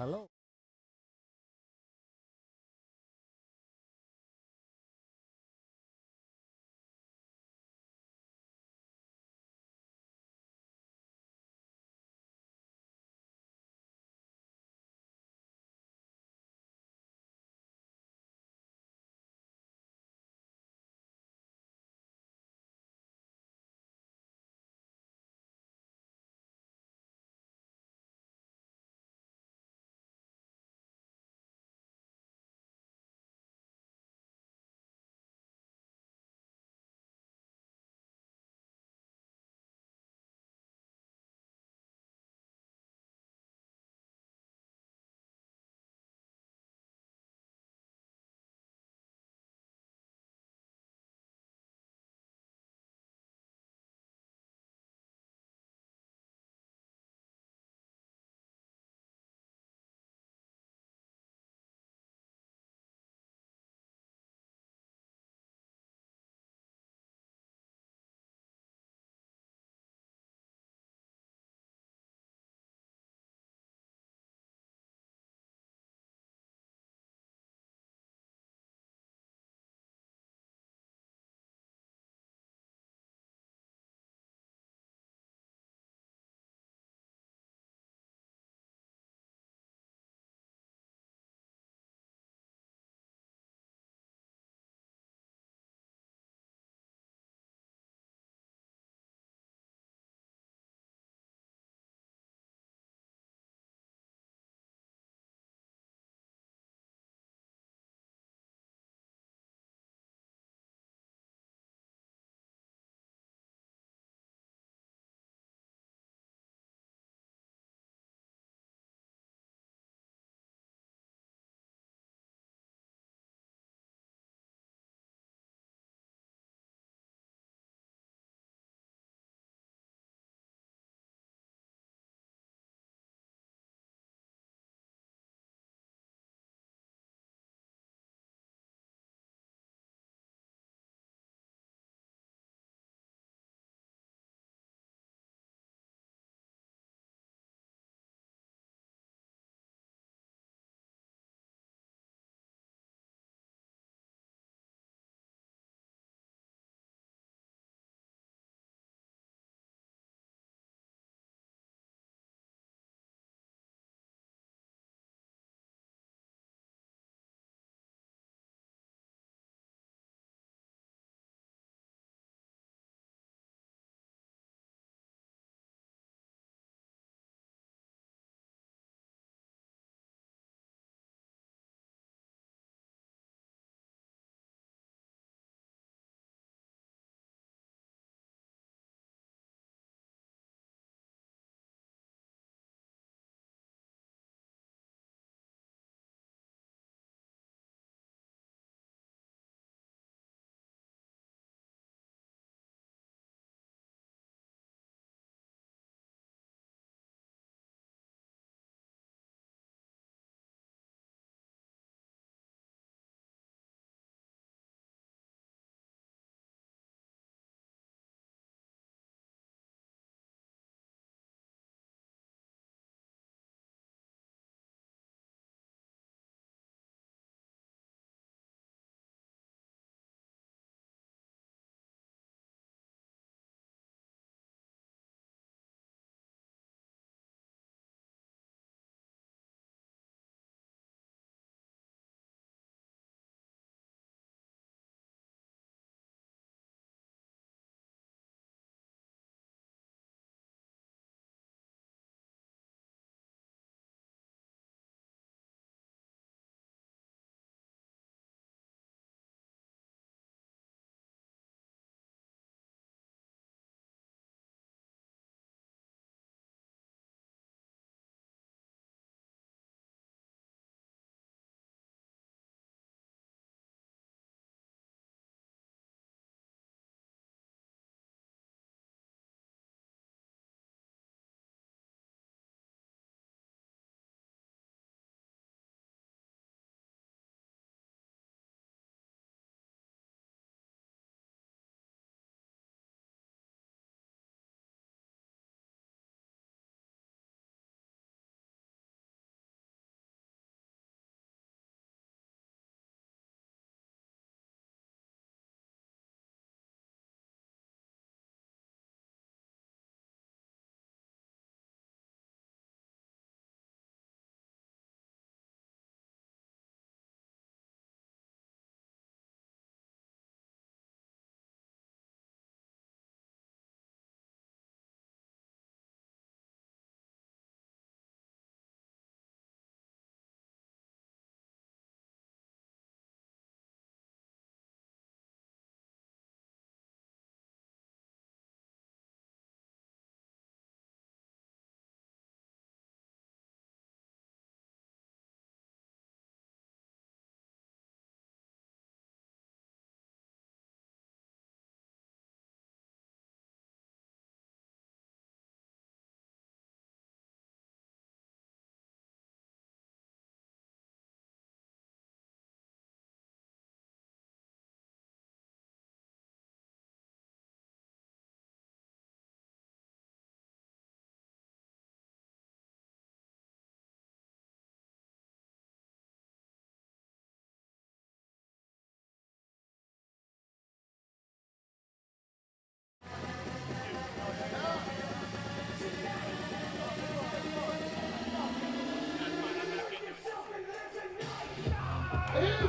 Hello.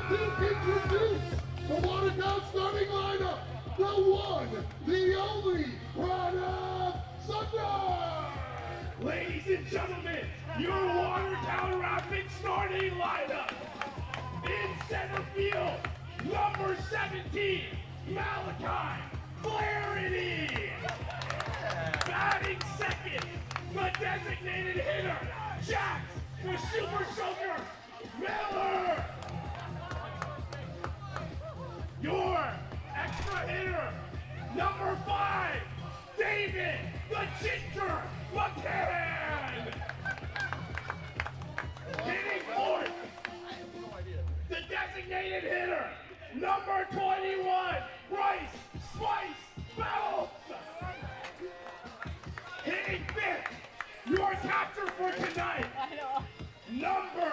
to introduce the Watertown starting lineup, the one, the only, Prada Thunder! Ladies and gentlemen, your Watertown Rapids starting lineup. In center field, number 17, Malachi Flaherty. Batting second, the designated hitter, Jax, the Super Soaker Miller. Your extra hitter, number 5, David, the Ginger McCann. Hitting fourth, the designated hitter, number 21, Bryce Spice Bells. Hitting fifth, your catcher for tonight, number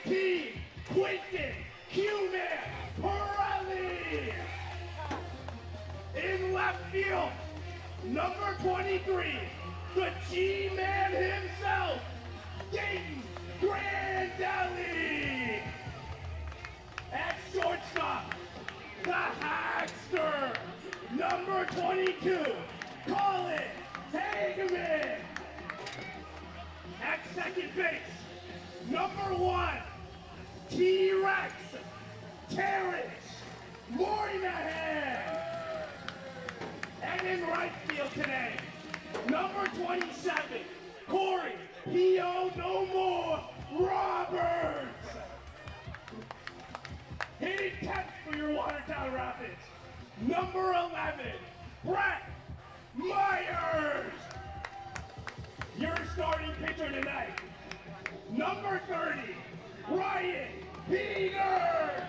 18, Quentin Q-Man Pirelli. In left field, number 23, the G-Man himself, Dayton Grandelli. At shortstop, the Hagster, number 22, Colin Hageman. At second base, number 1, T-Rex, Terrence Moynihan. And in right field today, number 27, Corey P.O. No More Roberts. Hitting 10th for your Watertown Rapids, number 11, Brett Myers. Your starting pitcher tonight, number 30, Ryan Peters.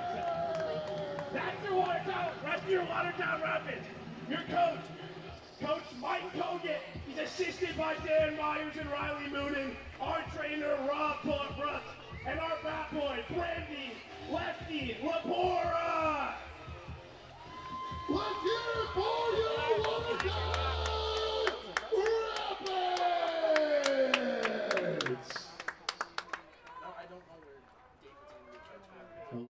That's your Watertown Rapids. Your coach, Coach Mike Kogan. He's assisted by Dan Myers and Riley Moonen. Our trainer, Rob Brooks. And our bat boy, Brandy Lefty Lapora. Let's hear it for you, Watertown Rapids! No, I don't know where David's going to be charged.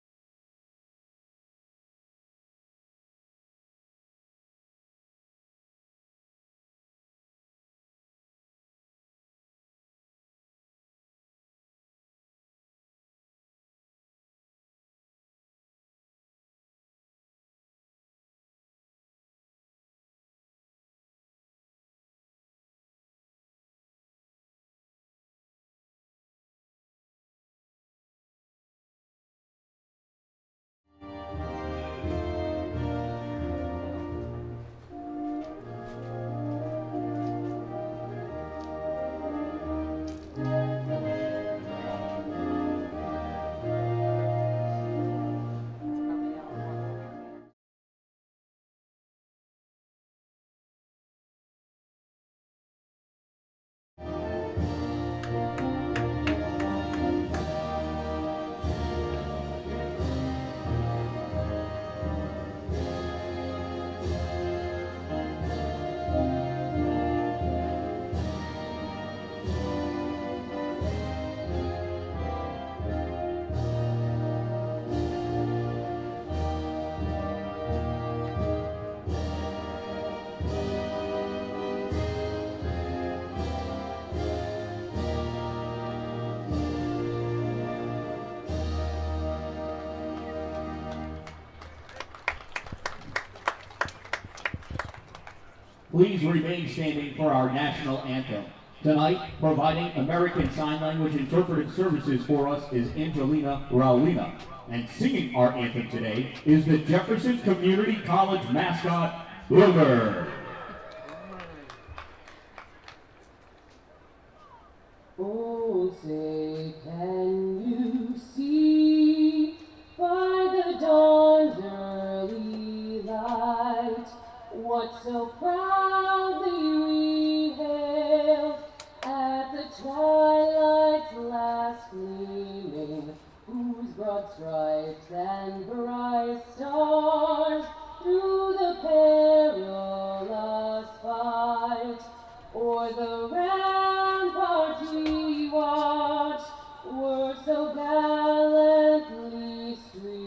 Please remain standing for our national anthem. Tonight, providing American Sign Language interpretive services for us is Angelina Raulina. And singing our anthem today is the Jefferson Community College mascot, Boomer. Oh, say, can you see by the dawn's early light what so proudly we hailed at the twilight's last gleaming, whose broad stripes and bright stars through the perilous fight o'er the ramparts we watched were so gallantly streamed.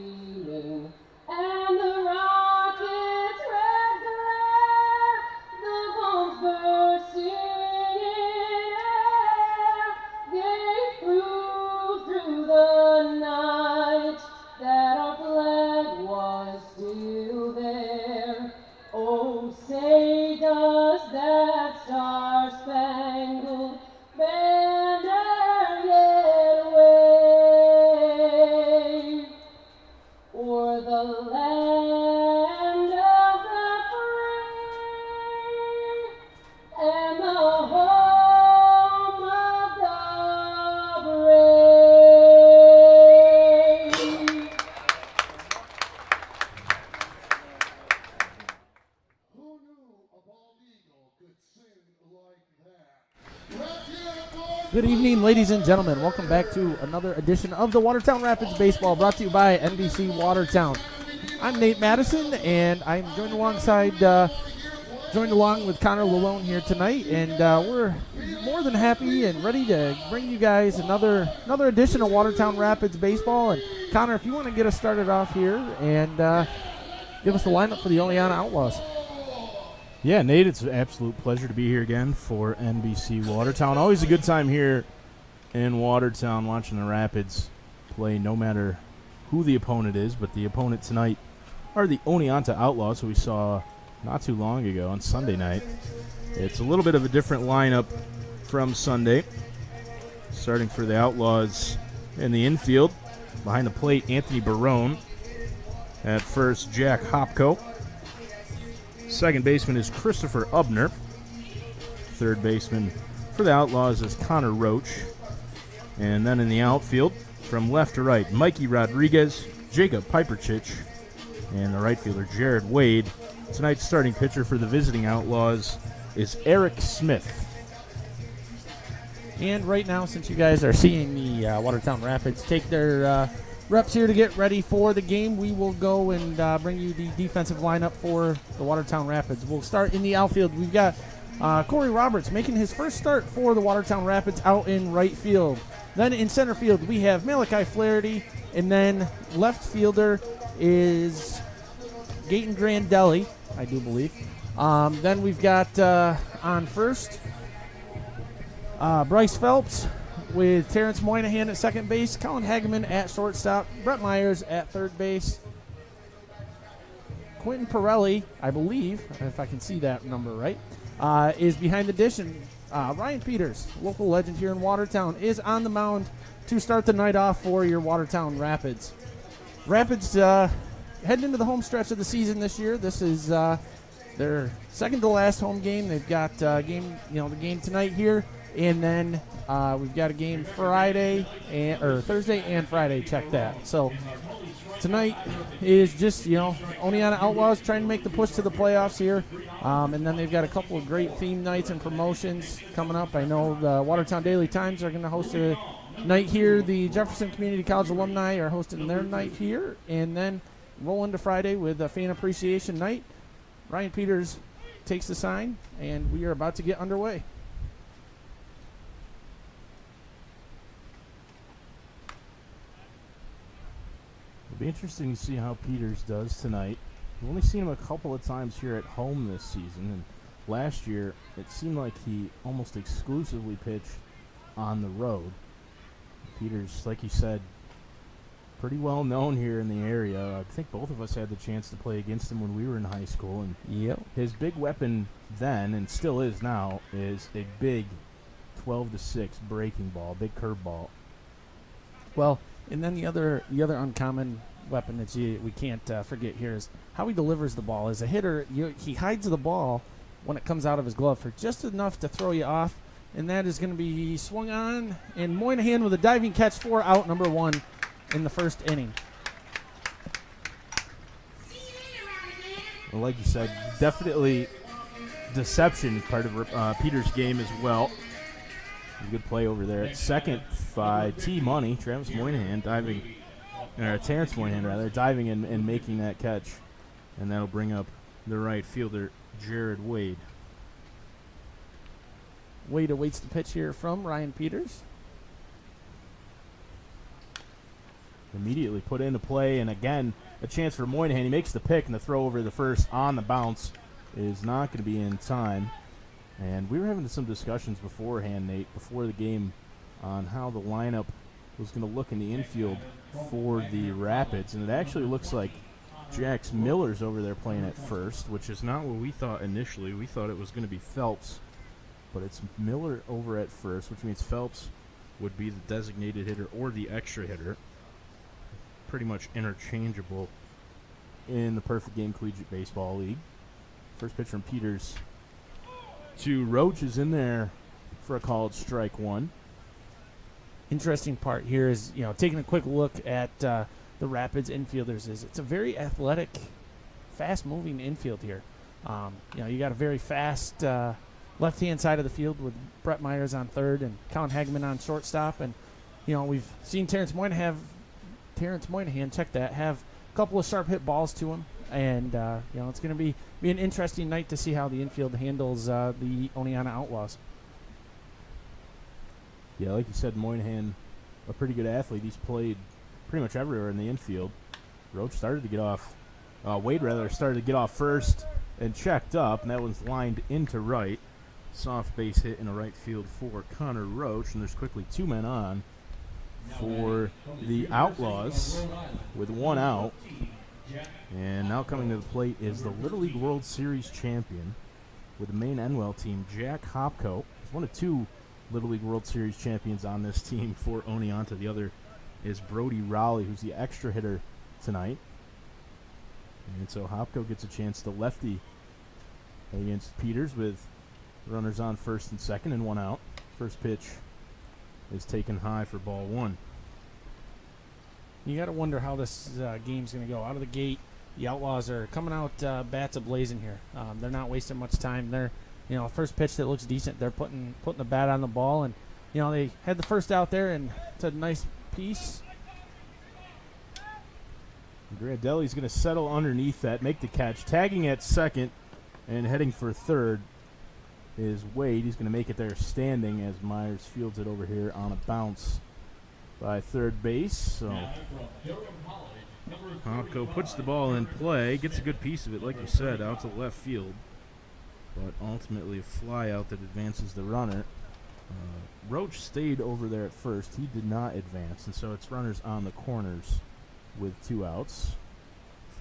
Good evening, ladies and gentlemen. Welcome back to another edition of the Watertown Rapids Baseball, brought to you by NBC Watertown. I'm Nate Madison, and I'm joined along with Connor Lalone here tonight, and we're more than happy and ready to bring you guys another edition of Watertown Rapids Baseball. And Connor, if you want to get us started off here and give us the lineup for the Oneonta Outlaws. Yeah, Nate, it's an absolute pleasure to be here again for NBC Watertown. Always a good time here in Watertown watching the Rapids play no matter who the opponent is, but the opponent tonight are the Oneonta Outlaws, who we saw not too long ago on Sunday night. It's a little bit of a different lineup from Sunday. Starting for the Outlaws in the infield, behind the plate, Anthony Barone. At first, Jack Hopko. Second baseman is Christopher Ubner. Third baseman for the Outlaws is Connor Roach. And then in the outfield, from left to right, Mikey Rodriguez, Jacob Piperchich, and the right fielder, Jared Wade. Tonight's starting pitcher for the visiting Outlaws is Eric Smith. And right now, since you guys are seeing the Watertown Rapids take their reps here to get ready for the game, we will go and bring you the defensive lineup for the Watertown Rapids. We'll start in the outfield. We've got Corey Roberts making his first start for the Watertown Rapids out in right field. Then in center field, we have Malachi Flaherty, and then left fielder is Gaten Grandelli, I do believe. Then we've got on first Bryce Phelps, with Terrence Moynihan at second base, Colin Hageman at shortstop, Brett Myers at third base, Quentin Pirelli, I believe, if I can see that number right, is behind the dish, and Ryan Peters, local legend here in Watertown, is on the mound to start the night off for your Watertown Rapids. Rapids heading into the home stretch of the season this year. This is their second to last home game. They've got the game tonight here. And then we've got a game Thursday and Friday. Check that. So tonight is just, Oneonta Outlaws trying to make the push to the playoffs here. And then they've got a couple of great theme nights and promotions coming up. I know the Watertown Daily Times are going to host a night here. The Jefferson Community College alumni are hosting their night here. And then roll into Friday with a fan appreciation night. Ryan Peters takes the sign, and we are about to get underway. It'll be interesting to see how Peters does tonight. We've only seen him a couple of times here at home this season, and last year it seemed like he almost exclusively pitched on the road. Peters, like you said, pretty well known here in the area. I think both of us had the chance to play against him when we were in high school, and his big weapon then, and still is now, is a big 12-6 breaking ball, big curveball. Well, and then the other uncommon weapon that we can't forget here is how he delivers the ball. As a hitter, he hides the ball when it comes out of his glove for just enough to throw you off, and that is going to be swung on, and Moynihan with a diving catch for out number one in the first inning. Well, like you said, definitely deception is part of Peters' game as well. Good play over there at second by T-Money, Terrence Moynihan diving and making that catch. And that'll bring up the right fielder, Jared Wade. Wade awaits the pitch here from Ryan Peters. Immediately put into play, and again, a chance for Moynihan. He makes the pick, and the throw over the first on the bounce is not going to be in time. And we were having some discussions beforehand, Nate, before the game, on how the lineup was going to look in the infield for the Rapids. And it actually looks like Jax Miller's over there playing at first, which is not what we thought initially. We thought it was going to be Phelps, but it's Miller over at first, which means Phelps would be the designated hitter or the extra hitter. Pretty much interchangeable in the Perfect Game Collegiate Baseball League. First pitch from Peters to Roach is in there for a called strike one. Interesting part here is, taking a quick look at the Rapids infielders, is it's a very athletic, fast-moving infield here. You got a very fast left-hand side of the field with Brett Myers on third and Colin Hagman on shortstop. And, we've seen Terrence Moynihan, check that, have a couple of sharp hit balls to him. And, it's going to be an interesting night to see how the infield handles the Oneonta Outlaws. Yeah, like you said, Moynihan, a pretty good athlete. He's played pretty much everywhere in the infield. Wade started to get off first and checked up, and that was lined into right. Soft base hit in a right field for Connor Roach, and there's quickly 2 men on for the Outlaws with 1 out. And now coming to the plate is the Little League World Series champion with the Maine Enwell team, Jack Hopko. He's one of 2 Little League World Series champions on this team for Oneonta. The other is Brody Rowley, who's the extra hitter tonight. And so Hopko gets a chance to lefty against Peters with runners on first and second and 1 out. First pitch is taken high for ball 1. You got to wonder how this game's going to go. Out of the gate, the Outlaws are coming out bats a-blazing here. They're not wasting much time. They're, first pitch that looks decent. They're putting the bat on the ball, and they had the first out there, and it's a nice piece. Grandelli's going to settle underneath that, make the catch, tagging at second, and heading for third is Wade. He's going to make it there standing as Myers fields it over here on a bounce by third base. So Hopko puts the ball in play, gets a good piece of it, like you said, out to left field, but ultimately a fly out that advances the runner. Roach stayed over there at first. He did not advance, and so it's runners on the corners with 2 outs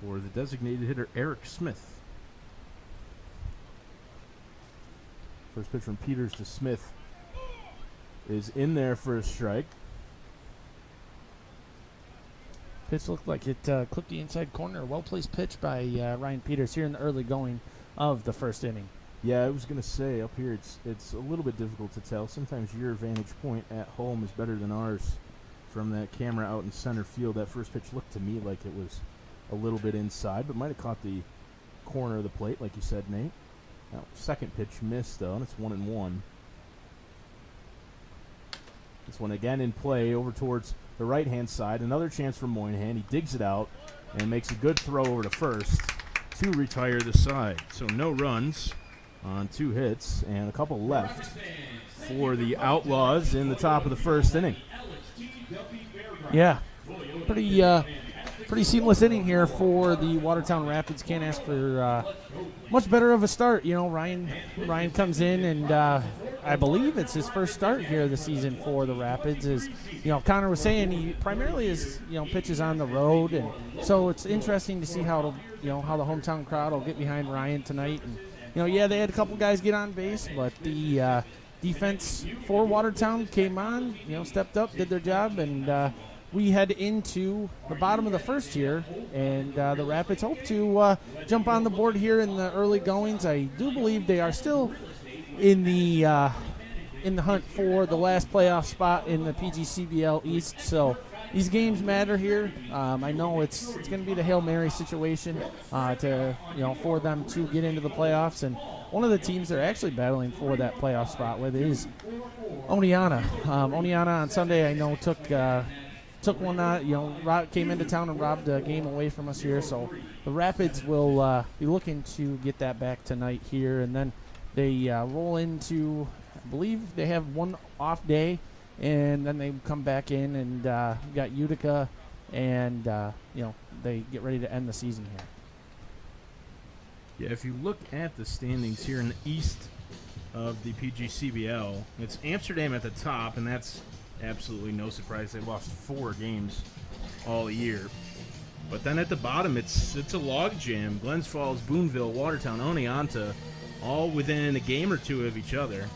for the designated hitter, Eric Smith. First pitch from Peters to Smith is in there for a strike. Pitch looked like it clipped the inside corner. Well-placed pitch by Ryan Peters here in the early going of the first inning. Yeah, I was going to say, up here it's a little bit difficult to tell. Sometimes your vantage point at home is better than ours from that camera out in center field. That first pitch looked to me like it was a little bit inside, but might have caught the corner of the plate, like you said, Nate. Now, second pitch missed, though, and it's 1-1. This one again in play over towards the right-hand side. Another chance for Moynihan. He digs it out and makes a good throw over to first to retire the side. So no runs on 2 hits and a couple left for the Outlaws in the top of the first inning. Yeah, pretty seamless inning here for the Watertown Rapids. Can't ask for much better of a start. Ryan comes in, and I believe it's his first start here this season for the Rapids. As Connor was saying, he primarily is pitches on the road, and so it's interesting to see how the hometown crowd will get behind Ryan tonight. And they had a couple guys get on base, but the defense for Watertown came on, stepped up, did their job, and we head into the bottom of the first here, and the Rapids hope to jump on the board here in the early goings. I do believe they are still in the hunt for the last playoff spot in the PGCBL East. So these games matter here. I know it's going to be the Hail Mary situation for them to get into the playoffs, and one of the teams they're actually battling for that playoff spot with is Oneonta. Oneonta on Sunday, I know, took one out, came into town and robbed a game away from us here. So the Rapids will be looking to get that back tonight here, and then they roll into, I believe they have one off day, and then they come back in and got Utica, and they get ready to end the season here. Yeah, if you look at the standings here in the east of the PGCBL, it's Amsterdam at the top, and that's absolutely no surprise. They've lost 4 games all year. But then at the bottom, it's a log jam. Glens Falls, Boonville, Watertown, Oneonta, all within a game or 2 of each other.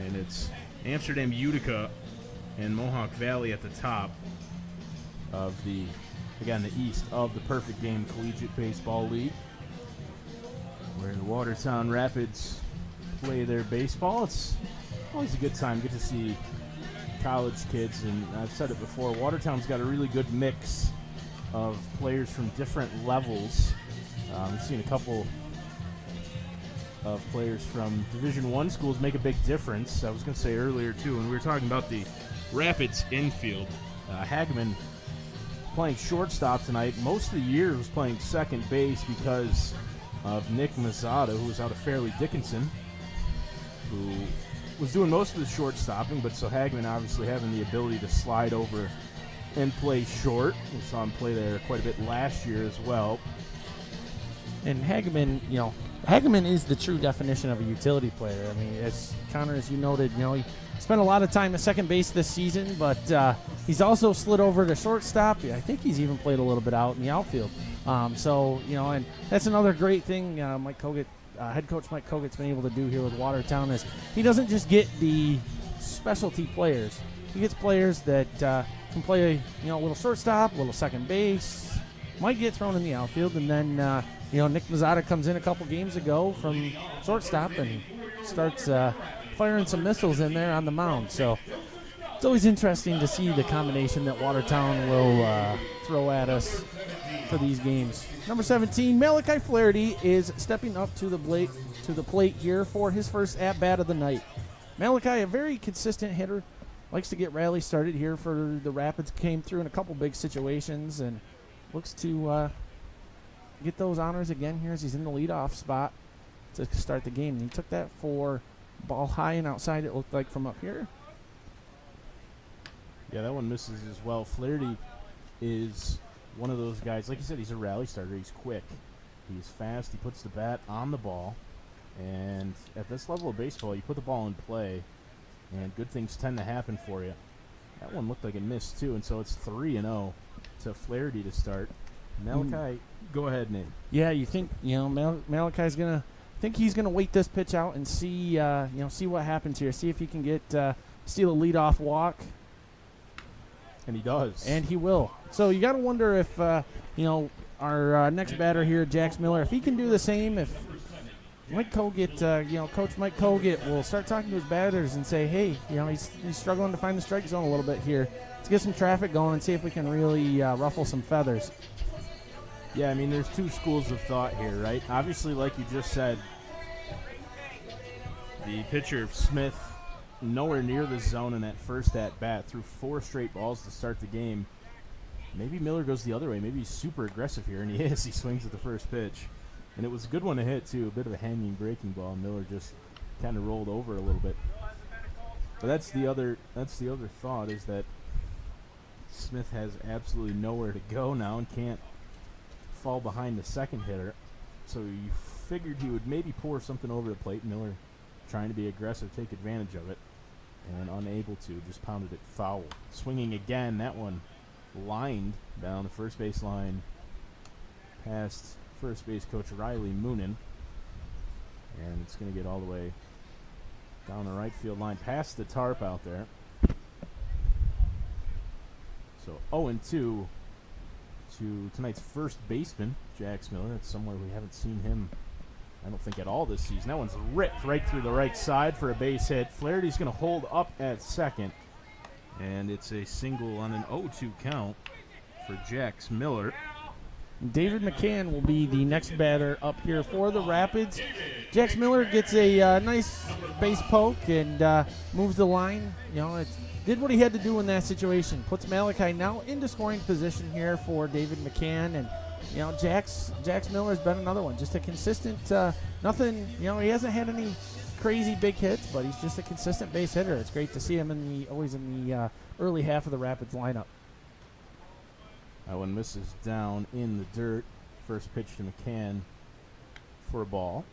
And it's Amsterdam, Utica, and Mohawk Valley at the top of the east of the Perfect Game Collegiate Baseball League, where the Watertown Rapids play their baseball. It's always a good time. Get to see college kids, and I've said it before, Watertown's got a really good mix of players from different levels. We've seen a couple of players from Division I schools make a big difference. I was going to say earlier, too, when we were talking about the Rapids infield, Hageman playing shortstop tonight. Most of the year was playing second base because of Nick Mazzata, who was out of Fairleigh Dickinson, who was doing most of the shortstopping, but so Hageman obviously having the ability to slide over and play short. We saw him play there quite a bit last year as well. And Hageman, Hageman is the true definition of a utility player. I mean, as Connor, as you noted, he spent a lot of time at second base this season, but he's also slid over to shortstop. I think he's even played a little bit out in the outfield. And that's another great thing Mike Kogut, head coach Mike Kogut's been able to do here with Watertown is he doesn't just get the specialty players. He gets players that can play, a little shortstop, a little second base, might get thrown in the outfield, and then Nick Mazzata comes in a couple games ago from shortstop and starts firing some missiles in there on the mound. So it's always interesting to see the combination that Watertown will throw at us for these games. Number 17, Malachi Flaherty is stepping up to the plate here for his first at-bat of the night. Malachi, a very consistent hitter, likes to get rallies started here for the Rapids. Came through in a couple big situations and looks to get those honors again here as he's in the leadoff spot to start the game. And he took that for ball high and outside, it looked like, from up here. Yeah, that one misses as well. Flaherty is one of those guys, like you said, he's a rally starter. He's quick. He's fast. He puts the bat on the ball. And at this level of baseball, you put the ball in play, and good things tend to happen for you. That one looked like it missed, too, and so it's 3-0 to Flaherty to start. Malachi, go ahead, Nate. Yeah, you think, Malachi's going to think he's going to wait this pitch out and see, see what happens here. See if he can get steal a leadoff walk. And he does. And he will. So you got to wonder if, our next batter here, Jax Miller, if he can do the same, if Mike Kogut, Coach Mike Kogut will start talking to his batters and say, hey, he's struggling to find the strike zone a little bit here. Let's get some traffic going and see if we can really ruffle some feathers. Yeah, I mean, there's two schools of thought here, right? Obviously, like you just said, the pitcher, Smith, nowhere near the zone in that first at-bat, threw 4 straight balls to start the game. Maybe Miller goes the other way. Maybe he's super aggressive here, and he is. He swings at the first pitch. And it was a good one to hit, too. A bit of a hanging breaking ball. Miller just kind of rolled over a little bit. But that's the other thought, is that Smith has absolutely nowhere to go now and can't fall behind the second hitter. So you figured he would maybe pour something over the plate. Miller trying to be aggressive, take advantage of it, and unable to, just pounded it foul. Swinging again, that one lined down the first base line past first base coach Riley Moonen, and it's going to get all the way down the right field line past the tarp out there. So 0-2 to tonight's first baseman, Jax Miller. That's somewhere we haven't seen him, I don't think, at all this season. That one's ripped right through the right side for a base hit. Flaherty's going to hold up at second, and it's a single on an 0-2 count for Jax Miller. David McCann will be the next batter up here for the Rapids. Jax Miller gets a nice base poke and moves the line. Did what he had to do in that situation. Puts Malachi now into scoring position here for David McCann. And, Jax Miller's been another one. Just a consistent, nothing, he hasn't had any crazy big hits, but he's just a consistent base hitter. It's great to see him always in the early half of the Rapids lineup. That one misses down in the dirt. First pitch to McCann for a ball.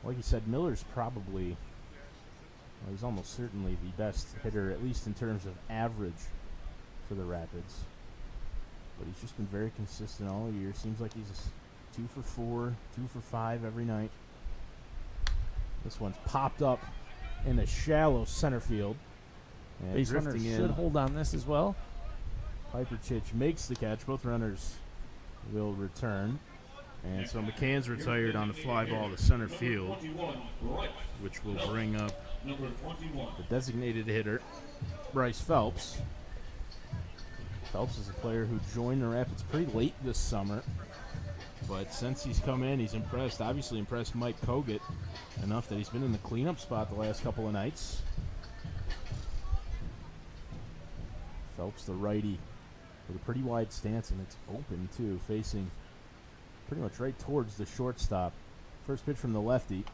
Like you said, Miller's probably, he's almost certainly the best hitter, at least in terms of average for the Rapids. But he's just been very consistent all year. Seems like he's 2 for 4, 2 for 5 every night. This one's popped up in a shallow center field. And base runner should hold on this as well. Piper Chich makes the catch. Both runners will return. And so McCann's retired on the fly ball to center field, which will bring up the designated hitter, Bryce Phelps. Phelps is a player who joined the Rapids pretty late this summer. But since he's come in, he's impressed. Obviously impressed Mike Kogut enough that he's been in the cleanup spot the last couple of nights. Phelps, the righty, with a pretty wide stance, and it's open, too, facing pretty much right towards the shortstop. First pitch from the lefty.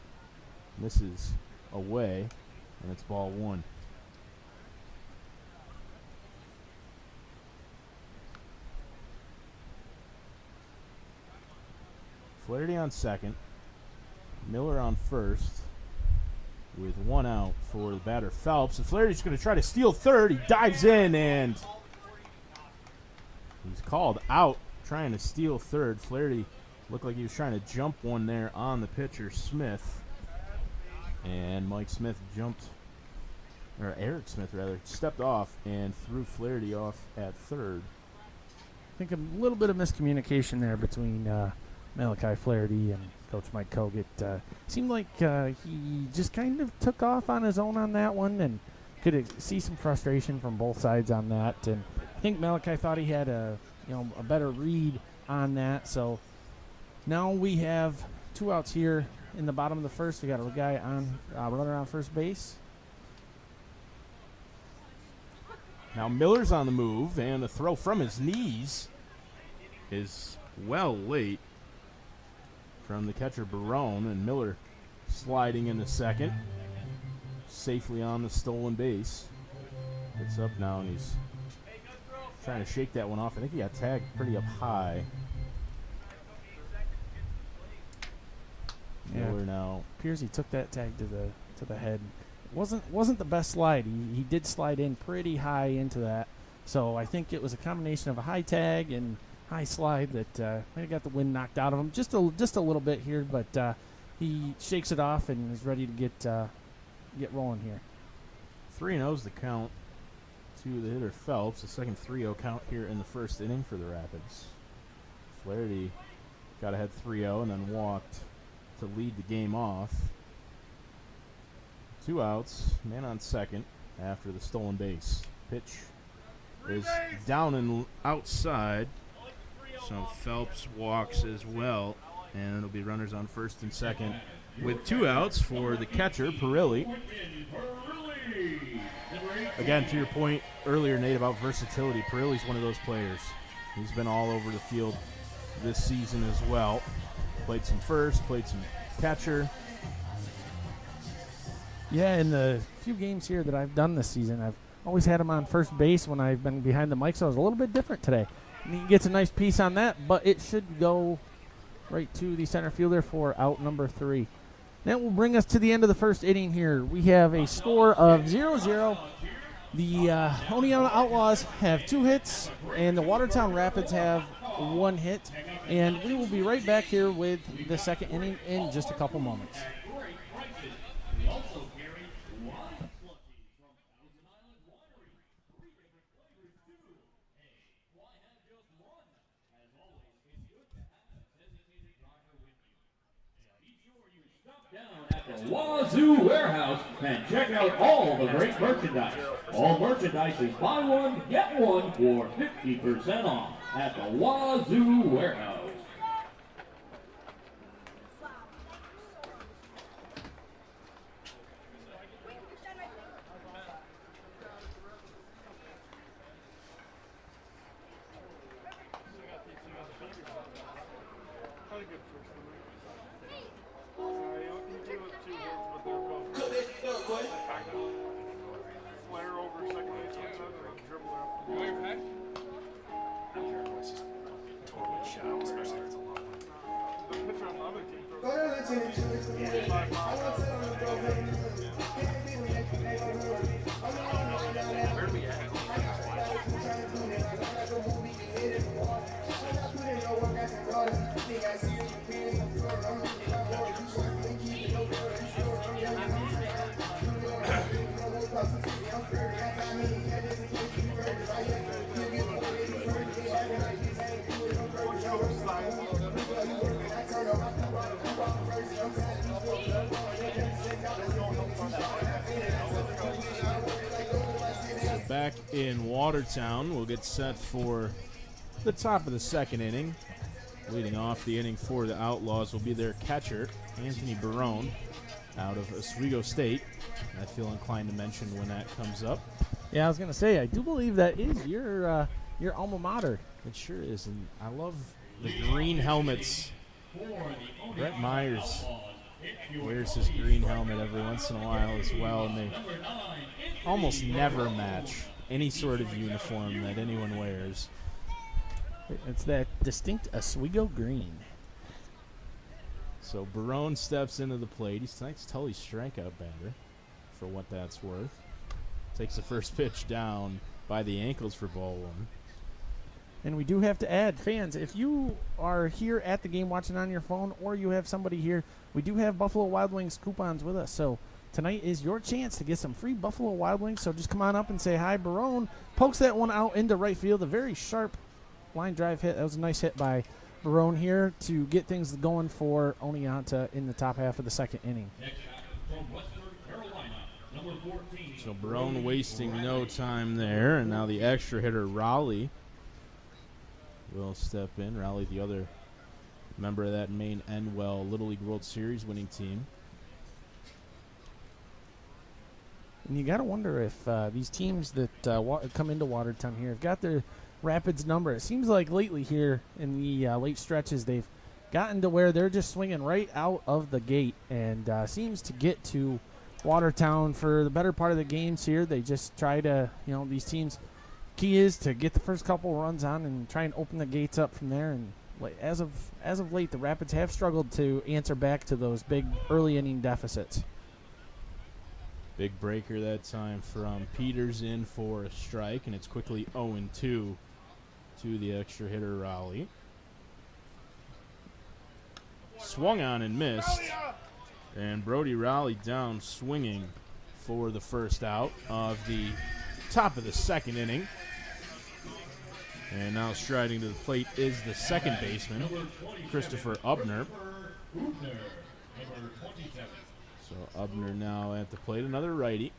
Misses away, and it's ball one. Flaherty on second. Miller on first with one out for the batter Phelps. And Flaherty's going to try to steal third. He dives in, and he's called out trying to steal third. Flaherty looked like he was trying to jump one there on the pitcher, Smith. And Mike Smith Eric Smith rather, stepped off and threw Flaherty off at third. I think a little bit of miscommunication there between Malachi Flaherty and Coach Mike Kogut. Seemed like he just kind of took off on his own on that one, and could see some frustration from both sides on that. And I think Malachi thought he had a better read on that. So now we have 2 outs here in the bottom of the first. We got a guy on runner on first base. Now Miller's on the move, and the throw from his knees is well late from the catcher Barone, and Miller sliding into second, safely on the stolen base. It's up now, and he's trying to shake that one off. I think he got tagged pretty up high. Yeah. Miller now Appears he took that tag to the head. Wasn't the best slide. He did slide in pretty high into that. So I think it was a combination of a high tag and high slide that might have got the wind knocked out of him just a little bit here, but he shakes it off and is ready to get rolling here. 3-0's the count to the hitter Phelps. The second 3-0 count here in the first inning for the Rapids. Flaherty got ahead 3-0 and then walked to lead the game off. 2 outs, man on second after the stolen base. Pitch is down and outside. So Phelps walks as well, and it'll be runners on first and second with 2 outs for the catcher, Perilli. Again, to your point earlier, Nate, about versatility, Perilli's one of those players. He's been all over the field this season as well. Played some first, played some catcher. Yeah, in the few games here that I've done this season, I've always had him on first base when I've been behind the mic, so it was a little bit different today. And he gets a nice piece on that, but it should go right to the center fielder for out number 3. That will bring us to the end of the first inning here. We have a score of 0-0. The Oneonta Outlaws have 2 hits, and the Watertown Rapids have 1 hit. And we will be right back here with the second inning in just a couple moments. Wazoo Warehouse and check out all the great merchandise. All merchandise is buy one, get one for 50% off at the Wazoo Warehouse. Back in Watertown, we'll get set for the top of the second inning. Leading off the inning for the Outlaws will be their catcher, Anthony Barone, out of Oswego State. I feel inclined to mention when that comes up. Yeah, I was going to say, I do believe that is your alma mater. It sure is, and I love the green helmets. Brett Myers wears his green helmet every once in a while as well, and they almost never match any sort of uniform that anyone wears. It's that distinct Oswego green. So Barone steps into the plate. He's tonight's Tully's strikeout batter, for what that's worth. Takes the first pitch down by the ankles for ball one. And we do have to add, fans, if you are here at the game watching on your phone or you have somebody here, we do have Buffalo Wild Wings coupons with us. So tonight is your chance to get some free Buffalo Wild Wings. So just come on up and say hi. Barone pokes that one out into right field. A very sharp line drive hit. That was a nice hit by Barone here to get things going for Oneonta in the top half of the second inning. So Barone wasting no time there, and now the extra hitter Raleigh will step in. Raleigh, the other member of that Maine Enwell Little League World Series winning team. And you got to wonder if these teams that come into Watertown here have got their Rapids number. It seems like lately here in the late stretches they've gotten to where they're just swinging right out of the gate, and seems to get to Watertown for the better part of the games here. They just try to, these teams, key is to get the first couple runs on and try and open the gates up from there. And as of late, the Rapids have struggled to answer back to those big early inning deficits. Big breaker that time from Peters in for a strike, and it's quickly 0-2 to the extra hitter Raleigh. Swung on and missed, and Brody Raleigh down swinging for the first out of the top of the second inning. And now striding to the plate is the second baseman, Christopher Ubner. So Ubner now at the plate, another righty.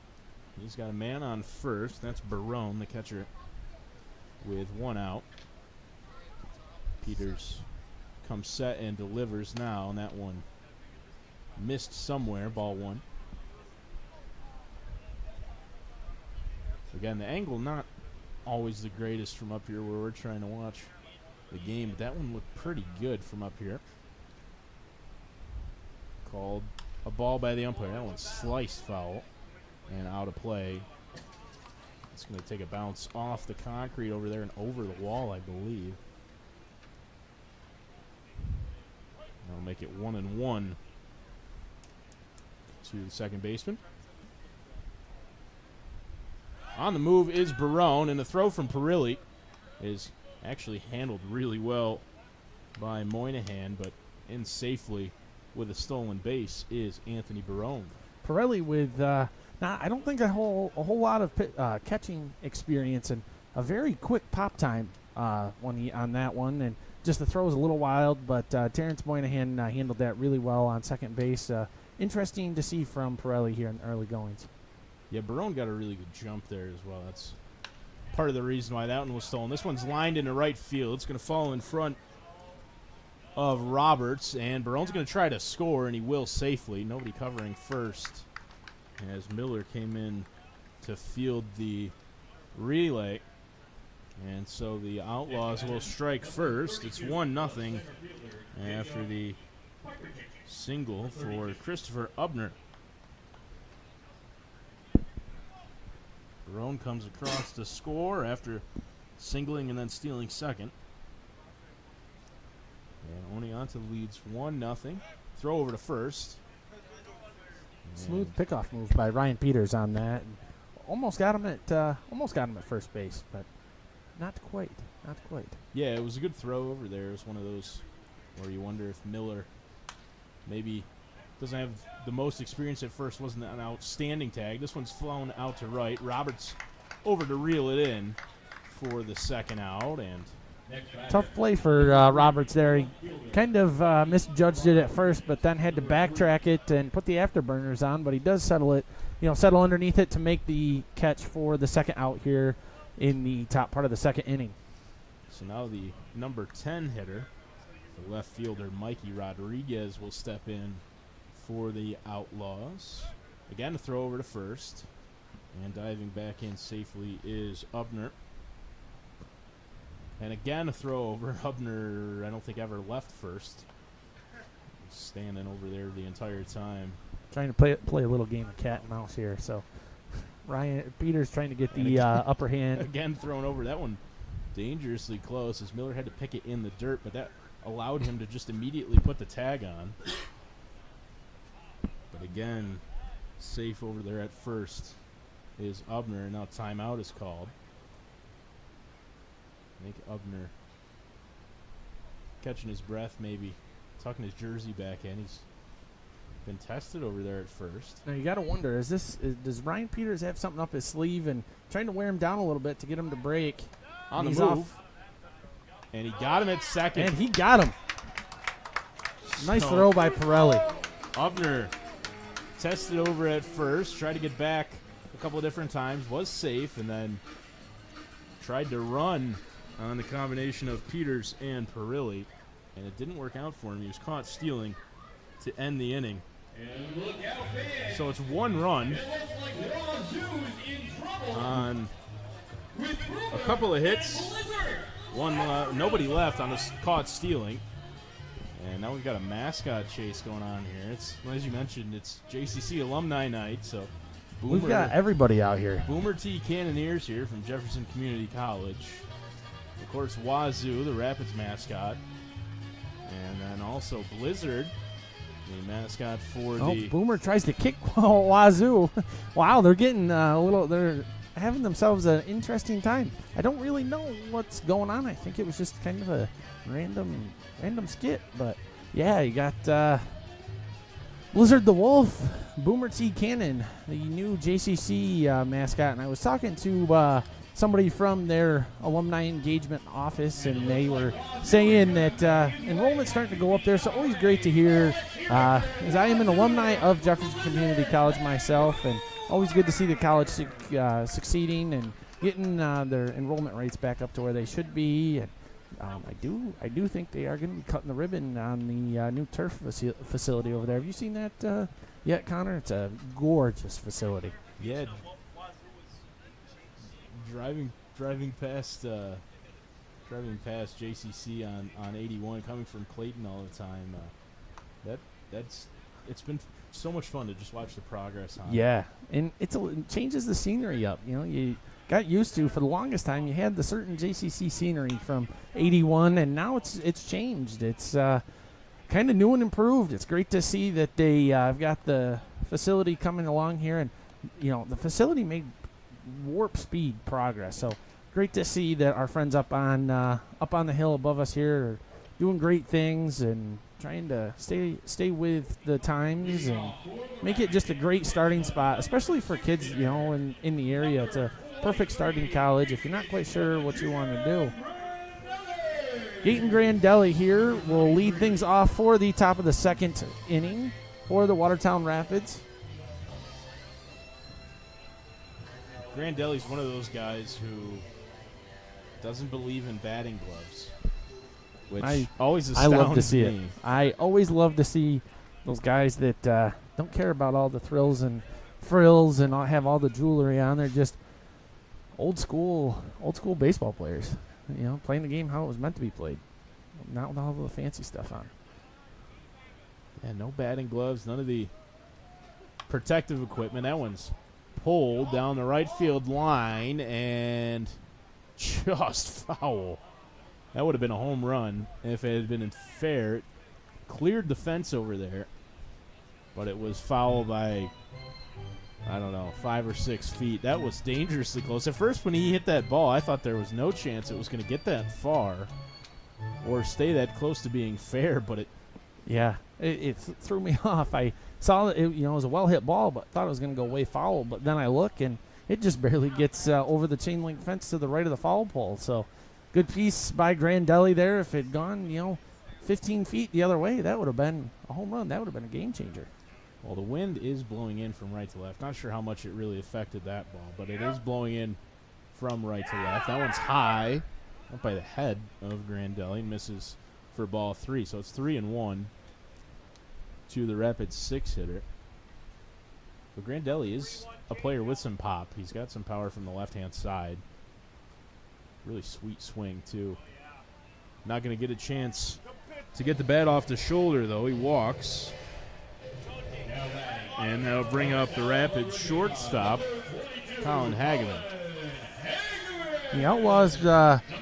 He's got a man on first. That's Barone, the catcher, with one out. Peters comes set and delivers now, and that one missed somewhere, ball one. Again, the angle not always the greatest from up here where we're trying to watch the game, but that one looked pretty good from up here. Called a ball by the umpire. That one sliced foul and out of play. It's going to take a bounce off the concrete over there and over the wall, I believe. That'll make it 1-1 to the second baseman. On the move is Barone, and the throw from Perilli is actually handled really well by Moynihan, but in safely with a stolen base is Anthony Barone. Pirelli with I don't think a whole lot of catching experience and a very quick pop time on that one, and just the throw was a little wild, but Terrence Moynihan handled that really well on second base. Interesting to see from Pirelli here in the early goings. Yeah, Barone got a really good jump there as well. That's part of the reason why that one was stolen. This one's lined into right field. It's going to fall in front of Roberts, and Barone's going to try to score, and he will safely. Nobody covering first as Miller came in to field the relay. And so the Outlaws will strike first. It's 1-0 after the single for Christopher Ubner. Barone comes across to score after singling and then stealing second. And Oneonta leads 1-0. Throw over to first. Smooth pickoff move by Ryan Peters on that. Almost got him at first base, but not quite. Not quite. Yeah, it was a good throw over there. It was one of those where you wonder if Miller maybe doesn't have the most experience at first. Wasn't an outstanding tag. This one's flown out to right. Roberts over to reel it in for the second out. And tough play for Roberts there. He kind of misjudged it at first, but then had to backtrack it and put the afterburners on. But he does settle underneath it to make the catch for the second out here in the top part of the second inning. So now the number 10 hitter The left fielder, Mikey Rodriguez, will step in for the Outlaws. Again, a throw over to first. And diving back in safely is Ubner. And again, a throw over. Ubner, I don't think ever left first. Standing over there the entire time. Trying to play a little game of cat and mouse here. So Ryan Peters trying to get the upper hand. Again, thrown over. That one dangerously close as Miller had to pick it in the dirt, but that allowed him to just immediately put the tag on. But again, safe over there at first is Ubner, and now timeout is called. I think Ubner catching his breath, maybe tucking his jersey back in. He's been tested over there at first. Now you got to wonder: does Ryan Peters have something up his sleeve and trying to wear him down a little bit to get him to break? On the he's move, off. And he got him at second. And he got him. Nice throw by Pirelli. Ubner tested over at first, tried to get back a couple of different times, was safe, and then tried to run on the combination of Peters and Pirelli, and it didn't work out for him. He was caught stealing to end the inning. So it's one run on a couple of hits. Nobody left on this caught stealing. And now we've got a mascot chase going on here. It's, as you mentioned, it's JCC alumni night, so we've got everybody out here. Boomer T Cannoneers here from Jefferson Community College. Of course, Wazoo, the Rapids mascot. And then also Blizzard, the mascot for the... Boomer tries to kick Wazoo. Wow, they're getting they're having themselves an interesting time. I don't really know what's going on. I think it was just kind of a random skit. But, yeah, you got Blizzard the Wolf, Boomer T Cannon, the new JCC mascot. And I was talking to somebody from their alumni engagement office, and they were saying that enrollment's starting to go up there. So always great to hear, as I am an alumni of Jefferson Community College myself, and always good to see the college succeeding and getting their enrollment rates back up to where they should be. And I do think they are going to be cutting the ribbon on the new turf facility over there. Have you seen that yet, Connor? It's a gorgeous facility. Yeah. Driving past JCC on 81, coming from Clayton all the time. It's been so much fun to just watch the progress on. Yeah, and it changes the scenery up. You know, you got used to, for the longest time, you had the certain JCC scenery from 81, and now it's changed. It's kind of new and improved. It's great to see that they have got the facility coming along here, and you know the facility made warp speed progress. So great to see that our friends up on the hill above us here are doing great things and trying to stay with the times and make it just a great starting spot, especially for kids, you know, in the area. It's a perfect starting college if you're not quite sure what you want to do. Gaten Grandelli here will lead things off for the top of the second inning for the Watertown Rapids. Grandelli's one of those guys who doesn't believe in batting gloves, which always astounds me. I love to see it. I always love to see those guys that don't care about all the thrills and frills and have all the jewelry on. They're just old school baseball players, you know, playing the game how it was meant to be played, not with all the fancy stuff on. Yeah, no batting gloves, none of the protective equipment. That one's pulled down the right field line and just foul. That would have been a home run if it had been in fair. It cleared the fence over there, but it was foul by, I don't know, 5 or 6 feet. That was dangerously close. At first, when he hit that ball, I thought there was no chance it was going to get that far or stay that close to being fair, but it... Yeah, it threw me off. I saw that it was a well-hit ball, but thought it was going to go way foul. But then I look, and it just barely gets over the chain link fence to the right of the foul pole. So good piece by Grandelli there. If it had gone, 15 feet the other way, that would have been a home run. That would have been a game changer. Well, the wind is blowing in from right to left. Not sure how much it really affected that ball, but it is blowing in from right to left. That one's high, up by the head of Grandelli, misses for ball 3. So it's 3-1 to the Rapids 6-hitter. But Grandelli is a player with some pop. He's got some power from the left-hand side. Really sweet swing, too. Not going to get a chance to get the bat off the shoulder, though. He walks. And that'll bring up the Rapids shortstop, Colin Hageman. The Outlaws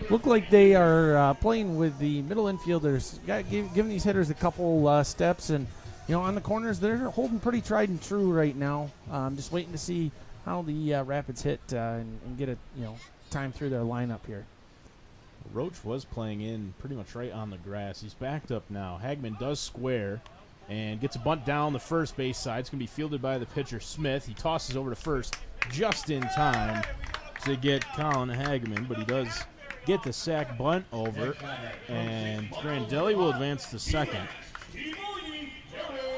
look like they are playing with the middle infielders, giving these hitters a couple steps. And, on the corners, they're holding pretty tried and true right now. Just waiting to see how the Rapids hit and get a, time through their lineup here. Roach was playing in pretty much right on the grass. He's backed up now. Hagman does square and gets a bunt down the first base side. It's going to be fielded by the pitcher, Smith. He tosses over to first just in time to get Colin Hagman, but he does get the sac bunt over, and Grandelli will advance to second.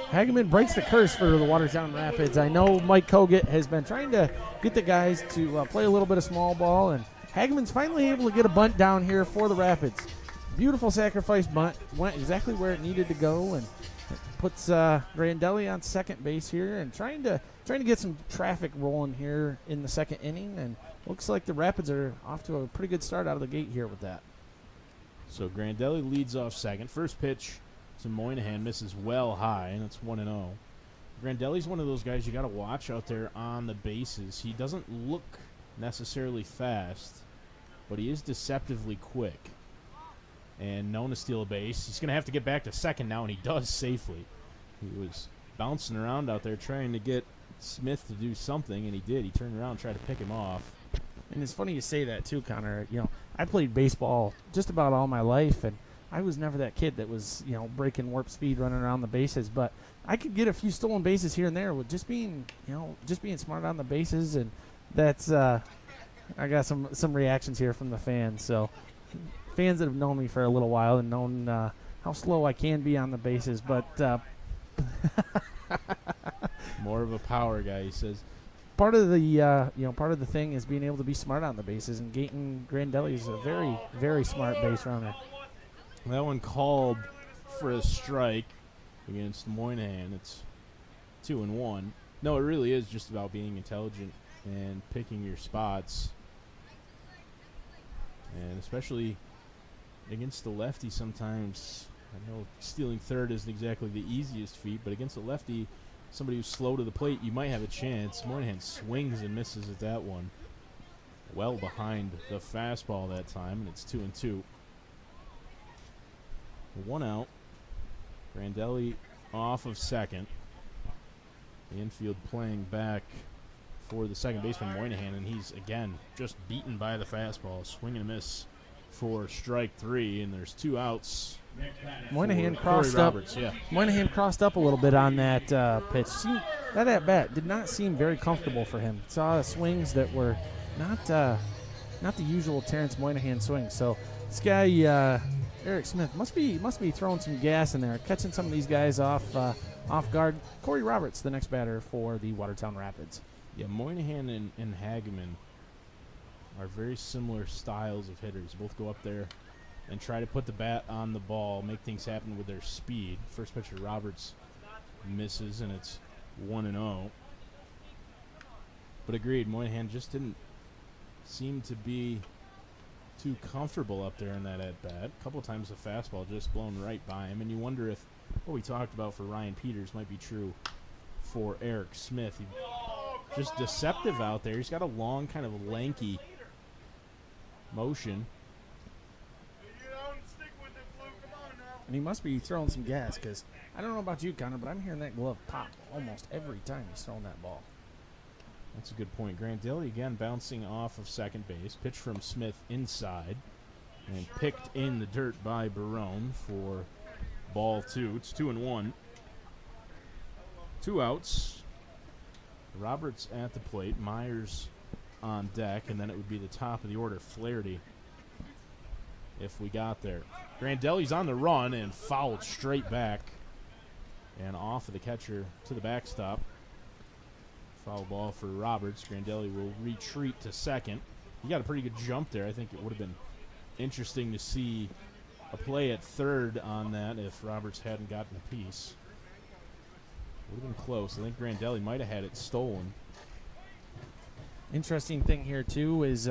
Hageman breaks the curse for the Watertown Rapids. I know Mike Kogut has been trying to get the guys to play a little bit of small ball, and Hageman's finally able to get a bunt down here for the Rapids. Beautiful sacrifice bunt. Went exactly where it needed to go, and it puts Grandelli on second base here and trying to get some traffic rolling here in the second inning, and looks like the Rapids are off to a pretty good start out of the gate here with that. So Grandelli leads off second. First pitch to Moynihan misses well high, and it's 1-0. Grandelli's one of those guys you got to watch out there on the bases. He doesn't look necessarily fast, but he is deceptively quick and known to steal a base. He's going to have to get back to second now, and he does safely. He was bouncing around out there trying to get Smith to do something, and he did. He turned around and tried to pick him off. And it's funny you say that too, Connor. I played baseball just about all my life, and I was never that kid that was, breaking warp speed running around the bases, but I could get a few stolen bases here and there with just being smart on the bases, and that's I got some reactions here from the fans. So fans that have known me for a little while and known how slow I can be on the bases, but more of a power guy, he says. Part of the thing is being able to be smart on the bases, and Gaten Grandelli is a very, very smart base runner. That one called for a strike against Moynihan. It's 2-1. No, it really is just about being intelligent and picking your spots. And especially against the lefty sometimes, I know stealing third isn't exactly the easiest feat, but against the lefty, somebody who's slow to the plate, you might have a chance. Moynihan swings and misses at that one. Well behind the fastball that time, and it's 2-2. 1 out. Grandelli off of second. The infield playing back for the second baseman, Moynihan, and he's, again, just beaten by the fastball. Swing and a miss for strike 3, and there's 2 outs. Moynihan crossed up. Moynihan crossed up a little bit on that pitch. That at bat did not seem very comfortable for him. Saw swings that were not the usual Terrence Moynihan swings. So this guy Eric Smith must be throwing some gas in there, catching some of these guys off guard. Corey Roberts, the next batter for the Watertown Rapids. Yeah, Moynihan and Hageman are very similar styles of hitters. Both go up there and try to put the bat on the ball, make things happen with their speed. First pitcher, Roberts misses, and it's 1-0. But agreed, Moynihan just didn't seem to be too comfortable up there in that at-bat. A couple of times the fastball just blown right by him, and you wonder if what we talked about for Ryan Peters might be true for Eric Smith. He's just deceptive out there. He's got a long, kind of lanky motion. And he must be throwing some gas, because I don't know about you, Connor, but I'm hearing that glove pop almost every time he's throwing that ball. That's a good point. Grandelli again bouncing off of second base. Pitch from Smith inside and picked in the dirt by Barone for ball 2. It's 2-1. 2 outs. Roberts at the plate. Myers on deck, and then it would be the top of the order, Flaherty, if we got there. Grandelli's on the run and fouled straight back and off of the catcher to the backstop. Foul ball for Roberts. Grandelli will retreat to second. He got a pretty good jump there. I think it would have been interesting to see a play at third on that if Roberts hadn't gotten a piece. Would have been close. I think Grandelli might have had it stolen. Interesting thing here, too, is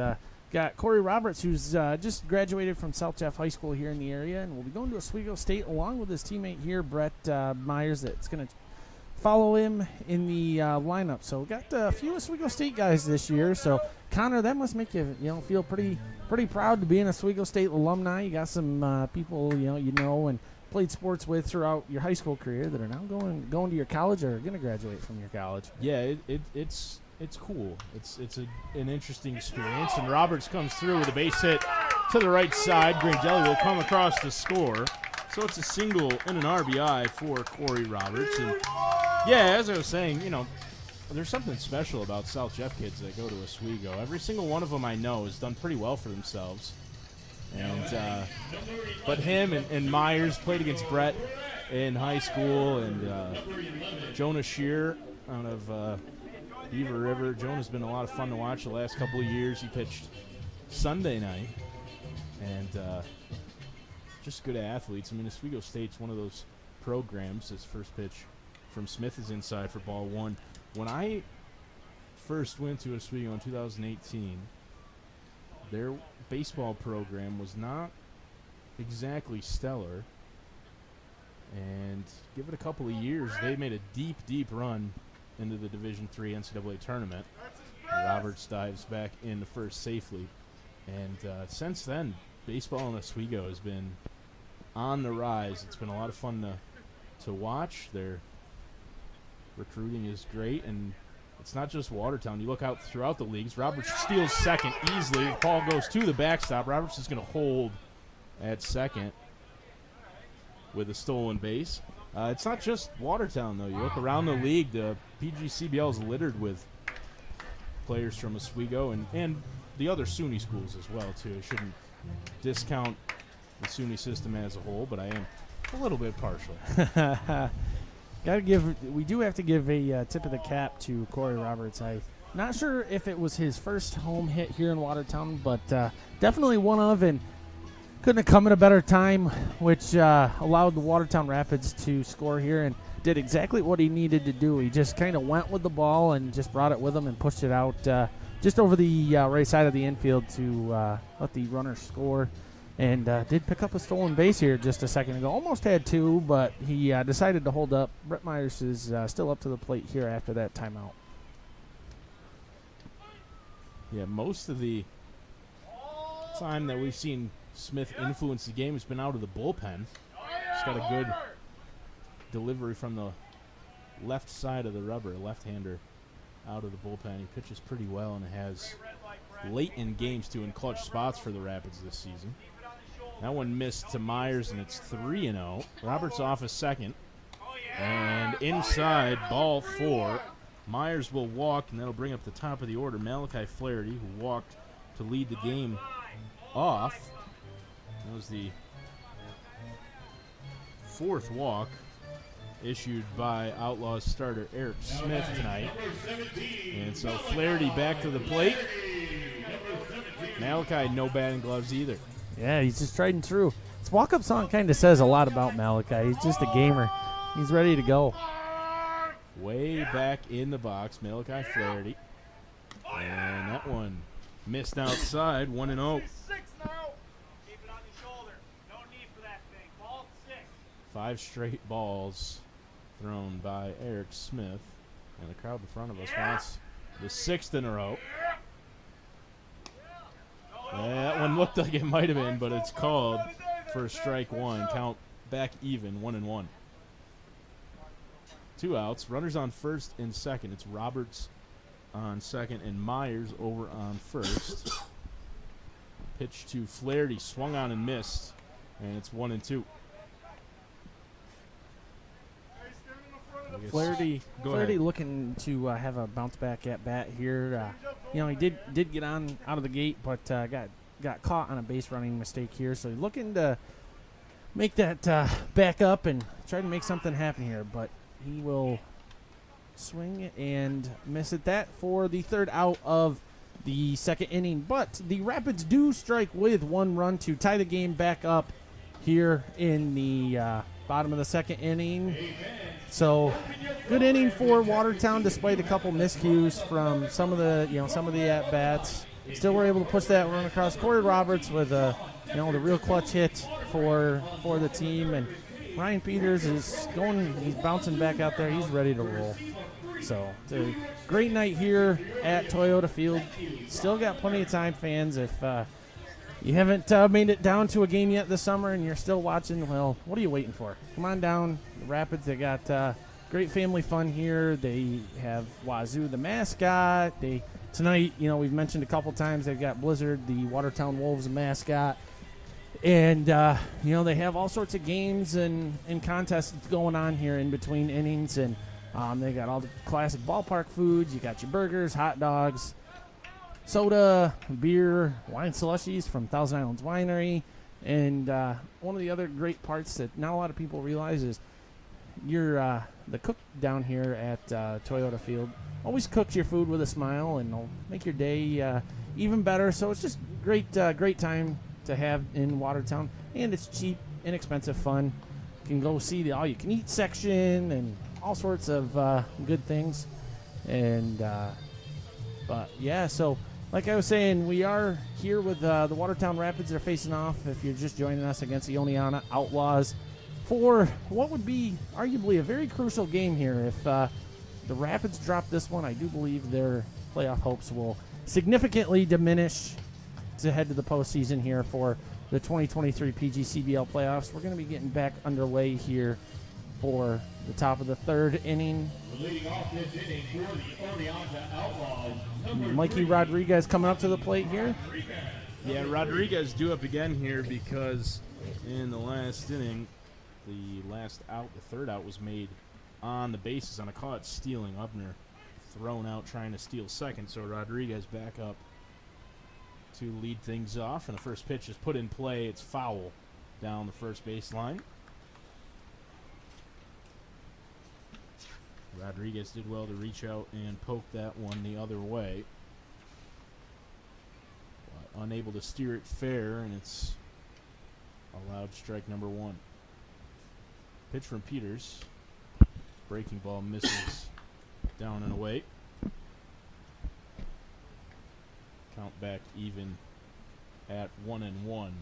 got Corey Roberts, who's just graduated from South Jeff High School here in the area, and will be going to Oswego State along with his teammate here, Brett Myers, that's going to follow him in the lineup. So we got a few Oswego State guys this year. So, Connor, that must make you feel pretty proud to be an Oswego State alumni. You got some people you know and played sports with throughout your high school career that are now going to your college or are going to graduate from your college. Yeah, it's cool. It's an interesting experience. And Roberts comes through with a base hit to the right side. Grandelli will come across to score. So it's a single and an RBI for Corey Roberts. And yeah, as I was saying, there's something special about South Jeff kids that go to Oswego. Every single one of them I know has done pretty well for themselves. And but him and Myers played against Brett in high school, and Jonah Shear out of Beaver River. Jonah's been a lot of fun to watch the last couple of years. He pitched Sunday night, and just good athletes. I mean, Oswego State's one of those programs. His first pitch from Smith is inside for ball one. When I first went to Oswego in 2018, their baseball program was not exactly stellar. And give it a couple of years, they made a deep, deep run into the Division III NCAA tournament. Roberts dives back in the first safely. And since then, baseball in Oswego has been on the rise. It's been a lot of fun to watch. Their recruiting is great, and it's not just Watertown. You look out throughout the leagues. Roberts steals second easily. The ball goes to the backstop. Roberts is going to hold at second with a stolen base. It's not just Watertown, though. You look around the league, the PGCBL is littered with players from Oswego and the other SUNY schools as well, too. I shouldn't discount the SUNY system as a whole, but I am a little bit partial. We do have to give a tip of the cap to Corey Roberts. I'm not sure if it was his first home hit here in Watertown, but definitely one of, and couldn't have come at a better time, which allowed the Watertown Rapids to score here and did exactly what he needed to do. He just kind of went with the ball and just brought it with him and pushed it out just over the right side of the infield to let the runner score. And did pick up a stolen base here just a second ago. Almost had two, but he decided to hold up. Brett Myers is still up to the plate here after that timeout. Yeah, most of the time that we've seen Smith influence the game has been out of the bullpen. He's got a good delivery from the left side of the rubber, left-hander out of the bullpen. He pitches pretty well and has late in games too in clutch spots for the Rapids this season. That one missed to Myers, and it's 3-0. Roberts off a second. And inside, ball 4. Myers will walk, and that'll bring up the top of the order. Malachi Flaherty, who walked to lead the game off. That was the 4th walk issued by Outlaws starter Eric Smith tonight. And so Flaherty back to the plate. Malachi, no batting gloves either. Yeah, he's just striding through. This walk-up song kind of says a lot about Malachi. He's just a gamer. He's ready to go. Way back in the box, Malachi Flaherty. And that one missed outside, 1-0. 5 straight balls thrown by Eric Smith. And the crowd in front of us wants the 6th in a row. That one looked like it might have been, but it's called for strike 1. Count back even, 1-1. 2 outs. Runners on first and second. It's Roberts on second and Myers over on first. Pitch to Flaherty, swung on and missed, and it's 1-2. Flaherty looking to have a bounce back at bat here. He did get on out of the gate, but got caught on a base running mistake here. So he's looking to make that back up and try to make something happen here. But he will swing and miss at that for the 3rd out of the 2nd inning. But the Rapids do strike with 1 run to tie the game back up here in the bottom of the second inning. So good inning for Watertown, despite a couple miscues from some of the at bats. Still were able to push that run across. Corey Roberts with the real clutch hit for the team, and Ryan Peters is he's bouncing back out there. He's ready to roll. So it's a great night here at Toyota Field. Still got plenty of time, fans. If you haven't made it down to a game yet this summer and you're still watching, well, what are you waiting for? Come on down. The Rapids, they got great family fun here. They have Wazoo, the mascot. Tonight, we've mentioned a couple times, they've got Blizzard, the Watertown Wolves mascot. And, they have all sorts of games and contests going on here in between innings. And they got all the classic ballpark foods. You got your burgers, hot dogs, soda, beer, wine slushies from Thousand Islands Winery. And one of the other great parts that not a lot of people realize is the cook down here at Toyota Field always cooks your food with a smile, and they'll make your day even better. So it's just great time to have in Watertown, and it's cheap, inexpensive fun. You can go see the all-you-can-eat section and all sorts of good things. And but yeah, so like I was saying, we are here with the Watertown Rapids. They're facing off, if you're just joining us, against the Oneonta Outlaws for what would be arguably a very crucial game here. If the Rapids drop this one, I do believe their playoff hopes will significantly diminish to head to the postseason here for the 2023 PGCBL playoffs. We're going to be getting back underway here for the top of the third inning. Leading off this inning for the Oneonta Outlaws, Mikey Rodriguez coming up to the plate here. Yeah, Rodriguez due up again here because in the last inning, the third out was made on the bases on a caught stealing. Upner thrown out trying to steal second, so Rodriguez back up to lead things off, and the first pitch is put in play. It's foul down the first baseline. Rodriguez did well to reach out and poke that one the other way, but unable to steer it fair, and it's allowed strike number one. Pitch from Peters. Breaking ball misses down and away. Count back even at 1-1.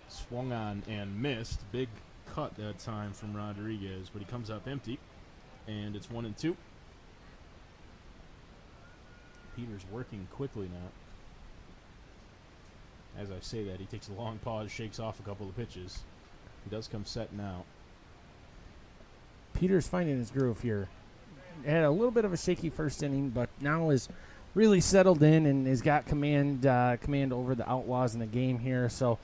Swung on and missed. Big cut that time from Rodriguez, but he comes up empty, and it's 1-2. Peters working quickly now. As I say that, he takes a long pause, shakes off a couple of pitches. He does come set now. Peters finding his groove here. Had a little bit of a shaky first inning, but now is really settled in and has got command over the Outlaws in the game here. So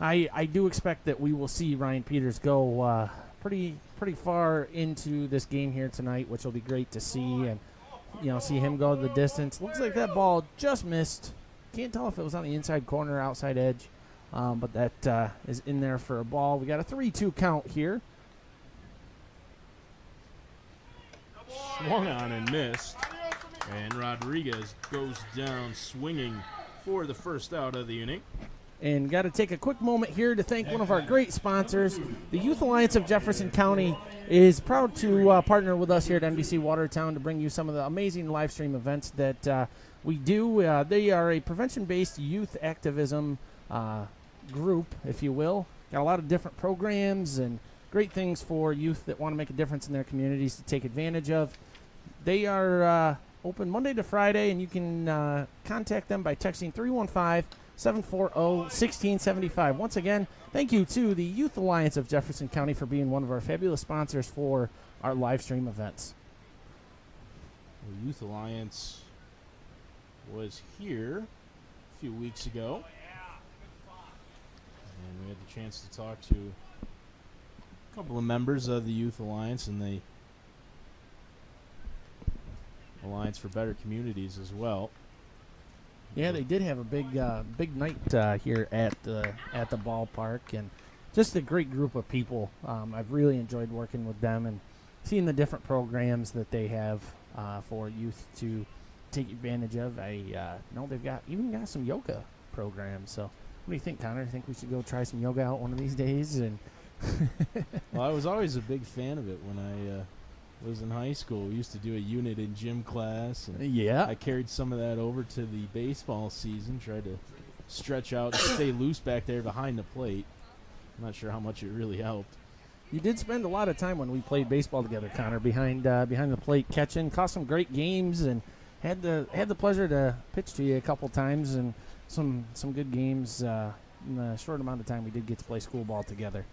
I do expect that we will see Ryan Peters go pretty far into this game here tonight, which will be great to see, and see him go the distance. Looks like that ball just missed. Can't tell if it was on the inside corner or outside edge, but that is in there for a ball. We got a 3-2 count here. Swung on and missed, and Rodriguez goes down swinging for the first out of the inning. And got to take a quick moment here to thank one of our great sponsors. The Youth Alliance of Jefferson County is proud to partner with us here at NBC Watertown to bring you some of the amazing live stream events that we do. They are a prevention-based youth activism group, if you will. Got a lot of different programs and great things for youth that want to make a difference in their communities to take advantage of. They are open Monday to Friday, and you can contact them by texting 315-740-1675. Once again, thank you to the Youth Alliance of Jefferson County for being one of our fabulous sponsors for our live stream events. The Youth Alliance was here a few weeks ago, and we had the chance to talk to a couple of members of the Youth Alliance and the Alliance for Better Communities as well. Yeah, they did have a big night here at the ballpark, and just a great group of people. I've really enjoyed working with them and seeing the different programs that they have for youth to take advantage of. I know they've got some yoga programs, so What do you think, Connor? Think we should go try some yoga out one of these days? And Well, I was always a big fan of it when I was in high school. We used to do a unit in gym class. And yeah. I carried some of that over to the baseball season, tried to stretch out and stay loose back there behind the plate. I'm not sure how much it really helped. You did spend a lot of time when we played baseball together, Connor, behind the plate catching, caught some great games, and had the pleasure to pitch to you a couple times, and some good games in the short amount of time we did get to play school ball together.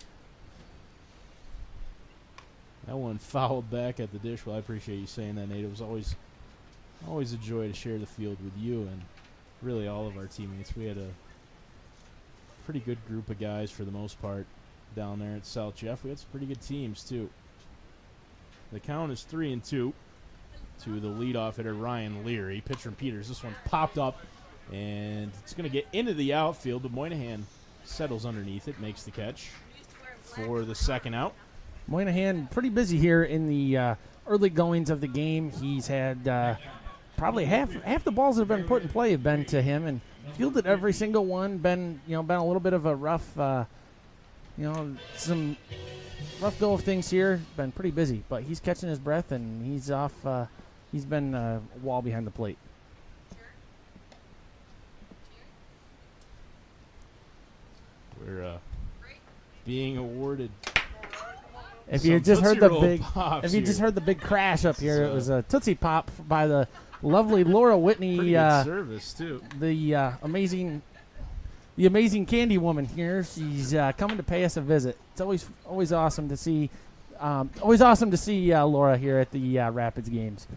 That one fouled back at the dish. Well, I appreciate you saying that, Nate. It was always a joy to share the field with you and really all of our teammates. We had a pretty good group of guys for the most part down there at South Jeff. We had some pretty good teams, too. The count is 3-2 to the leadoff hitter, Ryan Leary. Pitcher Peters. This one popped up, and it's going to get into the outfield, but Moynihan settles underneath it, makes the catch for the second out. Moynihan pretty busy here in the early goings of the game. He's had probably half the balls that have been put in play have been to him, and fielded every single one. Been a little bit of a rough, some rough go of things here. Been pretty busy, but he's catching his breath, and he's off. He's been a wall behind the plate. We're being awarded. If you just heard the big crash up here, it was a Tootsie Pop by the lovely Laura Whitney. Pretty good service too. The amazing Candy Woman here. She's coming to pay us a visit. It's always awesome to see. Laura here at the Rapids games.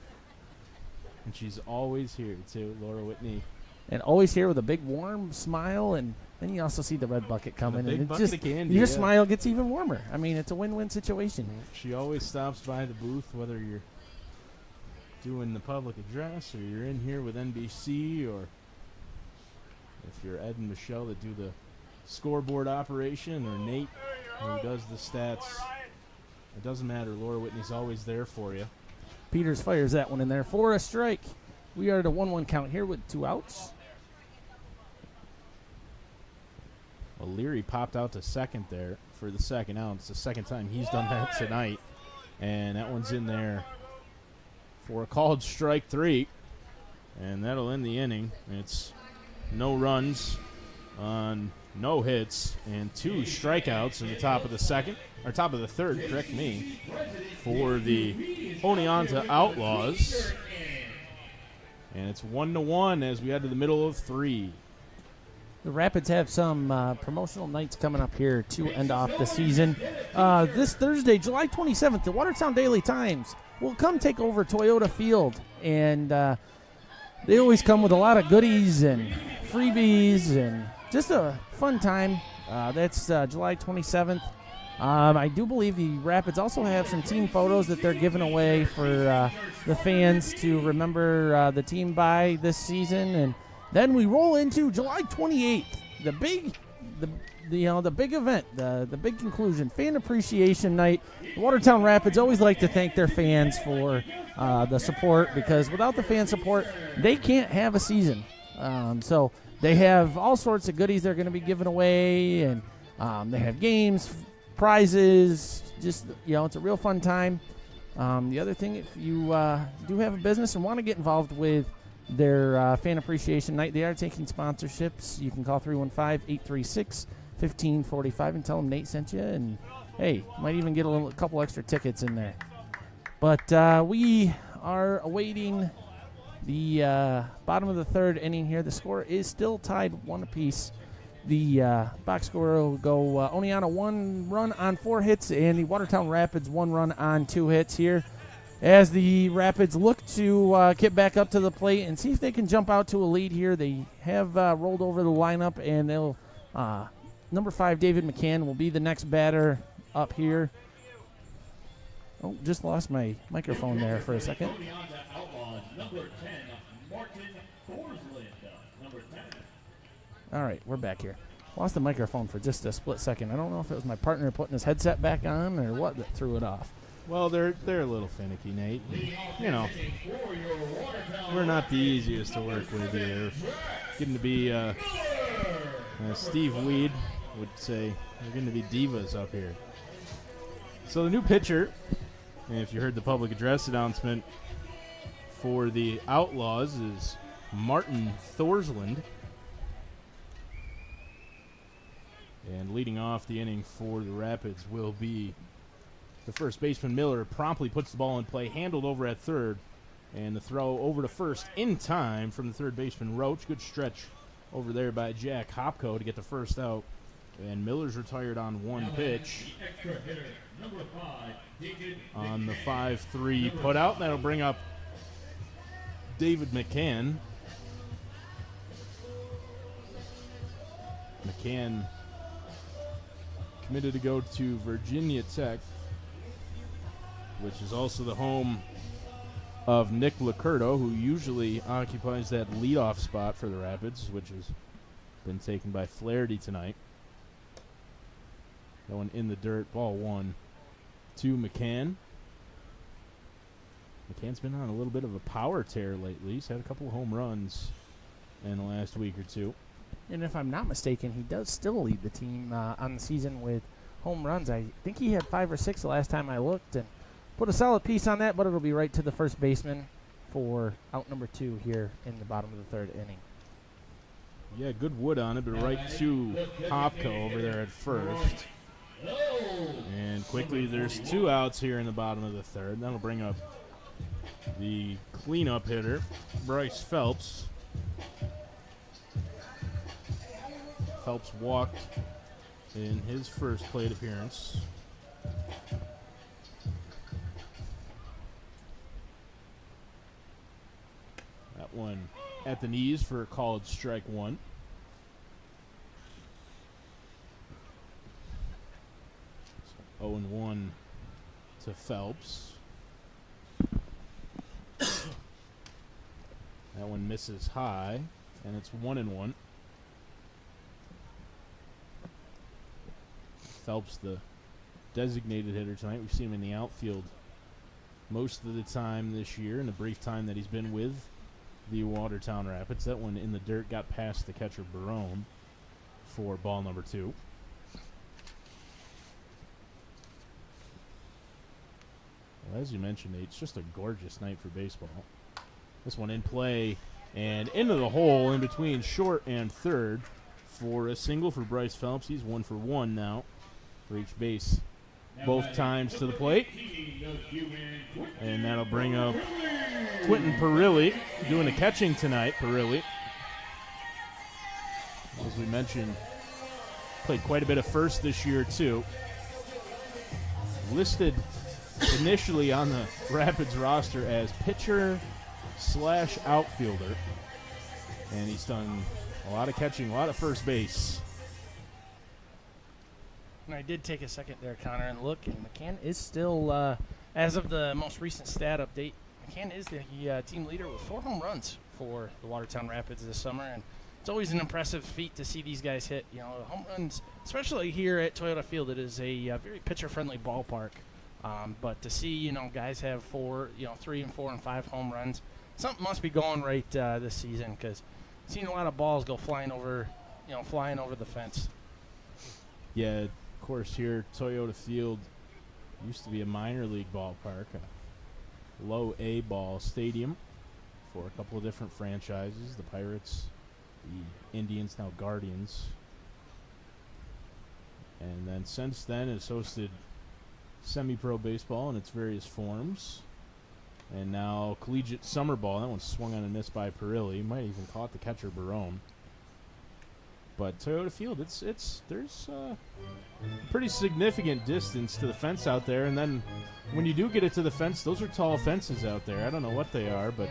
And she's always here too, Laura Whitney. And always here with a big warm smile, and then you also see the red bucket coming, and your smile gets even warmer. I mean, it's a win-win situation. She always stops by the booth, whether you're doing the public address or you're in here with NBC, or if you're Ed and Michelle that do the scoreboard operation, or Nate who does the stats. It doesn't matter. Laura Whitney's always there for you. Peters fires that one in there for a strike. We are at a 1-1 count here with 2 outs. Well, Leary popped out to second there for the second out. It's the second time he's done that tonight. And that one's in there for a called strike 3. And that'll end the inning. It's no runs on no hits and 2 strikeouts in the top of the third, correct me, for the Oneonta Outlaws. And it's 1-1 as we head to the middle of 3. The Rapids have some promotional nights coming up here to end off the season. This Thursday, July 27th, the Watertown Daily Times will come take over Toyota Field. And they always come with a lot of goodies and freebies and just a fun time. That's July 27th. I do believe the Rapids also have some team photos that they're giving away for the fans to remember the team by this season. And then we roll into July 28th, the big event, the big conclusion, Fan Appreciation Night. The Watertown Rapids always like to thank their fans for the support, because without the fan support, they can't have a season. So they have all sorts of goodies they're going to be giving away, and they have games, prizes. Just, it's a real fun time. The other thing, if you do have a business and want to get involved with their Fan Appreciation Night, they are taking sponsorships. You can call 315-836-1545 and tell them Nate sent you, and hey, might even get a couple extra tickets in there. But we are awaiting the bottom of the third inning here. The score is still tied 1 apiece. The box score will go Oneonta 1 run on 4 hits, and the Watertown Rapids 1 run on 2 hits here, as the Rapids look to get back up to the plate and see if they can jump out to a lead here. They have rolled over the lineup, and they'll number 5, David McCann, will be the next batter up here. Oh, just lost my microphone there for a second. Oneonta Outlaws, number 10, Martin Forsland, number 10. All right, we're back here. Lost the microphone for just a split second. I don't know if it was my partner putting his headset back on or what that threw it off. Well, they're a little finicky, Nate. We're not the easiest to work with here. Getting to be Steve Weed would say, "We're going to be divas up here." So the new pitcher, and if you heard the public address announcement for the Outlaws, is Martin Thorsland. And leading off the inning for the Rapids will be the first baseman, Miller. Promptly puts the ball in play, handled over at third, and the throw over to first in time from the third baseman, Roach. Good stretch over there by Jack Hopko to get the first out. And Miller's retired on one pitch. On the 5-3 putout. That'll bring up David McCann. McCann committed to go to Virginia Tech, which is also the home of Nick Lacurto, who usually occupies that leadoff spot for the Rapids, which has been taken by Flaherty tonight. That one in the dirt, ball one to McCann. McCann's been on a little bit of a power tear lately. He's had a couple of home runs in the last week or two. And if I'm not mistaken, he does still lead the team on the season with home runs. I think he had 5 or 6 the last time I looked, and put a solid piece on that, but it'll be right to the first baseman for out number 2 here in the bottom of the third inning. Yeah, good wood on it, but right to Hopko over there at first. And quickly, there's 2 outs here in the bottom of the third. That'll bring up the cleanup hitter, Bryce Phelps. Phelps walked in his first plate appearance. That one at the knees for a called strike one. So 0-1 to Phelps. That one misses high, and it's 1-1. Phelps, the designated hitter tonight. We've seen him in the outfield most of the time this year in the brief time that he's been with the Watertown Rapids. That one in the dirt got past the catcher Barone for ball number 2. Well, as you mentioned, Nate, it's just a gorgeous night for baseball. This one in play and into the hole in between short and third for a single for Bryce Phelps. He's 1 for 1 now. Reached base both times to the plate. And that'll bring up Quentin Perilli doing the catching tonight. Perilli, as we mentioned, played quite a bit of first this year too. Listed initially on the Rapids roster as pitcher / outfielder. And he's done a lot of catching, a lot of first base. And I did take a second there, Connor, and look, and McCann is still, as of the most recent stat update, McCann is the team leader with 4 home runs for the Watertown Rapids this summer, and it's always an impressive feat to see these guys hit, home runs, especially here at Toyota Field. It is a very pitcher-friendly ballpark, but to see, guys have 4, 3 and 4 and 5 home runs, something must be going right this season, because I've seen a lot of balls go flying over the fence. Yeah. Of course, here, Toyota Field used to be a minor league ballpark, a low A ball stadium for a couple of different franchises, the Pirates, the Indians, now Guardians. And then since then, it's hosted semi-pro baseball in its various forms. And now collegiate summer ball. That one swung on and missed by Perilli. Might have even caught the catcher Barone. But Toyota Field, there's pretty significant distance to the fence out there, and then when you do get it to the fence, those are tall fences out there. I don't know what they are, but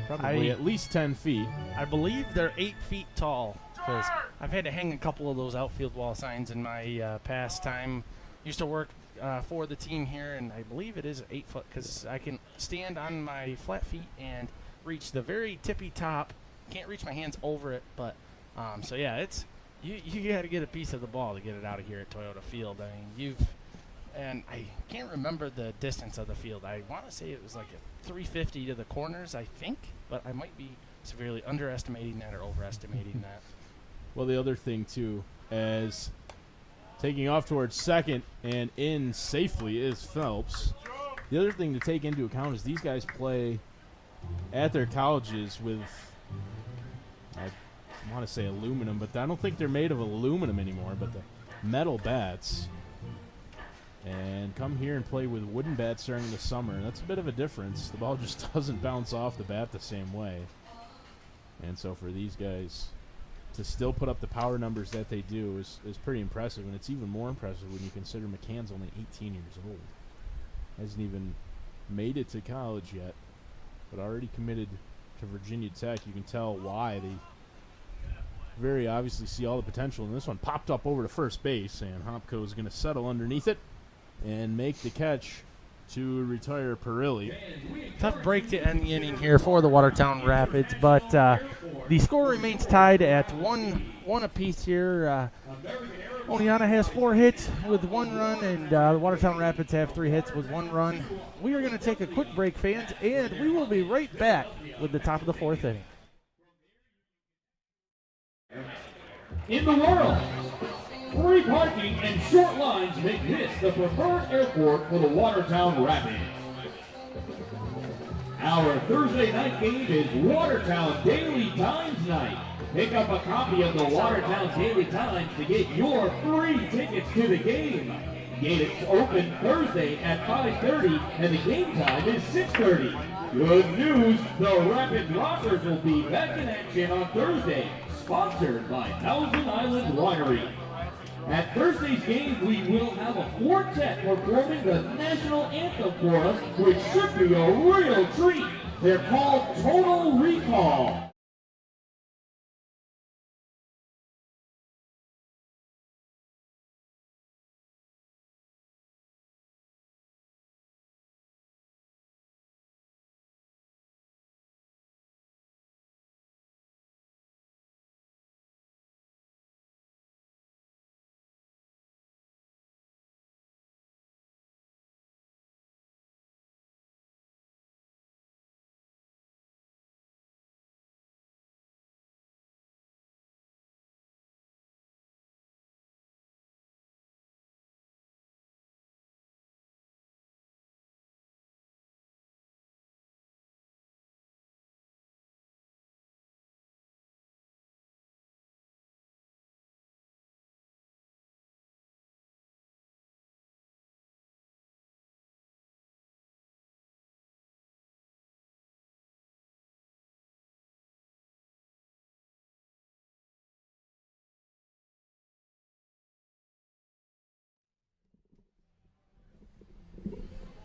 probably at least 10 feet. I believe they're 8 feet tall, because I've had to hang a couple of those outfield wall signs in my past time. Used to work for the team here, and I believe it is 8 foot, because I can stand on my flat feet and reach the very tippy top. Can't reach my hands over it, but so yeah, it's you got to get a piece of the ball to get it out of here at Toyota Field. I mean, and I can't remember the distance of the field. I want to say it was like a 350 to the corners, I think, but I might be severely underestimating that or overestimating that. Well, the other thing, too, as taking off towards second and in safely is Phelps. The other thing to take into account is these guys play at their colleges with, I want to say aluminum, but I don't think they're made of aluminum anymore, but the metal bats. And come here and play with wooden bats during the summer. That's a bit of a difference. The ball just doesn't bounce off the bat the same way. And so for these guys to still put up the power numbers that they do is pretty impressive. And it's even more impressive when you consider McCann's only 18 years old. Hasn't even made it to college yet, but already committed to Virginia Tech. You can tell why. They very obviously see all the potential. And this one popped up over to first base, and Hopko is going to settle underneath it and make the catch to retire Perilli. Tough break to end the inning here for the Watertown Rapids, but the score remains tied at one apiece here. Oneonta has 4 hits with 1 run, and the Watertown Rapids have 3 hits with 1 run. We are going to take a quick break, fans, and we will be right back with the top of the 4th inning. In the world, free parking and short lines make this the preferred airport for the Watertown Rapids. Our Thursday night game is Watertown Daily Times Night. Pick up a copy of the Watertown Daily Times to get your free tickets to the game. Gates open Thursday at 5:30 and the game time is 6:30. Good news, the Rapids Rockers will be back in action on Thursday, sponsored by Thousand Island Winery. At Thursday's game, we will have a quartet performing the national anthem for us, which should be a real treat. They're called Total Recall.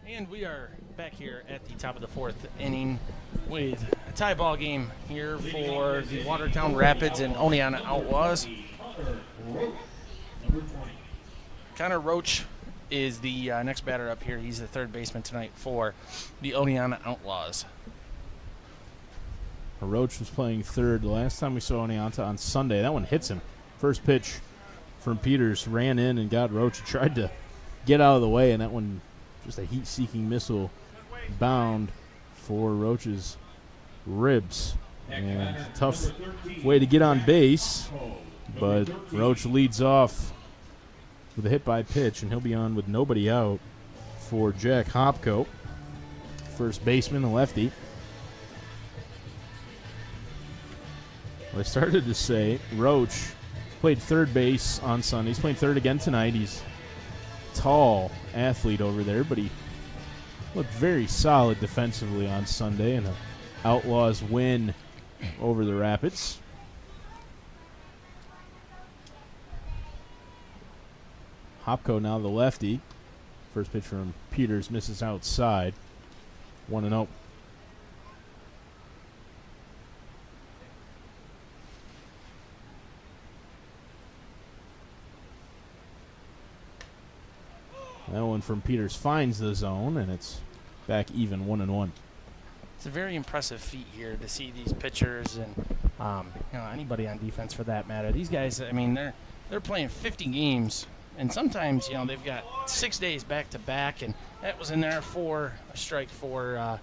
And we are back here at the top of the 4th inning with a tie ball game here for the Watertown Rapids and Oneonta Outlaws. Connor Roach is the next batter up here. He's the 3rd baseman tonight for the Oneonta Outlaws. Roach was playing 3rd the last time we saw Oneonta on Sunday. That one hits him. First pitch from Peters ran in and got Roach. He tried to get out of the way, and that one just a heat-seeking missile bound for Roach's ribs. And tough way to get on base, but Roach leads off with a hit by pitch, and he'll be on with nobody out for Jack Hopko, first baseman, the lefty. Well, I started to say Roach played 3rd base on Sunday. He's playing 3rd again tonight. He's tall athlete over there, but he looked very solid defensively on Sunday in an Outlaws win over the Rapids. Hopko now the lefty. First pitch from Peters misses outside. 1-0. That one from Peters finds the zone, and it's back even 1-1. It's a very impressive feat here to see these pitchers and anybody on defense for that matter. These guys, I mean, they're playing 50 games And sometimes, they've got 6 days back to back, and that was in there for a strike for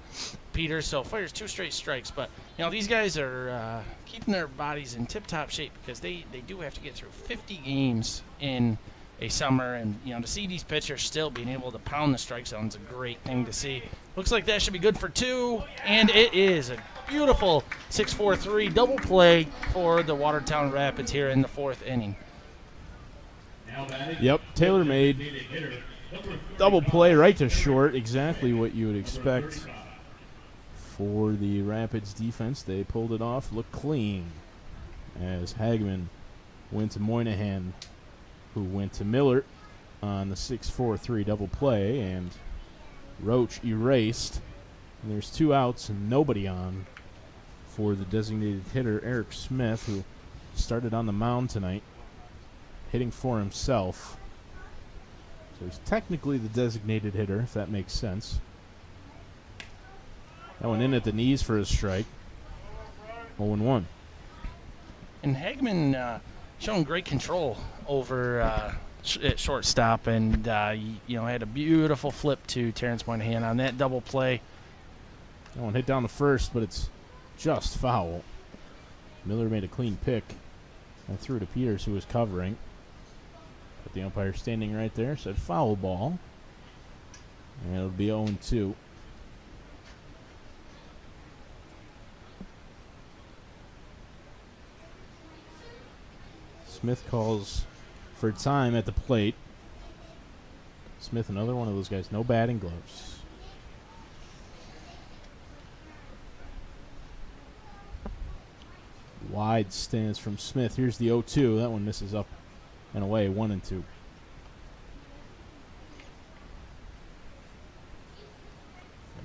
Peters. So fires 2 straight strikes. But, these guys are keeping their bodies in tip-top shape because they do have to get through 50 games in a summer. And, to see these pitchers still being able to pound the strike zone is a great thing to see. Looks like that should be good for 2, and it is a beautiful 6-4-3 double play for the Watertown Rapids here in the 4th inning. Yep, Taylor made double play right to short, exactly what you would expect for the Rapids defense. They pulled it off, looked clean, as Hagman went to Moynihan, who went to Miller on the 6-4-3 double play, and Roach erased. And there's 2 outs and nobody on for the designated hitter, Eric Smith, who started on the mound tonight, hitting for himself. So he's technically the designated hitter, if that makes sense. That one in at the knees for a strike. 0-1. And Hagman showing great control over at shortstop, and had a beautiful flip to Terrence Moynihan on that double play. That one hit down the first, but it's just foul. Miller made a clean pick and threw to Peters, who was covering. But the umpire standing right there said foul ball. And it'll be 0-2. Smith calls for time at the plate. Smith, another one of those guys, no batting gloves. Wide stance from Smith. Here's the 0-2. That one misses up and away, 1-2. You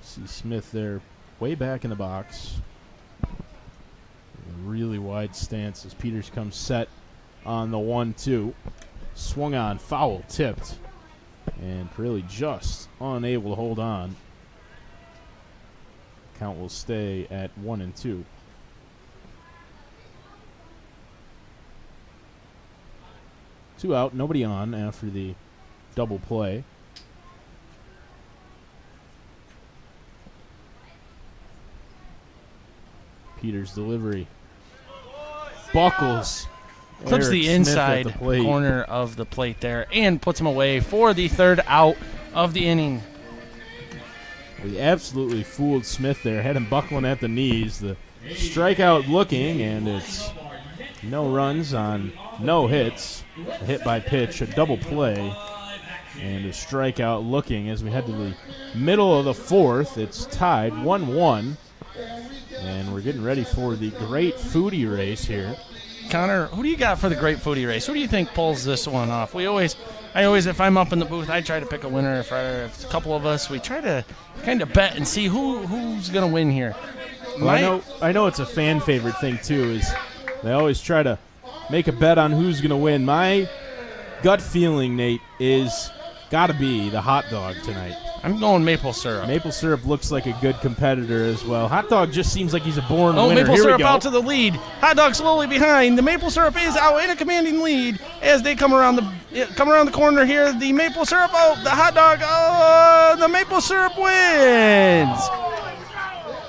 see Smith there way back in the box. A really wide stance as Peters comes set on the 1-2. Swung on, foul tipped, and really just unable to hold on. Count will stay at 1-2. 2 out, nobody on after the double play. Peters' delivery. Buckles. Clips Eric the Smith inside at the plate. corner of the plate there and puts him away for the 3rd out of the inning. He absolutely fooled Smith there. Had him buckling at the knees. The strikeout looking, and it's no runs on no hits. A hit by pitch, a double play, and a strikeout looking as we head to the middle of the 4th. It's tied 1-1, and we're getting ready for the great foodie race here. Connor, who do you got for the great foodie race? Who do you think pulls this one off? I always, if I'm up in the booth, I try to pick a winner. If it's a couple of us, we try to kind of bet and see who's going to win here. Well, I know it's a fan favorite thing too. Is they always try to make a bet on who's going to win. My gut feeling, Nate, is got to be the hot dog tonight. I'm going maple syrup. Maple syrup looks like a good competitor as well. Hot dog just seems like he's a born winner. Maple Here syrup we go. out to the lead. Hot dog slowly behind. The maple syrup is out in a commanding lead as they come around the corner here. The maple syrup, the hot dog, the maple syrup wins.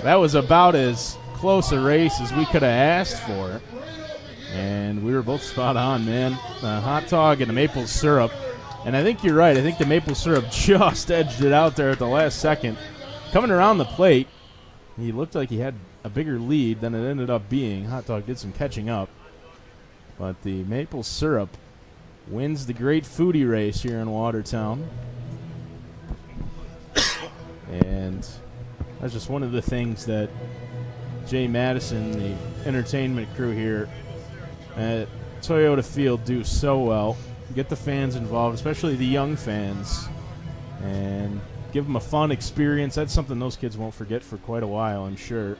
That was about as close a race as we could have asked for. And we were both spot on, man. The hot dog and the maple syrup. And I think you're right. I think the maple syrup just edged it out there at the last second. Coming around the plate, he looked like he had a bigger lead than it ended up being. Hot dog did some catching up. But the maple syrup wins the great foodie race here in Watertown. And that's just one of the things that Jay Madison, the entertainment crew here at Toyota Field, do so well. Get the fans involved, especially the young fans, and give them a fun experience. That's something those kids won't forget for quite a while, I'm sure.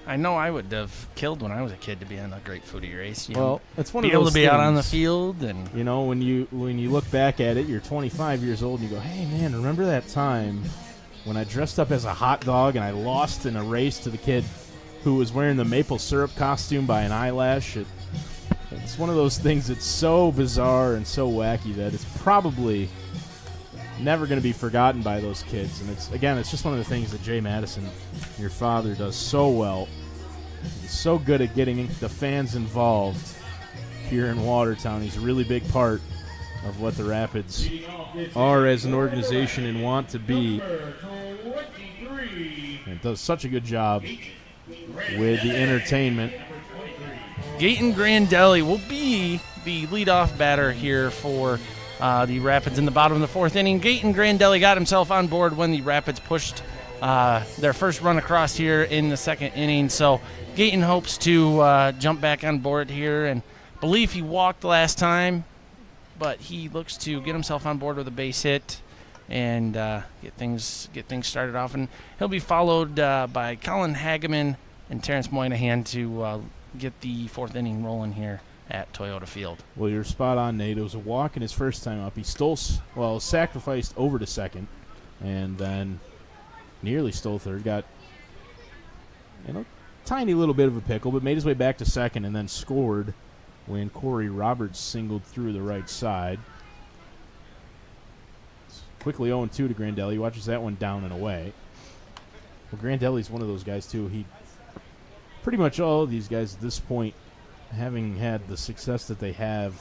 I know I would have killed when I was a kid to be on a great foodie race. It's one be of those able to be out on the things, field, and when you look back at it, you're 25 years old and you go, "Hey man, remember that time when I dressed up as a hot dog and I lost in a race to the kid who was wearing the maple syrup costume by an eyelash at It's one of those things that's so bizarre and so wacky that it's probably never going to be forgotten by those kids. And it's just one of the things that Jay Madison, your father, does so well. He's so good at getting the fans involved here in Watertown. He's a really big part of what the Rapids are as an organization and want to be. And does such a good job with the entertainment. Gaten Grandelli will be the leadoff batter here for the Rapids in the bottom of the fourth inning. Gaten Grandelli got himself on board when the Rapids pushed their first run across here in the second inning. So Gaten hopes to jump back on board here, and believe he walked last time, but he looks to get himself on board with a base hit and get things started off. And he'll be followed by Colin Hageman and Terrence Moynihan to get the fourth inning rolling here at Toyota Field. Well, you're spot on, Nate. It was a walk in his first time up. He sacrificed over to second, and then nearly stole third. Got tiny little bit of a pickle, but made his way back to second and then scored when Corey Roberts singled through the right side. It's quickly 0-2 to Grandelli. He watches that one down and away. Well, Grandelli's one of those guys, too. He pretty much all of these guys at this point, having had the success that they have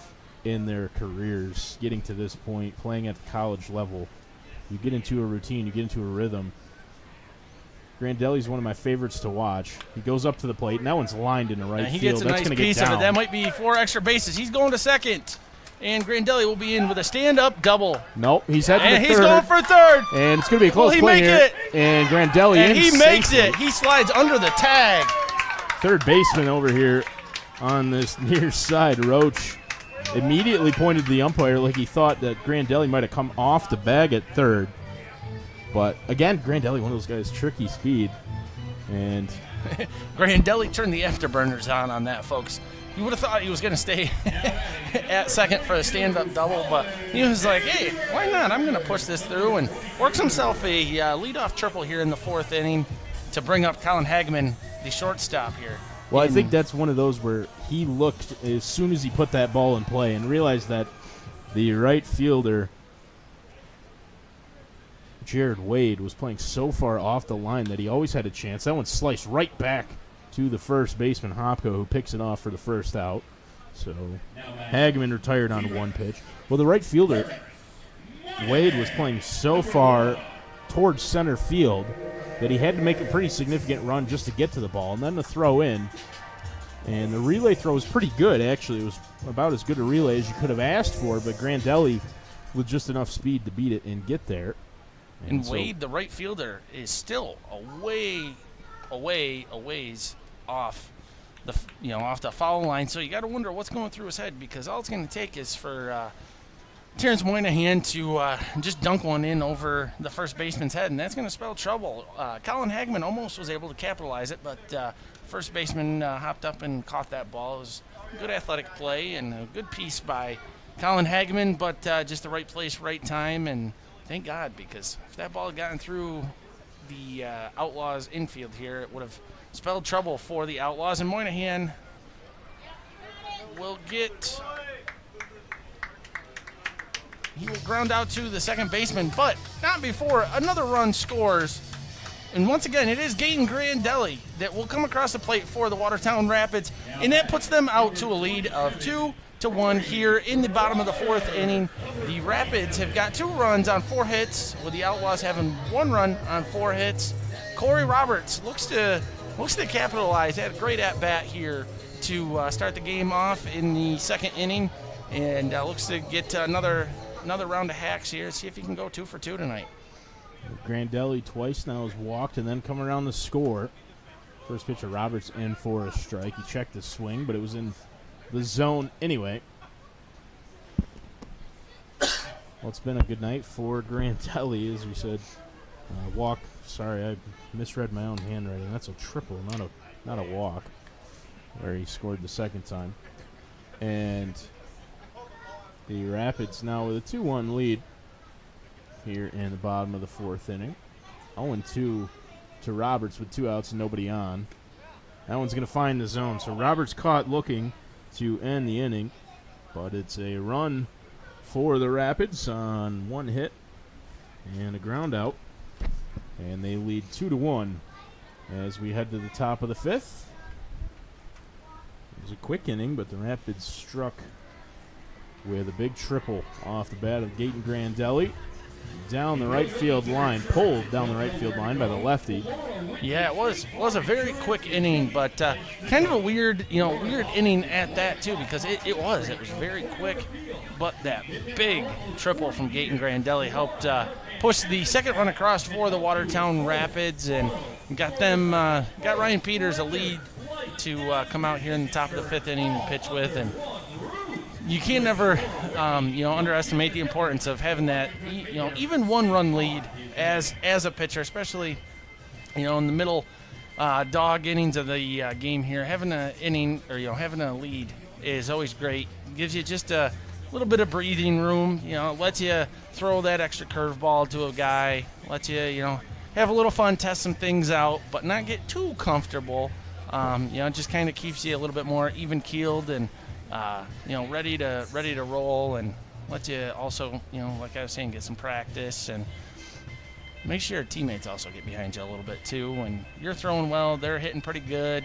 in their careers, getting to this point, playing at the college level, you get into a routine, you get into a rhythm. Grandelli's one of my favorites to watch. He goes up to the plate, and that one's lined in the right he field. Gets a That's nice get piece down. of it. That might be 4 extra bases. He's going to second, and Grandelli will be in with a stand-up double. Nope, he's heading to And third. he's going for third. And it's going to be a close Will he play make here. it? And Grandelli And he makes safely. it. He slides under the tag. Third baseman over here on this near side, Roach, immediately pointed to the umpire like he thought that Grandelli might have come off the bag at third. But, again, Grandelli, one of those guys, tricky speed. And Grandelli turned the afterburners on that, folks. You would have thought he was going to stay at second for a stand-up double, but he was like, hey, why not? I'm going to push this through, and works himself a leadoff triple here in the fourth inning to bring up Colin Hageman, the shortstop here. well, I think that's one of those where he looked as soon as he put that ball in play and realized that the right fielder, Jared Wade, was playing so far off the line that he always had a chance. That one sliced right back to the first baseman, Hopko, who picks it off for the first out. So Hageman retired on one pitch. Well, the right fielder, Wade, was playing so far towards center field that he had to make a pretty significant run just to get to the ball and then to throw in. And the relay throw was pretty good, actually. It was about as good a relay as you could have asked for, but Grandelli with just enough speed to beat it and get there. And so Wade, the right fielder, is still a ways off the foul line. So you got to wonder what's going through his head, because all it's going to take is for Terrence Moynihan to just dunk one in over the first baseman's head, and that's going to spell trouble. Colin Hageman almost was able to capitalize it, but first baseman hopped up and caught that ball. It was a good athletic play and a good piece by Colin Hageman, but just the right place, right time, and thank God, because if that ball had gotten through the Outlaws infield here, it would have spelled trouble for the Outlaws. And Moynihan will ground out to the second baseman, but not before another run scores. And once again, it is Gaten Grandelli that will come across the plate for the Watertown Rapids, and that puts them out to a lead of 2-1 here in the bottom of the fourth inning. The Rapids have got 2 runs on 4 hits, with the Outlaws having 1 run on 4 hits. Corey Roberts looks to capitalize. Had a great at-bat here to start the game off in the second inning, and looks to get another round of hacks here, see if he can go 2 for 2 tonight. Grandelli twice now has walked and then come around the score. First pitch of Roberts in for a strike. He checked the swing, but it was in the zone anyway. Well, it's been a good night for Grandelli, as we said. Walk. Sorry, I misread my own handwriting. That's a triple, not a walk, where he scored the second time. And the Rapids now with a 2-1 lead here in the bottom of the fourth inning. 0-2 to Roberts with 2 outs and nobody on. That one's going to find the zone. So Roberts caught looking to end the inning. But it's a run for the Rapids on one hit and a ground out. And they lead 2-1 as we head to the top of the fifth. It was a quick inning, but the Rapids struck with a big triple off the bat of Gaten Grandelli. Down the right field line, pulled down the right field line by the lefty. Yeah, it was a very quick inning, but kind of a weird inning at that too, because it was very quick, but that big triple from Gaten Grandelli helped push the second run across for the Watertown Rapids and got Ryan Peters a lead to come out here in the top of the fifth inning and pitch with. And you can never, underestimate the importance of having that, even one-run lead as a pitcher, especially, in the middle dog innings of the game here. Having an inning or having a lead is always great. Gives you just a little bit of breathing room. Lets you throw that extra curveball to a guy. Lets you, have a little fun, test some things out, but not get too comfortable. Just kind of keeps you a little bit more even-keeled and ready to roll, and let you also, like I was saying, get some practice and make sure your teammates also get behind you a little bit too. When you're throwing well, they're hitting pretty good.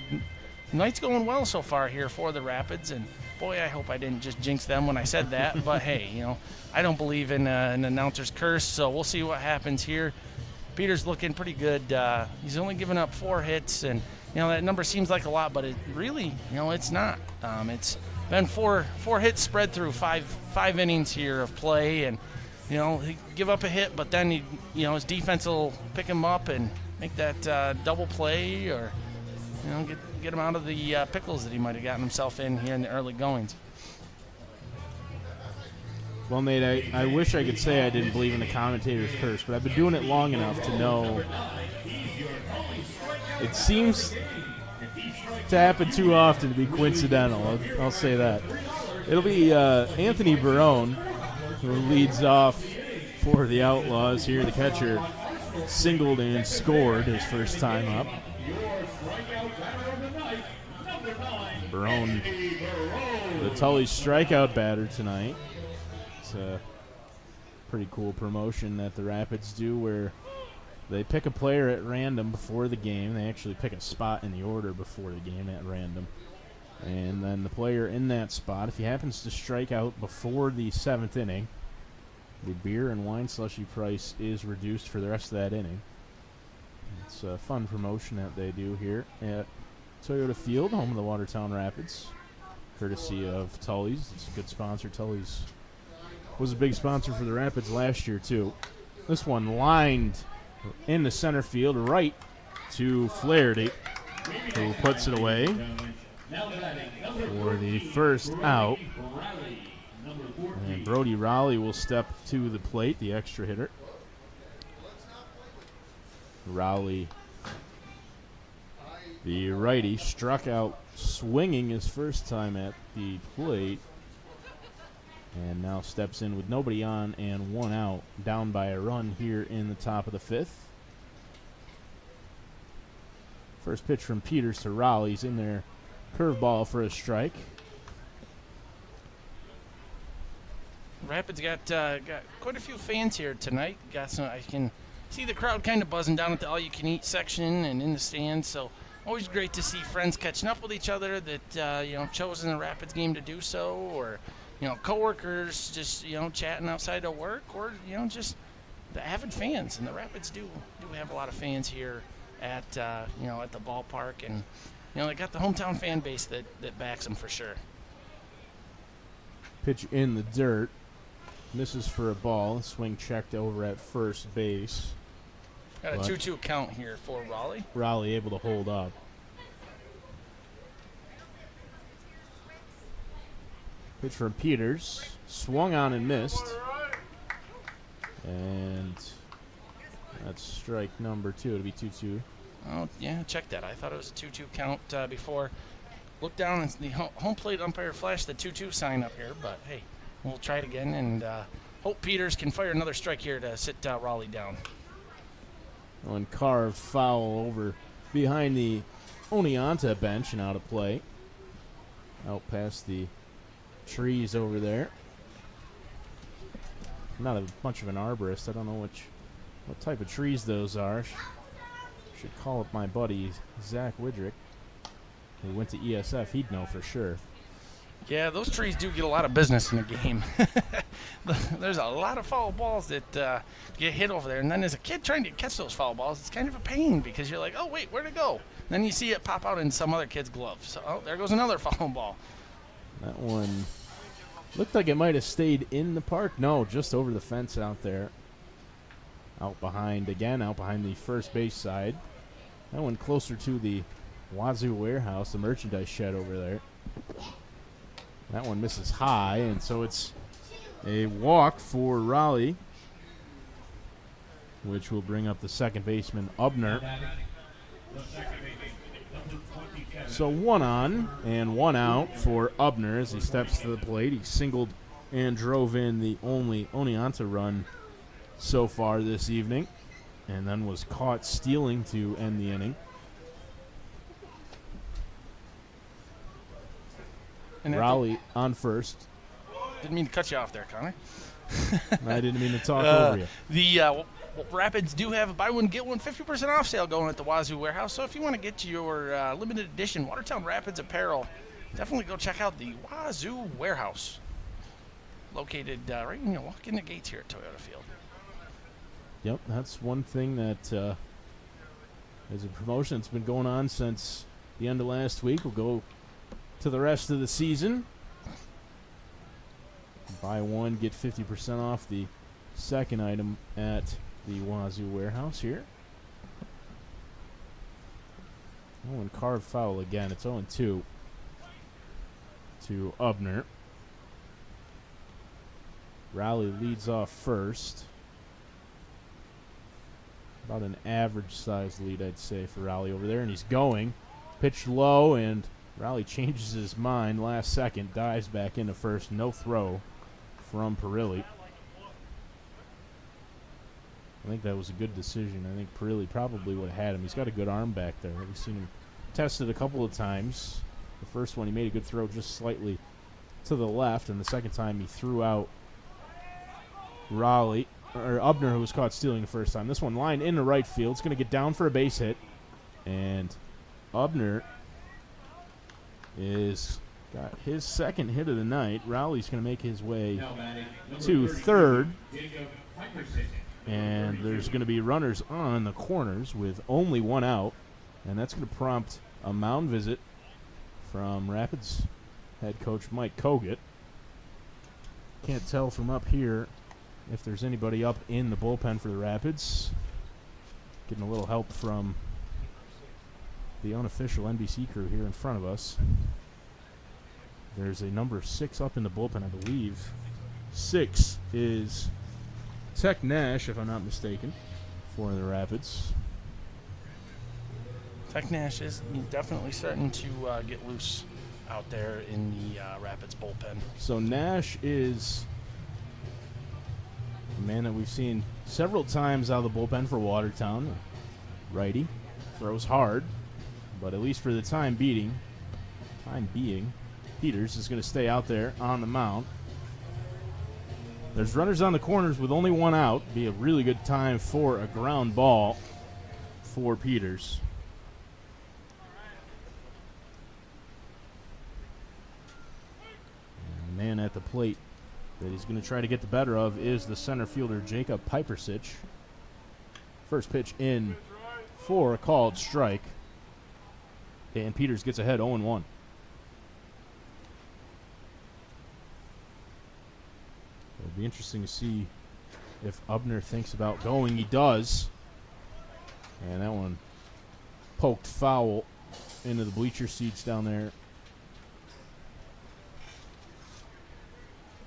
Night's going well so far here for the Rapids, and boy, I hope I didn't just jinx them when I said that. But hey, I don't believe in an announcer's curse, so we'll see what happens here. Peter's looking pretty good. He's only given up 4 hits, and that number seems like a lot, but it really, it's not. It's been four hits spread through five innings here of play, and he give up a hit, but then his defense will pick him up and make that double play, or get him out of the pickles that he might have gotten himself in here in the early goings. Well, Nate, I wish I could say I didn't believe in the commentator's curse, but I've been doing it long enough to know it seems to happen too often to be coincidental. I'll say that. It'll be Anthony Barone who leads off for the Outlaws here. The catcher singled and scored his first time up. Barone, the Tully's strikeout batter tonight. It's a pretty cool promotion that the Rapids do where they pick a player at random before the game. They actually pick a spot in the order before the game at random. And then the player in that spot, if he happens to strike out before the 7th inning, the beer and wine slushy price is reduced for the rest of that inning. It's a fun promotion that they do here at Toyota Field, home of the Watertown Rapids, courtesy of Tully's. It's a good sponsor. Tully's was a big sponsor for the Rapids last year, too. This one lined in the center field right to Flaherty, who puts it away for the first out. And Brody Raleigh will step to the plate, the extra hitter. Raleigh, the righty, struck out swinging his first time at the plate, and now steps in with nobody on and 1 out, down by a run here in the top of the 5th. First pitch from Peters to Raleigh's in there. Curveball for a strike. Rapids got quite a few fans here tonight. I can see the crowd kind of buzzing down at the all-you-can-eat section and in the stands. So always great to see friends catching up with each other that chosen the Rapids game to do so, or coworkers just chatting outside of work, or just the avid fans. And the Rapids do have a lot of fans here at the ballpark, and they got the hometown fan base that backs them for sure. Pitch in the dirt. Misses for a ball. Swing checked over at first base. Got a 2-2 count here for Raleigh. Raleigh able to hold up. Pitch from Peters. Swung on and missed. And that's strike number 2. It'll be 2-2. Oh, yeah, check that. I thought it was a 2-2 count before. Look down and the home plate umpire flashed the 2-2 sign up here, but hey, we'll try it again and hope Peters can fire another strike here to sit Raleigh down. And carved foul over behind the Oneonta bench and out of play. out past the trees over there. I'm not a much of an arborist. I don't know what type of trees those are. Should call up my buddy Zach Widrick, who went to ESF. He'd know for sure. Yeah, those trees do get a lot of business in the game. There's a lot of foul balls that get hit over there. And then as a kid trying to catch those foul balls, it's kind of a pain because you're like, oh, wait, where'd it go? And then you see it pop out in some other kid's glove. So, oh, there goes another foul ball. That one looked like it might have stayed in the park. No, just over the fence out there. Out behind the first base side. That one closer to the Wazoo warehouse, the merchandise shed over there. That one misses high, and so it's a walk for Raleigh, which will bring up the second baseman, Ubner. So 1 on and 1 out for Ubner as he steps to the plate. He singled and drove in the only Oneonta run so far this evening, and then was caught stealing to end the inning. And Raleigh on first. Didn't mean to cut you off there, Connor. I didn't mean to talk over you. The Rapids do have a buy one, get one 50% off sale going at the Wazoo warehouse. So if you want to get your limited edition Watertown Rapids apparel, definitely go check out the Wazoo warehouse. Located right when you walk in the gates here at Toyota Field. Yep, that's one thing that is a promotion that's been going on since the end of last week. We'll go to the rest of the season. Buy one, get 50% off the second item at the Wazoo warehouse here. Oh, and carved foul again. It's 0-2 to Ubner. Raleigh leads off first. About an average size lead, I'd say, for Raleigh over there. And he's going. Pitched low, and Raleigh changes his mind last second. Dives back into first. No throw from Perilli. I think that was a good decision. I think Perilli probably would have had him. He's got a good arm back there. We've seen him tested a couple of times. The first one, he made a good throw just slightly to the left, and the second time he threw out Ubner, who was caught stealing the first time. This one lined into right field. It's going to get down for a base hit, and Ubner is got his second hit of the night. Rowley's going to make his way to third, and there's going to be runners on the corners with only 1 out, and that's going to prompt a mound visit from Rapids head coach Mike Kogut. Can't tell from up here if there's anybody up in the bullpen for the Rapids. Getting a little help from the unofficial NBC crew here in front of us. There's a number 6 up in the bullpen, I believe. 6 is Tech Nash, if I'm not mistaken, for the Rapids. Tech Nash is definitely starting to get loose out there in the Rapids bullpen. So Nash is a man that we've seen several times out of the bullpen for Watertown. Righty, throws hard, but at least for the time being, Peters is going to stay out there on the mound. There's runners on the corners with only 1 out. Be a really good time for a ground ball for Peters. And the man at the plate that he's going to try to get the better of is the center fielder, Jacob Pipersich. First pitch in for a called strike. And Peters gets ahead 0-1. It'll be interesting to see if Ubner thinks about going. He does. And that one poked foul into the bleacher seats down there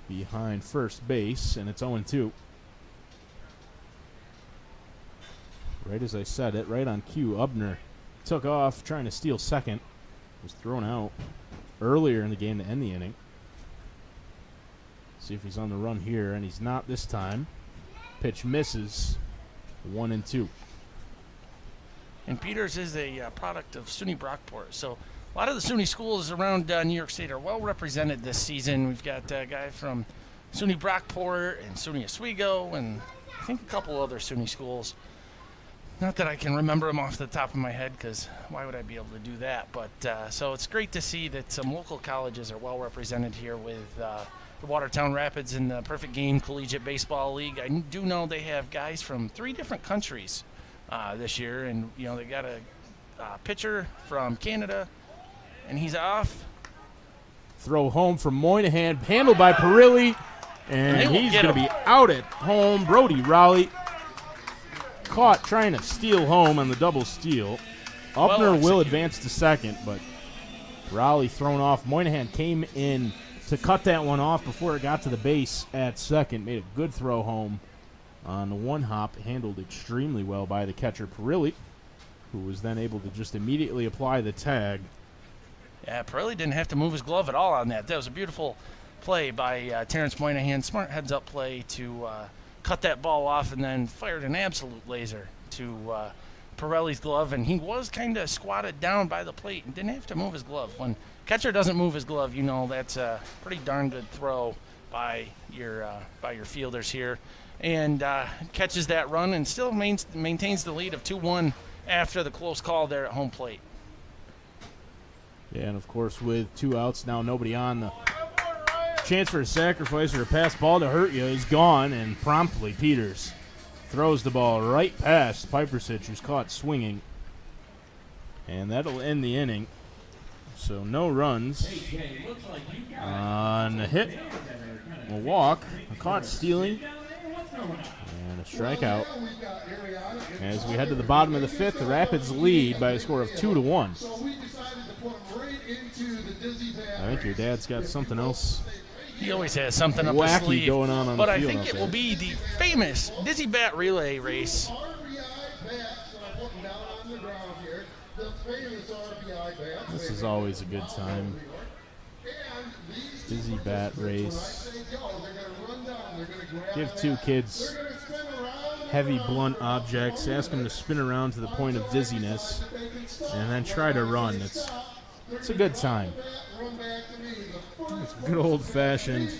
behind first base, and it's 0-2. Right as I said it, right on cue, Ubner took off trying to steal second. Was thrown out earlier in the game to end the inning. See if he's on the run here, and he's not this time. Pitch misses. 1-2. And Peters is a product of SUNY Brockport, so A lot of the SUNY schools around New York State are well represented this season. We've got a guy from SUNY Brockport and SUNY Oswego, and I think a couple other SUNY schools. Not that I can remember them off the top of my head, because why would I be able to do that? But so it's great to see that some local colleges are well represented here with the Watertown Rapids in the Perfect Game Collegiate Baseball League. I do know they have guys from 3 different countries this year, and they got a pitcher from Canada, and he's off. Throw home from Moynihan, handled by Perilli, and he's going to be out at home. Brody Rowley caught trying to steal home on the double steal. Upner will advance to second, but Rowley thrown off. Moynihan came in to cut that one off before it got to the base at second. Made a good throw home on the one hop, handled extremely well by the catcher Perilli, who was then able to just immediately apply the tag. Yeah, Perilli didn't have to move his glove at all on that. That was a beautiful play by Terrence Moynihan. Smart heads-up play to cut that ball off, and then fired an absolute laser to Perilli's glove, and he was kind of squatted down by the plate and didn't have to move his glove. When catcher doesn't move his glove, that's a pretty darn good throw by your fielders here, and catches that run and still maintains the lead of 2-1 after the close call there at home plate. Yeah, and of course with 2 outs, now nobody on, the chance for a sacrifice or a pass ball to hurt you is gone, and promptly Peters throws the ball right past Pipersich, who's caught swinging, and that'll end the inning. So no runs on a hit, a walk, a caught stealing, and a strikeout. As we head to the bottom of the 5th, the Rapids lead by a score of 2-1. I think your dad's got something else. He always has something up his wacky sleeve. going on but the I field think out it there. will be the famous Dizzy Bat Relay race. This is always a good time. Dizzy Bat race. Give 2 kids heavy, blunt objects, ask them to spin around to the point of dizziness, and then try to run. It's a good time. It's good old-fashioned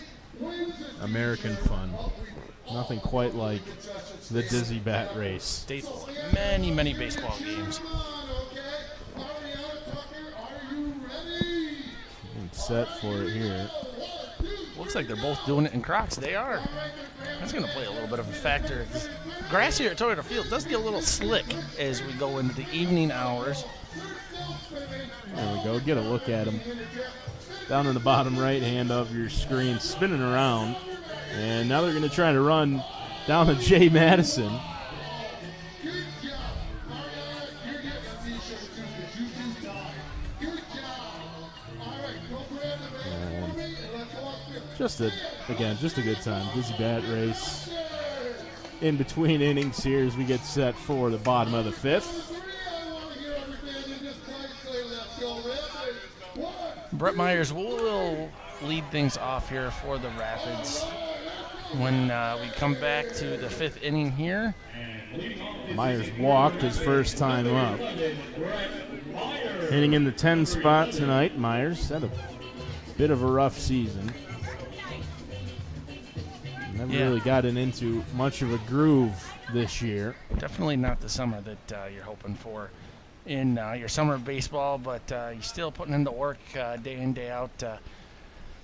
American fun. Nothing quite like the Dizzy Bat race. Staple many, many baseball games. And set for it here. Looks like they're both doing it in Crocs. They are. That's going to play a little bit of a factor. Grass here at Toyota Field does get a little slick as we go into the evening hours. There we go. Get a look at him. Down in the bottom right hand of your screen, spinning around. And now they're going to try to run down to Jay Madison. And just a good time. Dizzy Bat race. In between innings here as we get set for the bottom of the 5th. Brett Myers will lead things off here for the Rapids when we come back to the 5th inning here. Myers walked his first time up. Hitting in the 10 spot tonight. Myers had a bit of a rough season. Never really gotten into much of a groove this year. Definitely not the summer that you're hoping for in your summer of baseball, but you're still putting in the work day in, day out.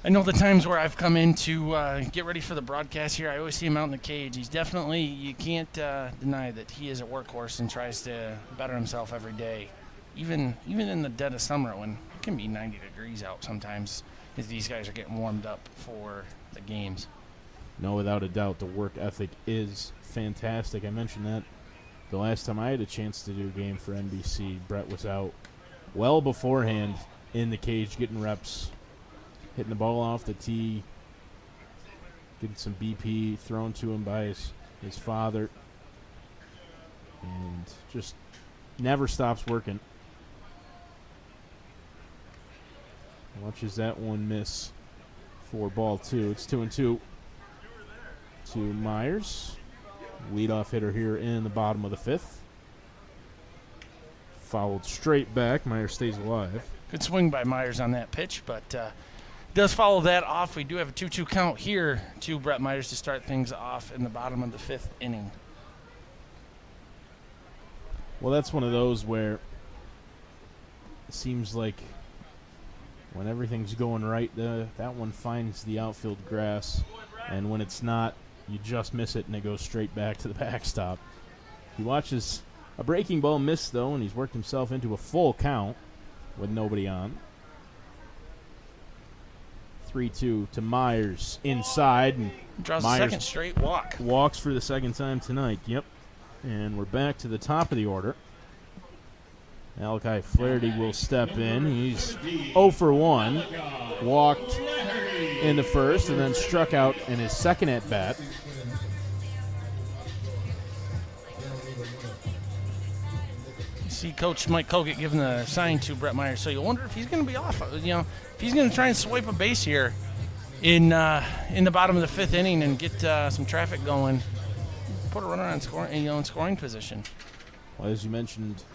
I know the times where I've come in to get ready for the broadcast here, I always see him out in the cage. He's definitely, you can't deny that he is a workhorse and tries to better himself every day. Even in the dead of summer when it can be 90 degrees out sometimes, as these guys are getting warmed up for the games. No, without a doubt, the work ethic is fantastic. I mentioned that the last time I had a chance to do a game for NBC. Brett was out well beforehand in the cage, getting reps, hitting the ball off the tee, getting some BP thrown to him by his father, and just never stops working. Watches that one miss for ball 2. It's 2-2 to Myers. Leadoff hitter here in the bottom of the 5th. Fouled straight back. Myers stays alive. Good swing by Myers on that pitch, but does follow that off. We do have a 2-2 count here to Brett Myers to start things off in the bottom of the 5th inning. Well, that's one of those where it seems like when everything's going right, that one finds the outfield grass, and when it's not, you just miss it and it goes straight back to the backstop. He watches a breaking ball miss, though, and he's worked himself into a full count with nobody on. 3-2 to Myers inside, and Draws Myers a second straight walk. walks for the second time tonight. Yep. And we're back to the top of the order. Malachi Flaherty will step in. He's 0 for 1. Walked in the first and then struck out in his second at bat. See Coach Mike Colgate giving the sign to Brett Myers, so you wonder if he's going to be off. You know, if he's going to try and swipe a base here in the bottom of the 5th inning and get some traffic going, put a runner on in scoring position. Well, as you mentioned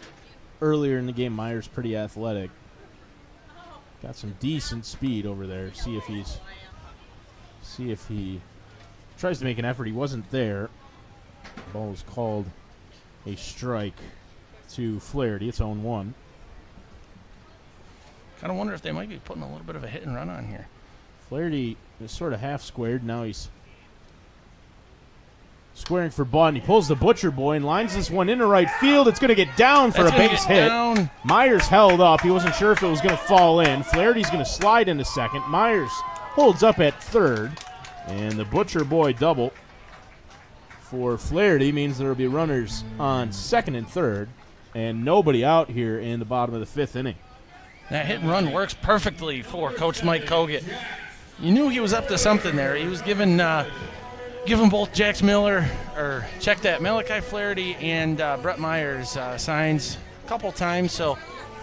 earlier in the game, Myers pretty athletic. Got some decent speed over there. See if he tries to make an effort. He wasn't there. The ball was called a strike to Flaherty. It's 0-1. Kind of wonder if they might be putting a little bit of a hit and run on here. Flaherty is sort of half squared. Now he's squaring for Button. He pulls the Butcher Boy and lines this one into right field. It's going to get down for a base hit. Down. Myers held up. He wasn't sure if it was going to fall in. Flaherty's going to slide into second. Myers holds up at third. And the Butcher Boy double for Flaherty means there will be runners on second and third. And nobody out here in the bottom of the 5th inning. That hit and run works perfectly for Coach Mike Colgate. You knew he was up to something there. He was giving both Jax Miller, or check that, Malachi Flaherty and Brett Myers signs a couple times, so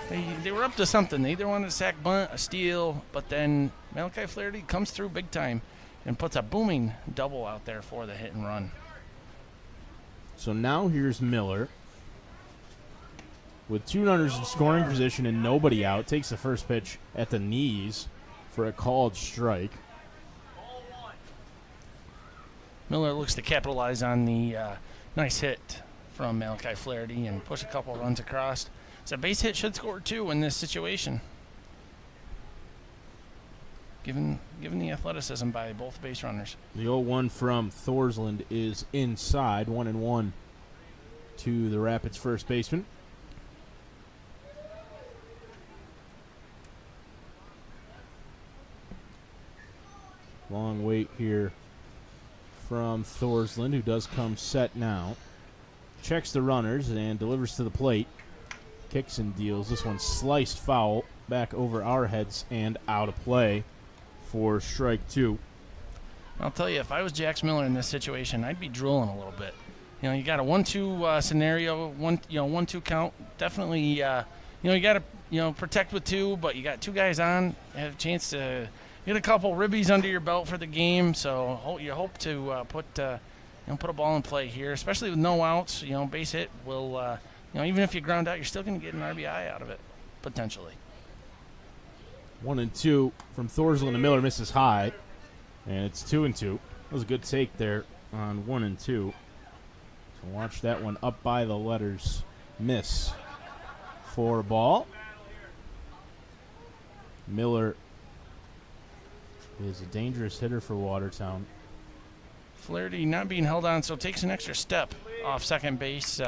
they were up to something. They either wanted a sack bunt, a steal, but then Malachi Flaherty comes through big time and puts a booming double out there for the hit and run. So now here's Miller with 2 runners in scoring position and nobody out. Takes the first pitch at the knees for a called strike. Miller looks to capitalize on the nice hit from Malachi Flaherty and push a couple runs across. So a base hit should score 2 in this situation, given the athleticism by both base runners. The 0-1 from Thorsland is inside. 1-1 to the Rapids first baseman. Long wait here from Thorsland, who does come set now. Checks the runners and delivers to the plate. Kicks and deals. This one sliced foul back over our heads and out of play for strike 2. I'll tell you, if I was Jax Miller in this situation, I'd be drooling a little bit. You know, you got a 1-2 scenario, 1-2 count. Definitely, you got to protect with 2, but you got 2 guys on. You have a chance to get a couple ribbies under your belt for the game, so you hope to put a ball in play here, especially with no outs. Base hit will, even if you ground out, you're still going to get an RBI out of it, potentially. 1-2 from Thorsland, and Miller misses high, and it's 2-2. That was a good take there on 1-2. So watch that one up by the letters. Miss for a ball. Miller is a dangerous hitter for Watertown. Flaherty not being held on, so takes an extra step off second base.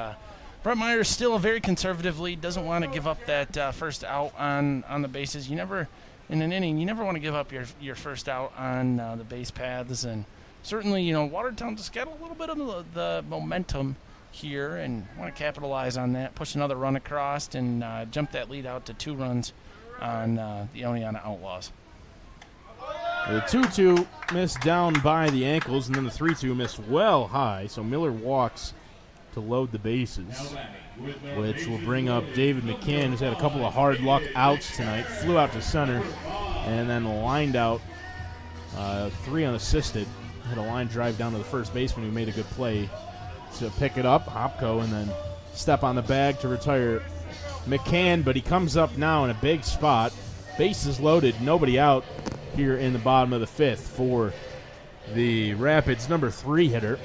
Brett Myers still a very conservative lead, doesn't want to give up that first out on the bases. In an inning, you never want to give up your first out on the base paths. And certainly, Watertown just got a little bit of the momentum here and want to capitalize on that, push another run across, and jump that lead out to 2 runs on the Oneonta Outlaws. The 2-2 missed down by the ankles, and then the 3-2 missed well high. So Miller walks to load the bases, which will bring up David McCann, who's had a couple of hard luck outs tonight. Flew out to center and then lined out 3 unassisted. Had a line drive down to the first baseman, who made a good play to pick it up, Hopko, and then step on the bag to retire McCann, but he comes up now in a big spot. Bases loaded, nobody out here in the bottom of the fifth for the Rapids #3 hitter.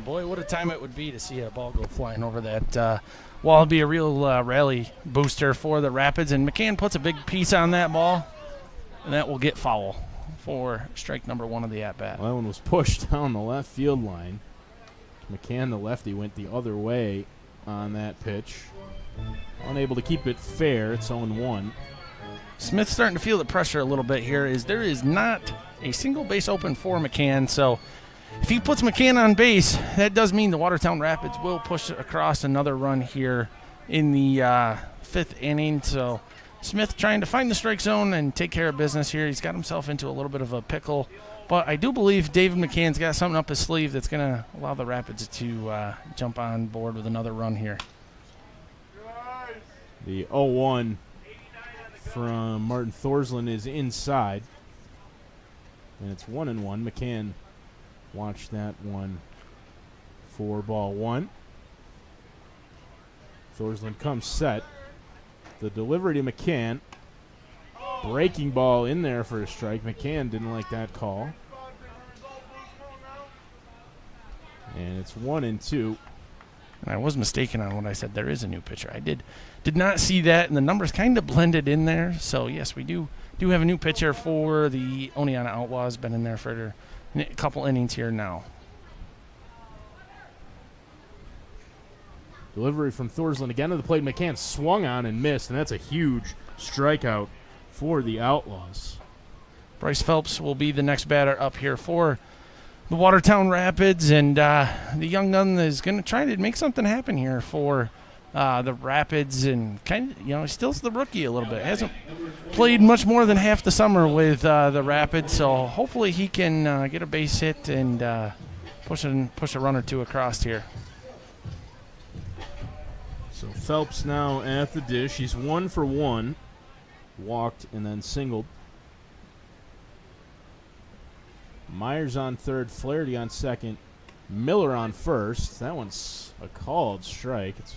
Boy, what a time it would be to see a ball go flying over that wall. It'd be a real rally booster for the Rapids, and McCann puts a big piece on that ball, and that will get foul for strike number 1 of the at-bat. Well, that one was pushed down the left field line. McCann, the lefty, went the other way on that pitch. Unable to keep it fair. It's 0-1. Smith's starting to feel the pressure a little bit here. There is not a single base open for McCann, so if he puts McCann on base, that does mean the Watertown Rapids will push across another run here in the 5th inning. So Smith trying to find the strike zone and take care of business here. He's got himself into a little bit of a pickle, but I do believe David McCann's got something up his sleeve that's going to allow the Rapids to jump on board with another run here. The 0-1 from Martin Thorsland is inside, and it's 1-1. McCann watched that one for ball 1. Thorsland comes set. The delivery to McCann. Breaking ball in there for a strike. McCann didn't like that call. And it's 1-2. And I was mistaken on what I said. There is a new pitcher. I did not see that, and the numbers kind of blended in there. So, yes, we do have a new pitcher for the Oneonta Outlaws. Been in there for a couple innings here now. Delivery from Thorsland again to the plate. McCann swung on and missed, and that's a huge strikeout for the Outlaws. Bryce Phelps will be the next batter up here for the Watertown Rapids, and the young gun is going to try to make something happen here for the Rapids, and kind of, he still's the rookie a little bit. Hasn't played much more than half the summer with the Rapids, so hopefully he can get a base hit and push a run or two across here. So Phelps now at the dish. He's 1 for 1. Walked and then singled. Myers on third, Flaherty on second, Miller on first. That one's a called strike. It's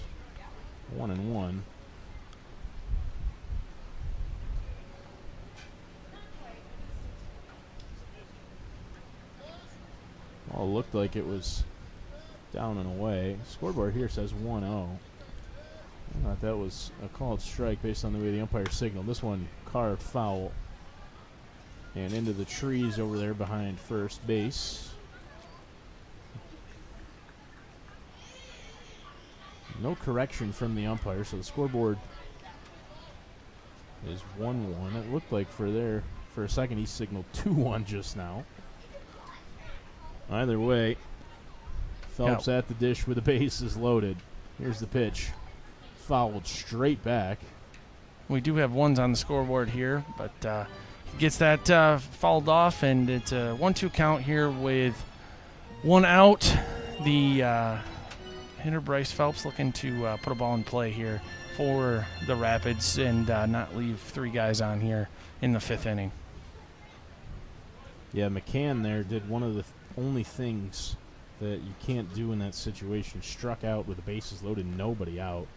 1-1. All looked like it was down and away. Scoreboard here says 1-0. I thought that was a called strike based on the way the umpire signaled. This one carved foul and into the trees over there behind first base. No correction from the umpire, so the scoreboard is 1-1. It looked like for a second he signaled 2-1 just now. Either way, Phelps at the dish with the bases loaded. Here's the pitch. Fouled straight back. We do have ones on the scoreboard here, but he gets that fouled off, and it's a 1-2 count here with 1 out. The hitter Bryce Phelps looking to put a ball in play here for the Rapids and not leave 3 guys on here in the 5th inning. Yeah, McCann there did one of the only things that you can't do in that situation. Struck out with the bases loaded, nobody out.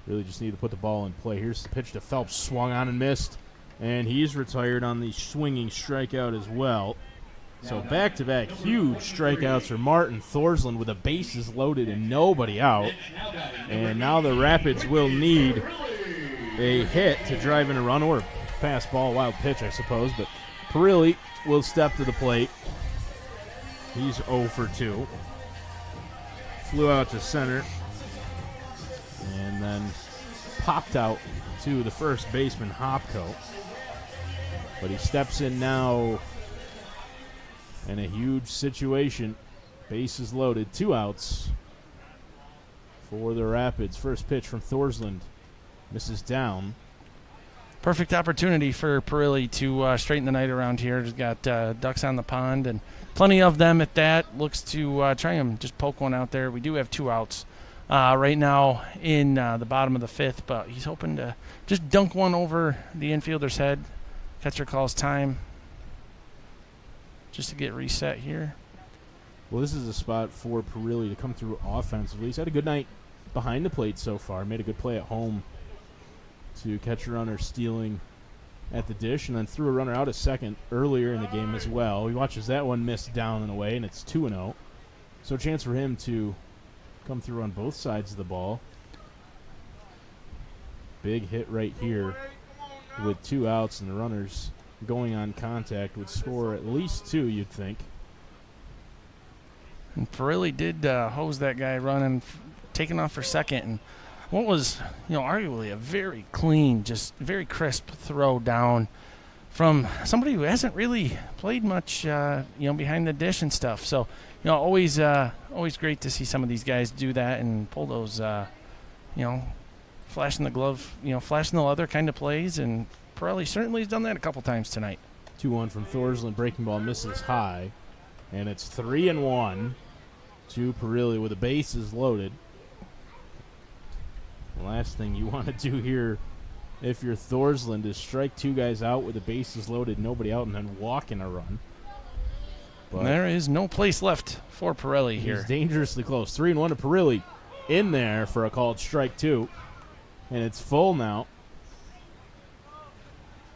Really just need to put the ball in play. Here's the pitch to Phelps. Swung on and missed. And he's retired on the swinging strikeout as well. So back-to-back huge strikeouts for Martin Thorsland with the bases loaded and nobody out. And now the Rapids will need a hit to drive in a run, or a pass ball, wild pitch, I suppose. But Perilli will step to the plate. He's 0 for 2. Flew out to center. And then popped out to the first baseman, Hopko. But he steps in now in a huge situation. Bases loaded, 2 outs for the Rapids. First pitch from Thorsland. Misses down. Perfect opportunity for Perilli to straighten the night around here. He's got ducks on the pond and plenty of them at that. Looks to try and just poke one out there. We do have 2 outs right now in the bottom of the 5th, but he's hoping to just dunk one over the infielder's head. Catcher calls time just to get reset here. Well, this is a spot for Perilli to come through offensively. He's had a good night behind the plate so far. Made a good play at home to catch a runner stealing at the dish, and then threw a runner out a second earlier in the game as well. He watches that one miss down and away, and it's 2-0. So a chance for him to come through on both sides of the ball. Big hit right here with 2 outs, and the runners going on contact would score at least 2, you'd think. And Perilli did hose that guy running, taking off for second, and what was, arguably a very clean, just very crisp throw down from somebody who hasn't really played much, behind the dish and stuff. So, always great to see some of these guys do that and pull those, flashing the glove, flashing the leather kind of plays. And Perilli certainly has done that a couple times tonight. 2-1 from Thorsland. Breaking ball misses high, and it's 3-1 to Perilli with the bases loaded. The last thing you want to do here, if you're Thorsland, is strike 2 guys out with the bases loaded, nobody out, and then walk in a run. But there is no place left for Perilli here. He's dangerously close. 3-1 to Perilli in there for a called strike 2. And it's full now.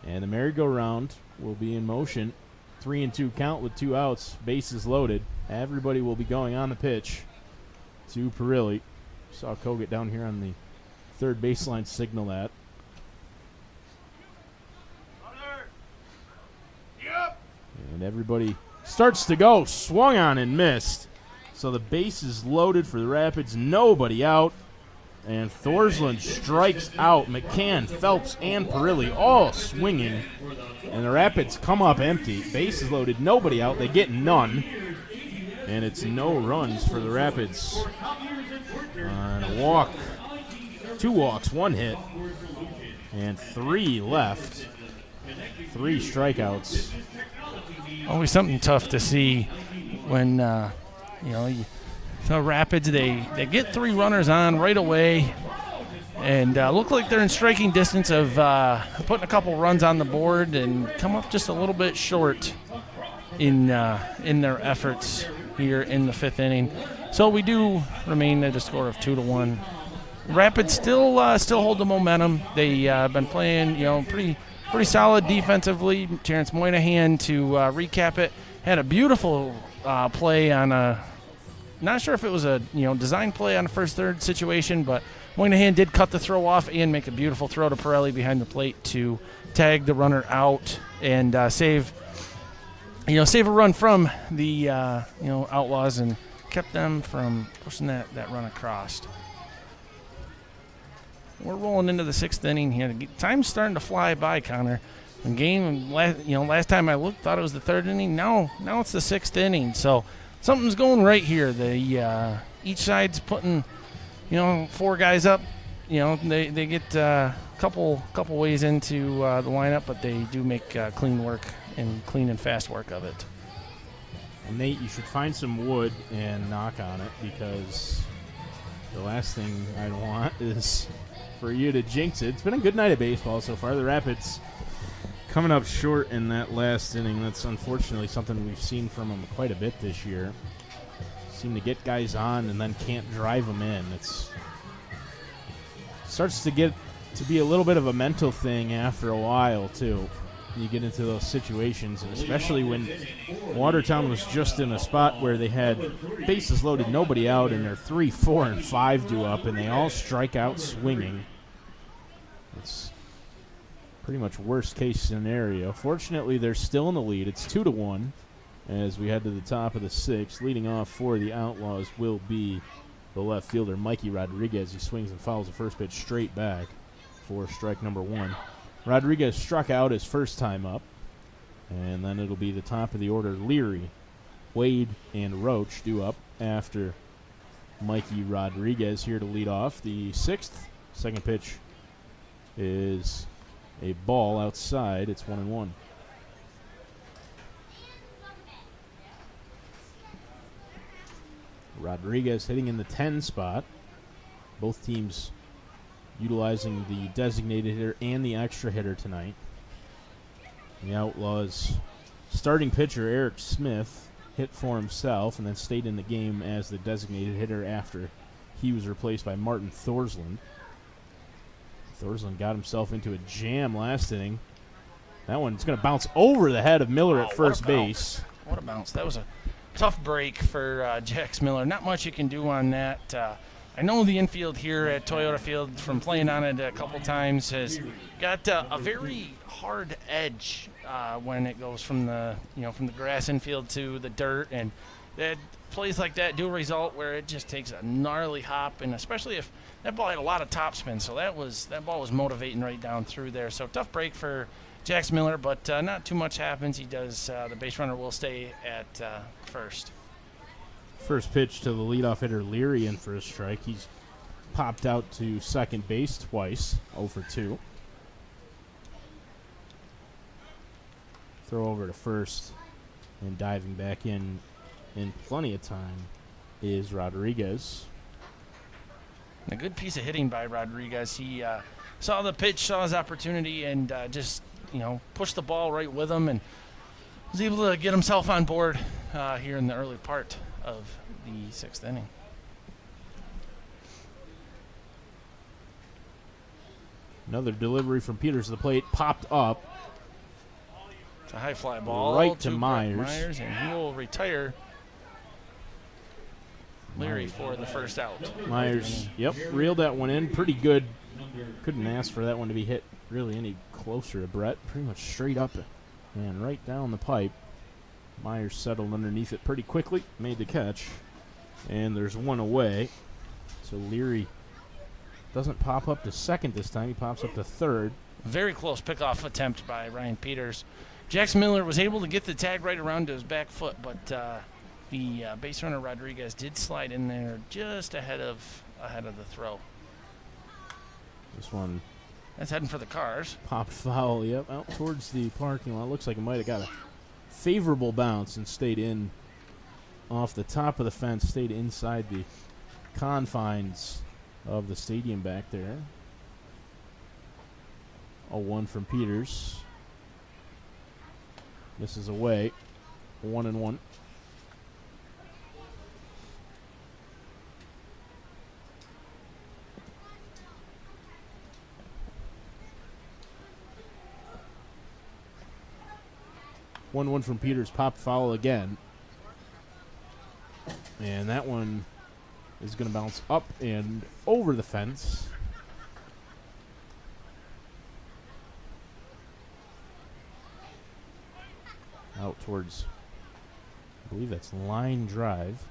And the merry-go-round will be in motion. 3-2 count with 2 outs, bases loaded. Everybody will be going on the pitch to Perilli. Saw Kogut down here on the third baseline signal that. And everybody starts to go. Swung on and missed. So the base is loaded for the Rapids. Nobody out. And Thorsland strikes out. McCann, Phelps, and Perilli all swinging. And the Rapids come up empty. Base is loaded. Nobody out. They get none. And it's no runs for the Rapids. On a walk. 2 walks, 1 hit, and 3 left. 3 strikeouts. Always something tough to see when, the Rapids, they get 3 runners on right away and look like they're in striking distance of putting a couple runs on the board and come up just a little bit short in their efforts here in the 5th inning. So we do remain at a score of 2-1. Rapids still hold the momentum. They been playing, pretty solid defensively. Terrence Moynihan, to recap it, had a beautiful play on a, not sure if it was a design play on a first-third situation, but Moynihan did cut the throw off and make a beautiful throw to Perilli behind the plate to tag the runner out and save a run from the Outlaws and kept them from pushing that run across. We're rolling into the 6th inning here. Time's starting to fly by, Connor. The game, last time I looked, thought it was the 3rd inning. Now it's the 6th inning. So something's going right here. Each side's putting, 4 guys up. They get a couple ways into the lineup, but they do make clean and fast work of it. And Nate, you should find some wood and knock on it, because the last thing I'd want is for you to jinx it. It's been a good night of baseball so far. The Rapids coming up short in that last inning. That's unfortunately something we've seen from them quite a bit this year. Seem to get guys on and then can't drive them in. It starts to get to be a little bit of a mental thing after a while, too. You get into those situations, and especially when Watertown was just in a spot where they had bases loaded, nobody out, and they're 3, 4, and 5 due up, and they all strike out swinging. It's pretty much worst case scenario. Fortunately, they're still in the lead. It's 2-1 as we head to the top of the 6th. Leading off for the Outlaws will be the left fielder, Mikey Rodriguez. He swings and fouls the first pitch straight back for strike number 1. Rodriguez struck out his first time up, and then it'll be the top of the order. Leary, Wade, and Roach due up after Mikey Rodriguez here to lead off the 6th. Second pitch is a ball outside. It's 1-1. Rodriguez hitting in the 10 spot. Both teams utilizing the designated hitter and the extra hitter tonight. The Outlaws starting pitcher Eric Smith hit for himself and then stayed in the game as the designated hitter after he was replaced by Martin Thorsland. Thorsland got himself into a jam last inning. That one's going to bounce over the head of Miller at first base. What a bounce. That was a tough break for Jax Miller. Not much you can do on that. I know the infield here at Toyota Field from playing on it a couple times has got a very hard edge when it goes from the grass infield to the dirt, and that plays like that do result where it just takes a gnarly hop, and especially if that ball had a lot of topspin, so that ball was motivating right down through there. So tough break for Jax Miller, but not too much happens. He does. The base runner will stay at first. First pitch to the leadoff hitter Leary in for a strike. He's popped out to second base twice, 0 for 2. Throw over to first, and diving back in plenty of time is Rodriguez. A good piece of hitting by Rodriguez. He saw the pitch, saw his opportunity, and just pushed the ball right with him, and was able to get himself on board here in the early part of the 6th inning. Another delivery from Peters to the plate, popped up. It's a high fly ball right to Myers, and he will retire Leary for the first out. Myers, reeled that one in pretty good. Couldn't ask for that one to be hit really any closer to Brett. Pretty much straight up and right down the pipe. Myers settled underneath it pretty quickly, made the catch, and there's one away. So Leary doesn't pop up to second this time. He pops up to third. Very close pickoff attempt by Ryan Peters. Jax Miller was able to get the tag right around to his back foot, but the base runner Rodriguez did slide in there just ahead of the throw. This one, that's heading for the cars. Popped foul, out towards the parking lot. Looks like it might have got a favorable bounce and stayed in off the top of the fence, stayed inside the confines of the stadium back there. 0-1 from Peters. Misses away. 1-1. One from Peters, popped foul again. And that one is going to bounce up and over the fence. Out towards, I believe that's line drive.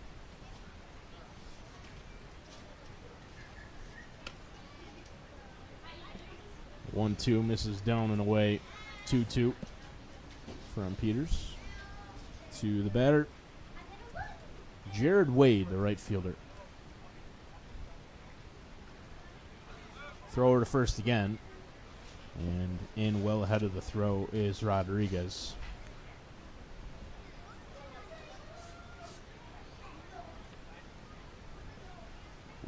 One, two, misses down and away. 2-2 from Peters. To the batter, Jared Wade, the right fielder. Thrower to first again. And in well ahead of the throw is Rodriguez.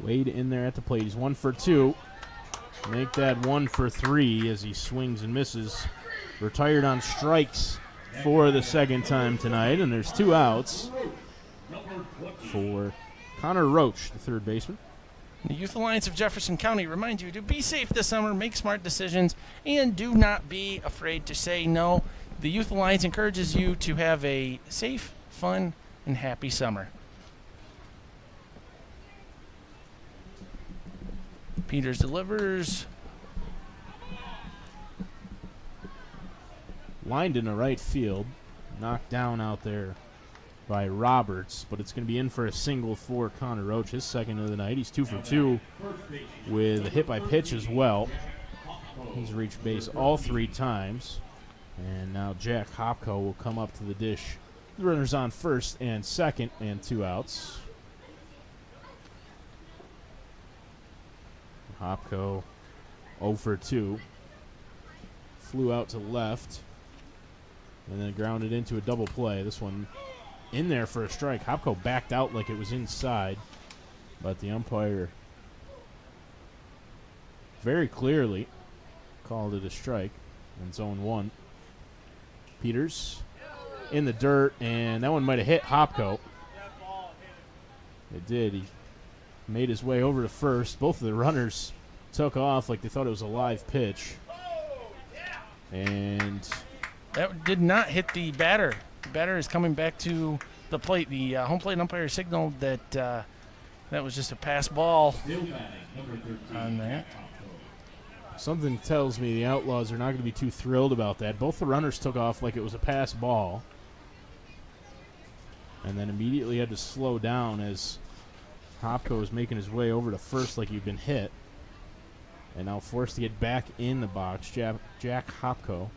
Wade in there at the plate. He's 1 for 2. Make that 1 for 3 as he swings and misses. Retired on strikes for the second time tonight, and there's 2 outs for Connor Roach, the third baseman. The Youth Alliance of Jefferson County reminds you to be safe this summer, make smart decisions, and do not be afraid to say no. The Youth Alliance encourages you to have a safe, fun, and happy summer. Peters delivers. Lined in the right field. Knocked down out there by Roberts, but it's going to be in for a single for Connor Roach, his second of the night. He's 2 for 2 with a hit by pitch as well. He's reached base all 3 times. And now Jack Hopko will come up to the dish. The runner's on first and second, and 2 outs. Hopko 0 for 2. Flew out to left and then grounded into a double play. This one in there for a strike. Hopko backed out like it was inside, but the umpire very clearly called it a strike, and zone 1. Peters in the dirt, and that one might have hit Hopko. It did. He made his way over to first. Both of the runners took off like they thought it was a live pitch. And That did not hit the batter. The batter is coming back to the plate. The home plate umpire signaled that that was just a pass ball on that. something tells me the Outlaws are not going to be too thrilled about that. Both the runners took off like it was a pass ball. And then immediately had to slow down as Hopko was making his way over to first like he'd been hit. And now forced to get back in the box. Jack Hopko.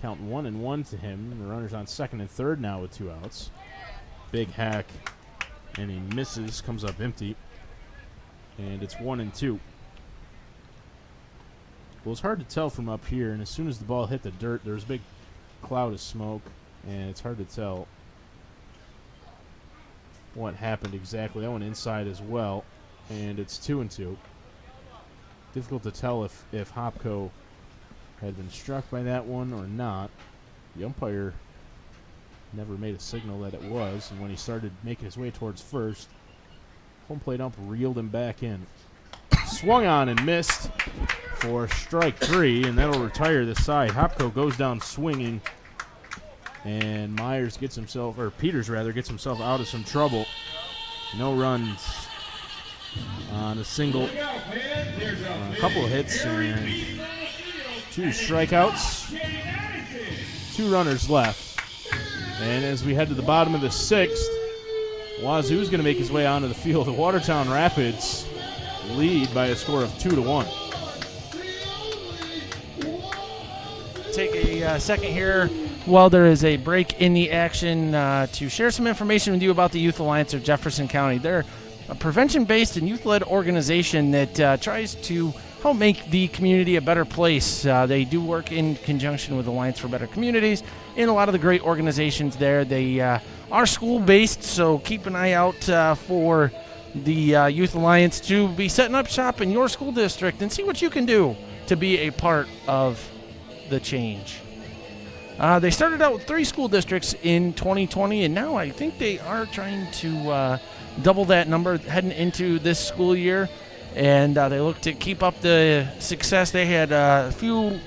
Count 1-1 to him. The runner's on second and third now with 2 outs. Big hack. And he misses. Comes up empty. And it's 1-2. Well, it's hard to tell from up here. And as soon as the ball hit the dirt, there was a big cloud of smoke. And it's hard to tell what happened exactly. That went inside as well. And it's 2-2. Difficult to tell if Hopko had been struck by that one or not. The umpire never made a signal that it was, and when he started making his way towards first, home plate ump reeled him back in. Swung on and missed for strike 3, and that'll retire this side. Hopko goes down swinging, and Myers gets himself, or Peters rather, gets himself out of some trouble. No runs on a single, a couple of hits, and 2 strikeouts, 2 runners left. And as we head to the bottom of the 6th, Wazoo's going to make his way onto the field. The Watertown Rapids lead by a score of 2-1. Take a second here while there is a break in the action to share some information with you about the Youth Alliance of Jefferson County. They're a prevention-based and youth-led organization that tries to help make the community a better place. They do work in conjunction with Alliance for Better Communities and a lot of the great organizations there. They are school-based, so keep an eye out for the Youth Alliance to be setting up shop in your school district and see what you can do to be a part of the change. They started out with 3 school districts in 2020, and now I think they are trying to double that number heading into this school year. And they look to keep up the success. They had a few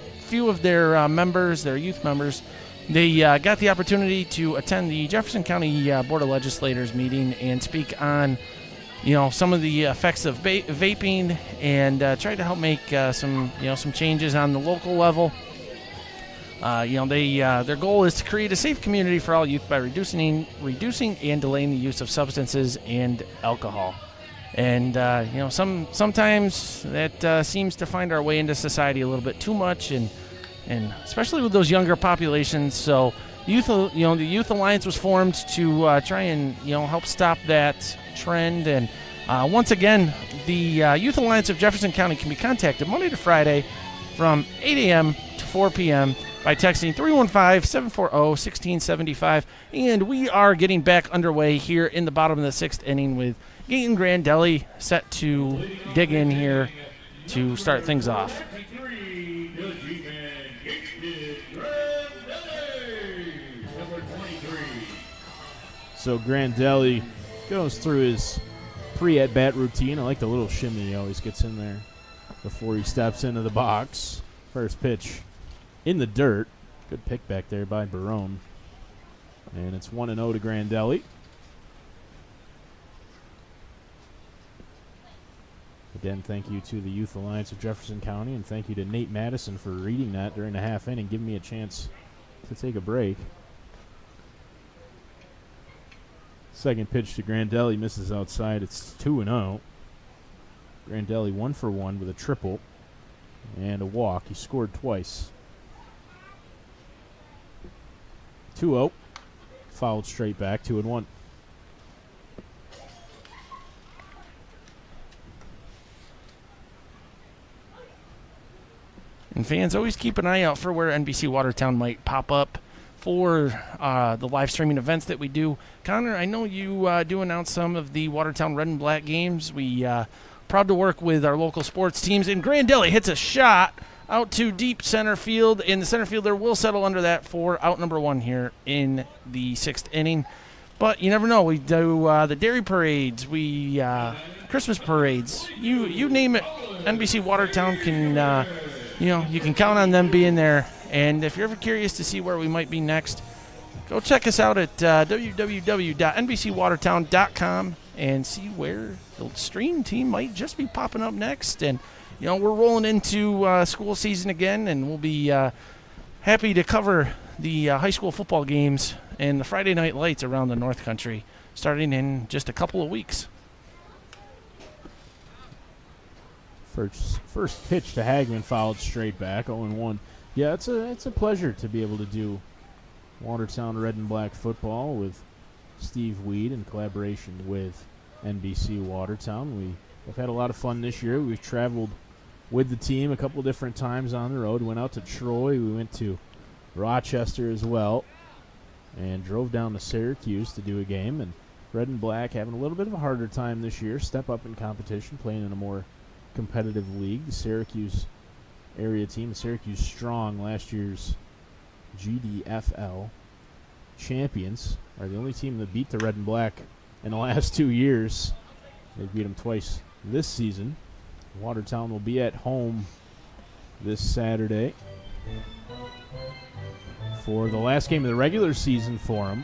of their members, their youth members, they got the opportunity to attend the Jefferson County Board of Legislators meeting and speak on, some of the effects of vaping and try to help make some changes on the local level. Their goal is to create a safe community for all youth by reducing and delaying the use of substances and alcohol. And sometimes that seems to find our way into society a little bit too much, and especially with those younger populations. So, the Youth Alliance was formed to try and help stop that trend. And once again, the Youth Alliance of Jefferson County can be contacted Monday to Friday from 8 a.m. to 4 p.m. by texting 315-740-1675. And we are getting back underway here in the bottom of the 6th inning with Gaten Grandelli set to dig in here to start things off. So Grandelli goes through his pre-at-bat routine. I like the little shimmy he always gets in there before he steps into the box. First pitch in the dirt. Good pick back there by Barone. And it's 1-0 to Grandelli. Again, thank you to the Youth Alliance of Jefferson County, and thank you to Nate Madison for reading that during the half inning, giving me a chance to take a break. Second pitch to Grandelli misses outside. It's 2-0. Grandelli 1 for 1 with a triple and a walk. He scored twice. 2-0. Fouled straight back, 2-1. And fans, always keep an eye out for where NBC Watertown might pop up for the live streaming events that we do. Connor, I know you do announce some of the Watertown Red and Black games. We proud to work with our local sports teams. And Grandelli hits a shot out to deep center field, and the center fielder will settle under that for out number 1 here in the 6th inning. But you never know. We do the dairy parades, we Christmas parades. You name it. NBC Watertown can, you can count on them being there. And if you're ever curious to see where we might be next, go check us out at www.nbcwatertown.com and see where the stream team might just be popping up next. And we're rolling into school season again, and we'll be happy to cover the high school football games and the Friday night lights around the North Country starting in just a couple of weeks. First pitch to Hagman fouled straight back, 0-1. Yeah, it's a pleasure to be able to do Watertown red and black football with Steve Weed in collaboration with NBC Watertown. We have had a lot of fun this year. We've traveled with the team a couple different times on the road. Went out to Troy. We went to Rochester as well, and drove down to Syracuse to do a game. And red and black having a little bit of a harder time this year. Step up in competition, playing in a more competitive league. The Syracuse area team, Syracuse Strong, last year's GDFL champions, are the only team that beat the red and black in the last 2 years. They beat them twice this season. Watertown will be at home this Saturday for the last game of the regular season for them.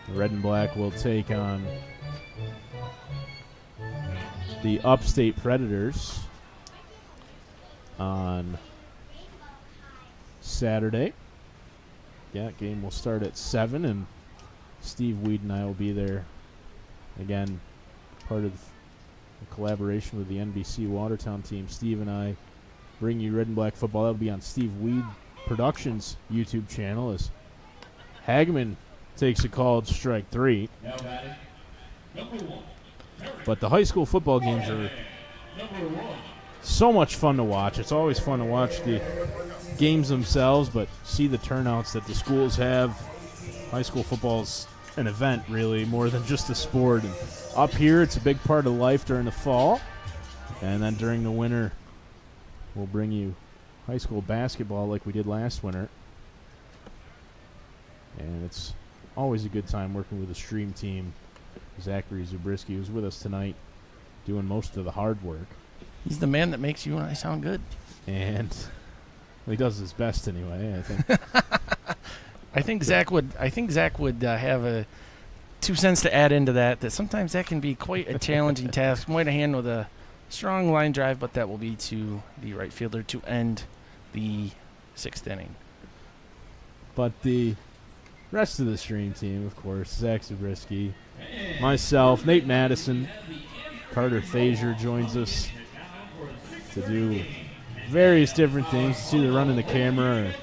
The red and black will take on the Upstate Predators on Saturday. Yeah, game will start at 7, and Steve Weed and I will be there. Again, part of the collaboration with the NBC Watertown team. Steve and I bring you red and black football. That'll be on Steve Weed Productions YouTube channel as Hagman takes a called strike 3. But the high school football games are so much fun to watch. It's always fun to watch the games themselves, but see the turnouts that the schools have. High school football's an event, really, more than just a sport. And up here, it's a big part of life during the fall. And then during the winter, we'll bring you high school basketball like we did last winter. And it's always a good time working with the stream team. Zachary Zabriskie, who's with us tonight, doing most of the hard work. He's the man that makes you and I sound good. And well, he does his best anyway, I think. I think Zach would have a 2 cents to add into that sometimes that can be quite a challenging task. Might have handled with a strong line drive, but that will be to the right fielder to end the 6th inning. But the rest of the stream team, of course, Zach Zabriskie, myself, Nate Madison, Carter Thazier joins us to do various different things. It's either running the camera or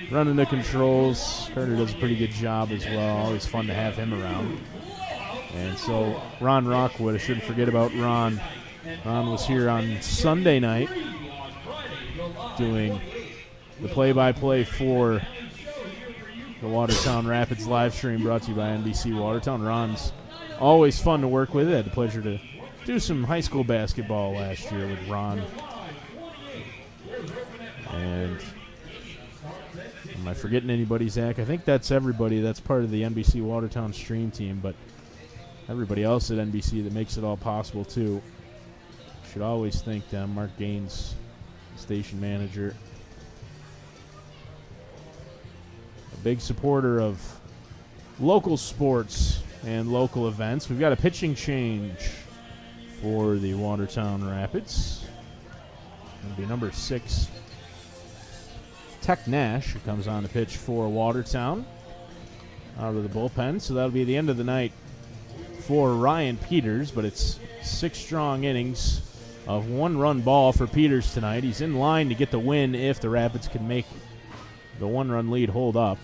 running the controls. Carter does a pretty good job as well. Always fun to have him around. And so Ron Rockwood, I shouldn't forget about Ron. Ron was here on Sunday night doing the play-by-play for the Watertown Rapids live stream brought to you by NBC Watertown. Ron's always fun to work with. I had the pleasure to do some high school basketball last year with Ron. And am I forgetting anybody, Zach? I think that's everybody that's part of the NBC Watertown stream team, but everybody else at NBC that makes it all possible, too. Should always thank them. Mark Gaines, station manager. A big supporter of local sports and local events. We've got a pitching change for the Watertown Rapids. It'll be number 6, Tech Nash, who comes on to pitch for Watertown out of the bullpen. So that'll be the end of the night for Ryan Peters, but it's 6 strong innings of 1-run ball for Peters tonight. He's in line to get the win if the Rapids can make the 1-run lead hold up.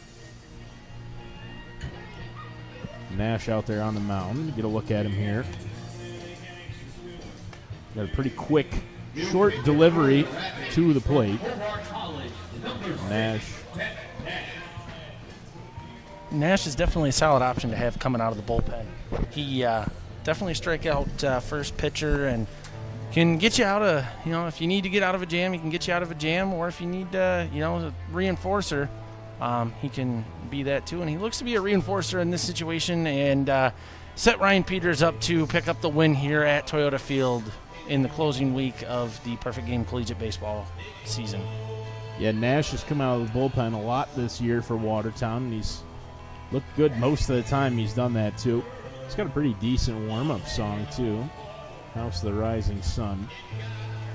Nash out there on the mound. Get a look at him here. Got a pretty quick, short delivery to the plate. Nash is definitely a solid option to have coming out of the bullpen. He definitely strike out first pitcher and can get you out of, if you need to get out of a jam, he can get you out of a jam, or if you need, a reinforcer, he can be that too, and he looks to be a reinforcer in this situation and set Ryan Peters up to pick up the win here at Toyota Field in the closing week of the Perfect Game Collegiate Baseball season. Yeah, Nash has come out of the bullpen a lot this year for Watertown, and he's looked good most of the time he's done that too. He's got a pretty decent warm-up song too, House of the Rising Sun.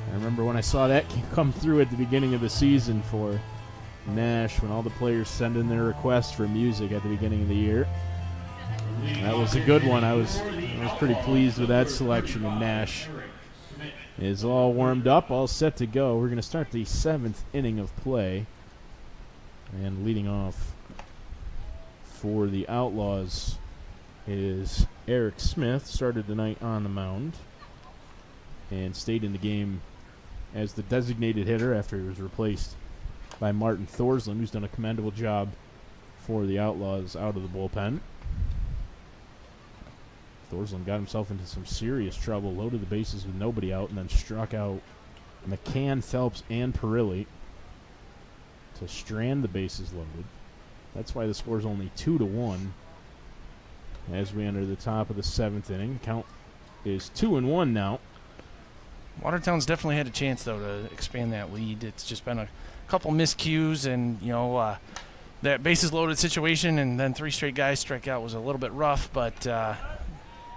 I remember when I saw that come through at the beginning of the season for Nash, when all the players send in their requests for music at the beginning of the year. That was a good one. I was pretty pleased with that selection, and Nash is all warmed up, all set to go. We're going to start the 7th inning of play. And leading off for the Outlaws is Eric Smith. Started the night on the mound and stayed in the game as the designated hitter after he was replaced by Martin Thorsland, who's done a commendable job for the Outlaws out of the bullpen. Thorsland got himself into some serious trouble, loaded the bases with nobody out, and then struck out McCann, Phelps, and Perilli to strand the bases loaded. That's why the score's only 2-1 as we enter the top of the 7th inning. Count is 2-1 now. Watertown's definitely had a chance, though, to expand that lead. It's just been a couple miscues, and, you know, that bases loaded situation and then 3 straight guys strike out was a little bit rough, but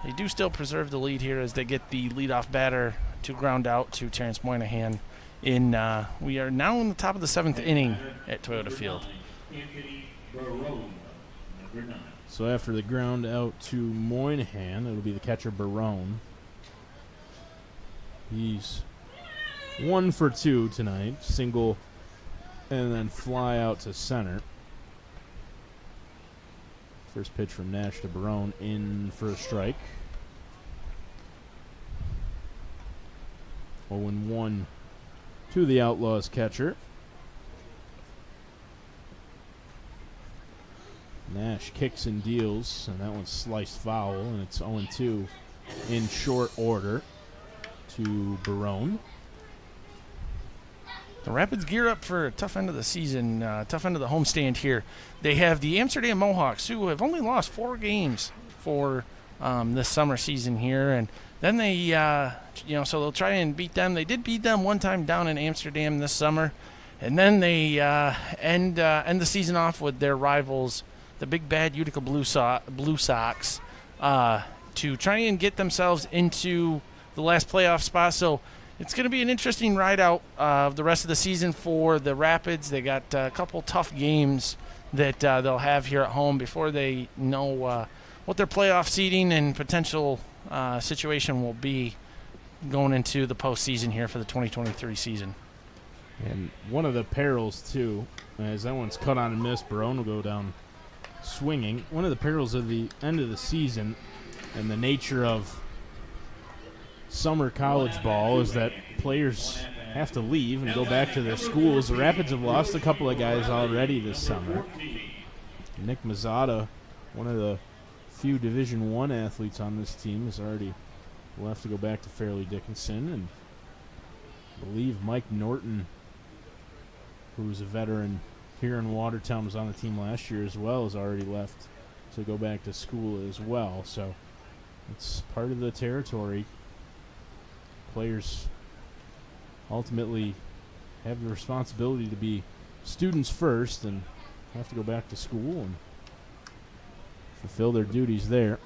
they do still preserve the lead here as they get the leadoff batter to ground out to Terrence Moynihan. We are now in the top of the 7th inning at Toyota Field. So after the ground out to Moynihan, it'll be the catcher Barone. He's 1 for 2 tonight, single and then fly out to center. First pitch from Nash to Barone, in for a strike. 0-1 to the Outlaws catcher. Nash kicks and deals, and that one's sliced foul, and it's 0-2 in short order to Barone. The Rapids gear up for a tough end of the season, tough end of the homestand here. They have the Amsterdam Mohawks, who have only lost 4 games for this summer season here, and then they, so they'll try and beat them. They did beat them one time down in Amsterdam this summer, and then they end the season off with their rivals, the Big Bad Utica Blue Sox, to try and get themselves into the last playoff spot. So it's going to be an interesting ride out of the rest of the season for the Rapids. They got a couple tough games that they'll have here at home before they know what their playoff seeding and potential situation will be going into the postseason here for the 2023 season. And one of the perils, too, as that one's cut on and missed, Barone will go down swinging. One of the perils of the end of the season and the nature of summer college ball is that players have to leave and go back to their schools. The Rapids have lost a couple of guys already this summer. Nick Mazzata, one of the few Division I athletes on this team, has already left to go back to Fairleigh Dickinson. And I believe Mike Norton, who's a veteran here in Watertown, was on the team last year as well, has already left to go back to school as well. So it's part of the territory. Players ultimately have the responsibility to be students first and have to go back to school and fulfill their duties there.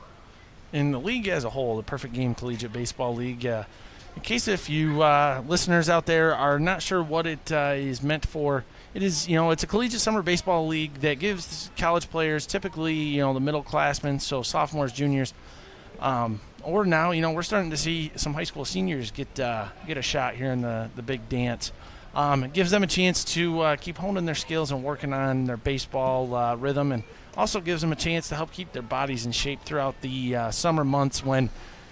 In the league as a whole, the Perfect Game Collegiate Baseball League, in case if you listeners out there are not sure what it is meant for, it is, it's a collegiate summer baseball league that gives college players, typically, the middle classmen, so sophomores, juniors, or now, we're starting to see some high school seniors get a shot here in the big dance. It gives them a chance to keep honing their skills and working on their baseball rhythm, and also gives them a chance to help keep their bodies in shape throughout the summer months when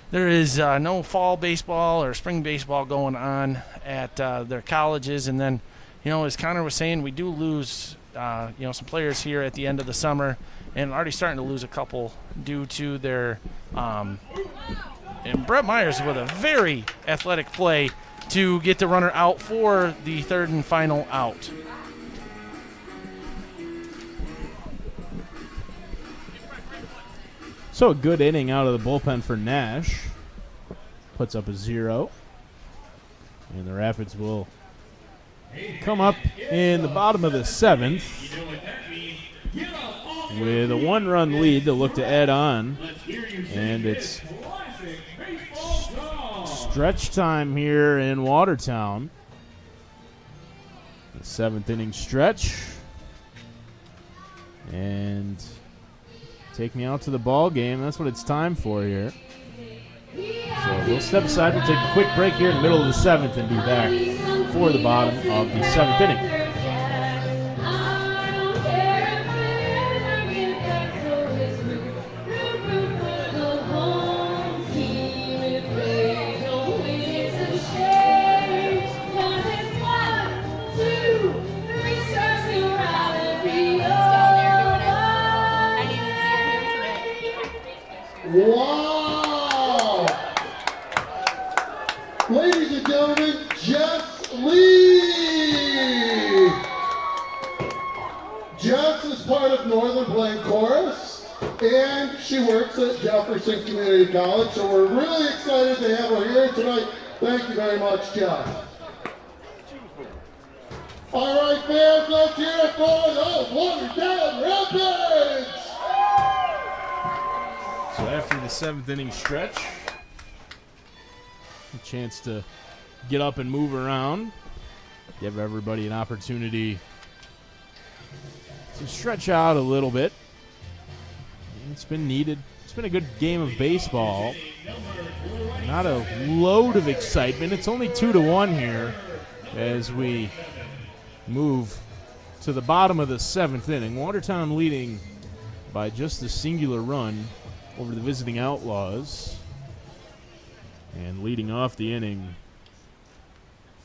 there is no fall baseball or spring baseball going on at their colleges. And then, as Connor was saying, we do lose, some players here at the end of the summer, and already starting to lose a couple due to their and Brett Myers with a very athletic play to get the runner out for the 3rd and final out. So a good inning out of the bullpen for Nash. Puts up a 0. And the Rapids will come up in the bottom of the 7th with a 1-run lead to look to add on. And it's stretch time here in Watertown. The 7th inning stretch. And take me out to the ball game. That's what it's time for here. So we'll step aside. We'll take a quick break here in the middle of the 7th and be back for the bottom of the 7th inning. Wow! Ladies and gentlemen, Jess Lee! Jess is part of Northern Plain Chorus, and she works at Jefferson Community College, so we're really excited to have her here tonight. Thank you very much, Jess. All right, fans, let's hear it for the Watertown Rapids! So after the 7th inning stretch, a chance to get up and move around, give everybody an opportunity to stretch out a little bit. It's been needed. It's been a good game of baseball. Not a load of excitement. It's only 2-1 here as we move to the bottom of the 7th inning. Watertown leading by just a singular run over the visiting Outlaws. And leading off the inning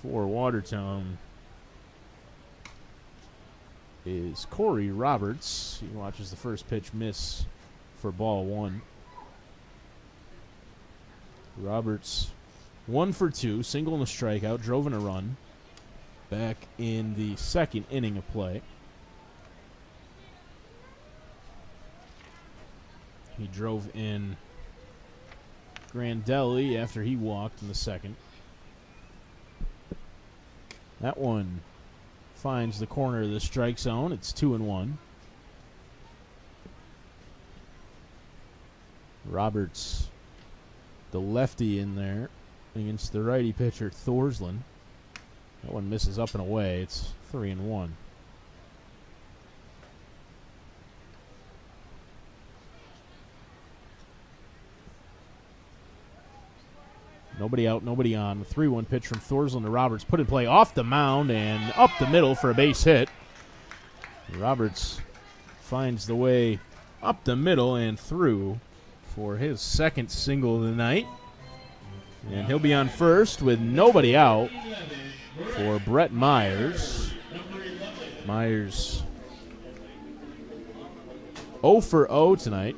for Watertown is Corey Roberts. He watches the first pitch miss for ball 1. Roberts 1 for 2, single and a strikeout, drove in a run back in the 2nd inning of play. He drove in Grandelli after he walked in the 2nd. That one finds the corner of the strike zone. It's 2-1. Roberts, the lefty in there against the righty pitcher Thorsland. That one misses up and away. It's 3-1. Nobody out, nobody on. The 3-1 pitch from Thorsland to Roberts. Put in play off the mound and up the middle for a base hit. Roberts finds the way up the middle and through for his 2nd single of the night. And he'll be on first with nobody out for Brett Myers. Myers 0 for 0 tonight.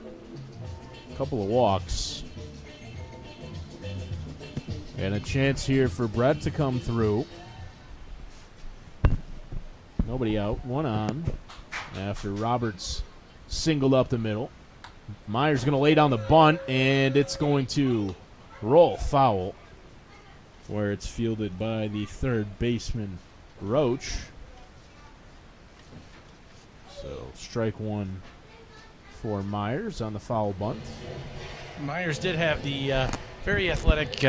A couple of walks. And a chance here for Brett to come through. Nobody out, one on. After Roberts singled up the middle. Myers going to lay down the bunt, and it's going to roll foul, where it's fielded by the 3rd baseman, Roach. So strike 1 for Myers on the foul bunt. Myers did have the very athletic,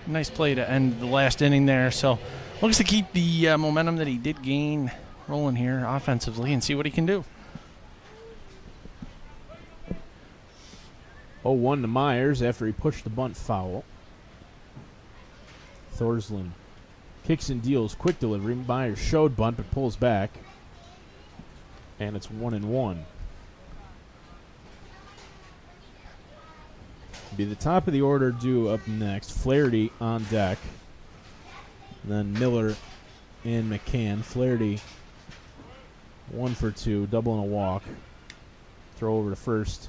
nice play to end the last inning there. So looks to keep the momentum that he did gain rolling here offensively and see what he can do. 0-1 to Myers after he pushed the bunt foul. Thorsland kicks and deals, quick delivery. Myers showed bunt but pulls back. And it's 1-1. Be the top of the order due up next. Flaherty on deck. Then Miller and McCann. Flaherty 1 for 2, double and a walk. Throw over to first.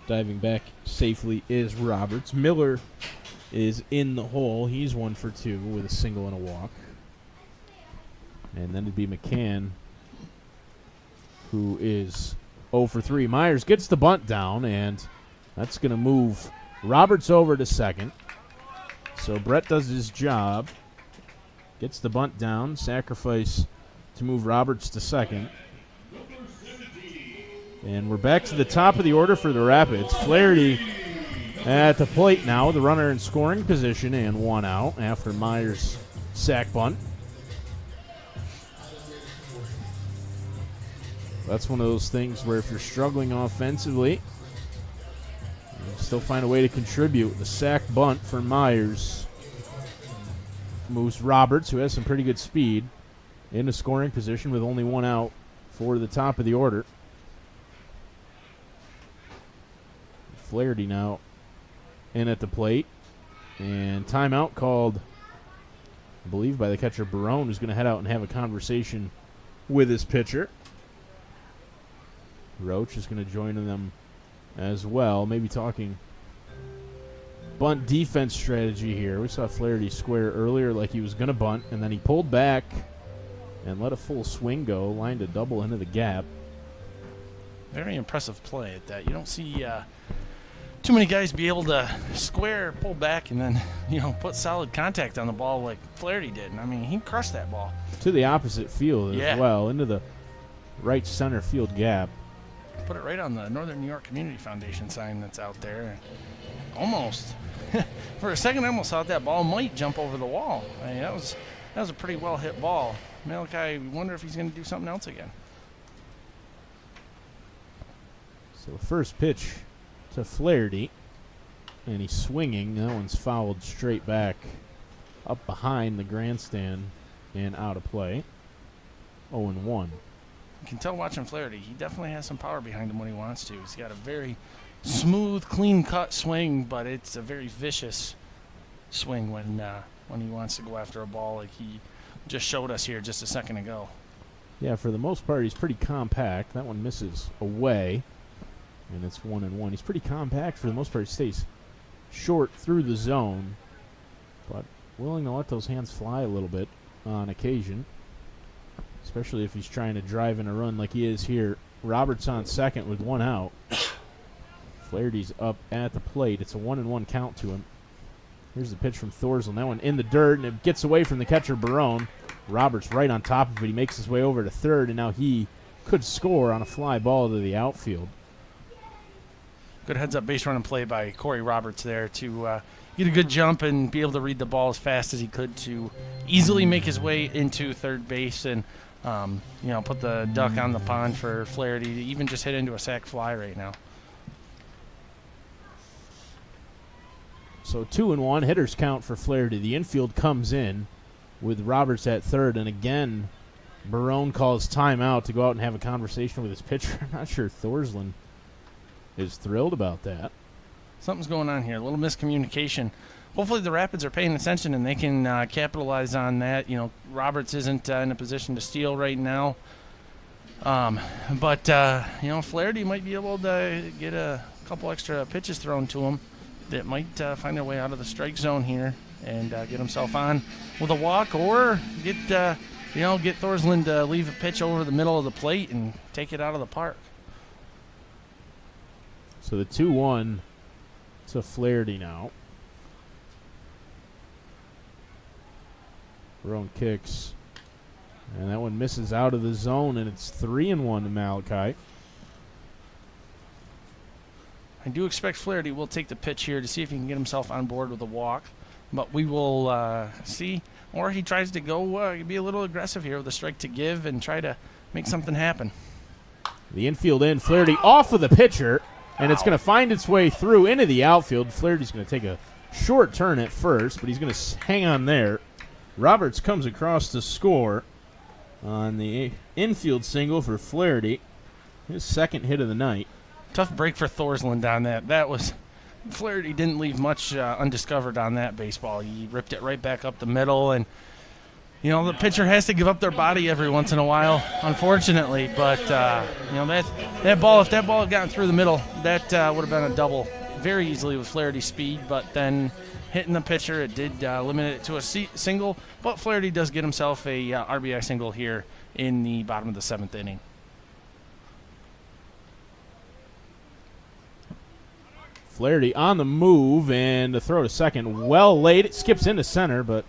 Diving back safely is Roberts. Miller is in the hole. He's 1 for 2 with a single and a walk. And then it'd be McCann, who is 0 for 3. Myers gets the bunt down, and That's going to move Roberts over to second. So Brett does his job. Gets the bunt down. Sacrifice to move Roberts to second. And we're back to the top of the order for the Rapids. Flaherty at the plate now. The runner in scoring position and 1 out after Myers' sac bunt. That's one of those things where if you're struggling offensively, you still find a way to contribute. The sac bunt for Myers moves Roberts, who has some pretty good speed, into scoring position with only 1 out for the top of the order. Flaherty now in at the plate. And timeout called, I believe, by the catcher Barone, who's going to head out and have a conversation with his pitcher. Roach is going to join them as well, maybe talking bunt defense strategy here. We saw Flaherty square earlier like he was going to bunt, and then he pulled back and let a full swing go, lined a double into the gap. Very impressive play at that. You don't see too many guys be able to square, pull back, and then, put solid contact on the ball like Flaherty did. I mean, he crushed that ball. To the opposite field as well, into the right center field gap. Put it right on the Northern New York Community Foundation sign that's out there. Almost. For a second, I almost thought that ball might jump over the wall. I mean, that was a pretty well hit ball. Malachi, wonder if he's going to do something else again. So first pitch to Flaherty, and he's swinging. That one's fouled straight back up behind the grandstand and out of play. 0-1. You can tell watching Flaherty, he definitely has some power behind him when he wants to. He's got a very smooth, clean-cut swing, but it's a very vicious swing when he wants to go after a ball like he just showed us here just a second ago. Yeah, for the most part, he's pretty compact. That one misses away, and it's 1-1. He's pretty compact for the most part. He stays short through the zone, but willing to let those hands fly a little bit on occasion, especially if he's trying to drive in a run like he is here. Roberts on second with 1 out. Flaherty's up at the plate. It's a 1-1 count to him. Here's the pitch from Thorsland. That one in the dirt, and it gets away from the catcher Barone. Roberts right on top of it. He makes his way over to third, and now he could score on a fly ball to the outfield. Good heads-up base running play by Corey Roberts there to get a good jump and be able to read the ball as fast as he could to easily make his way into third base and put the duck on the pond for Flaherty to even just hit into a sac fly right now. So 2-1, hitters count for Flaherty. The infield comes in with Roberts at third, and again, Barone calls timeout to go out and have a conversation with his pitcher. I'm not sure Thorsland is thrilled about that. Something's going on here, a little miscommunication. Hopefully the Rapids are paying attention and they can capitalize on that. Roberts isn't in a position to steal right now. But Flaherty might be able to get a couple extra pitches thrown to him that might find their way out of the strike zone here and get himself on with a walk, or get Thorsland to leave a pitch over the middle of the plate and take it out of the park. So the 2-1 to Flaherty now. Barone kicks, and that one misses out of the zone, and it's 3-1 to Malachi. I do expect Flaherty will take the pitch here to see if he can get himself on board with a walk, but we will see. Or he tries to go be a little aggressive here with a strike to give and try to make something happen. The infield in, Flaherty off of the pitcher, and it's going to find its way through into the outfield. Flaherty's going to take a short turn at first, but he's going to hang on there. Roberts comes across to score on the infield single for Flaherty, his second hit of the night. Tough break for Thorsland on that. That was Flaherty didn't leave much undiscovered on that baseball. He ripped it right back up the middle, and the pitcher has to give up their body every once in a while, unfortunately. But that ball, if that ball had gotten through the middle, that would have been a double very easily with Flaherty's speed. But then hitting the pitcher, it did limit it to a single. But Flaherty does get himself a RBI single here in the bottom of the 7th inning. Flaherty on the move, and the throw to second. Well laid. It skips into center, but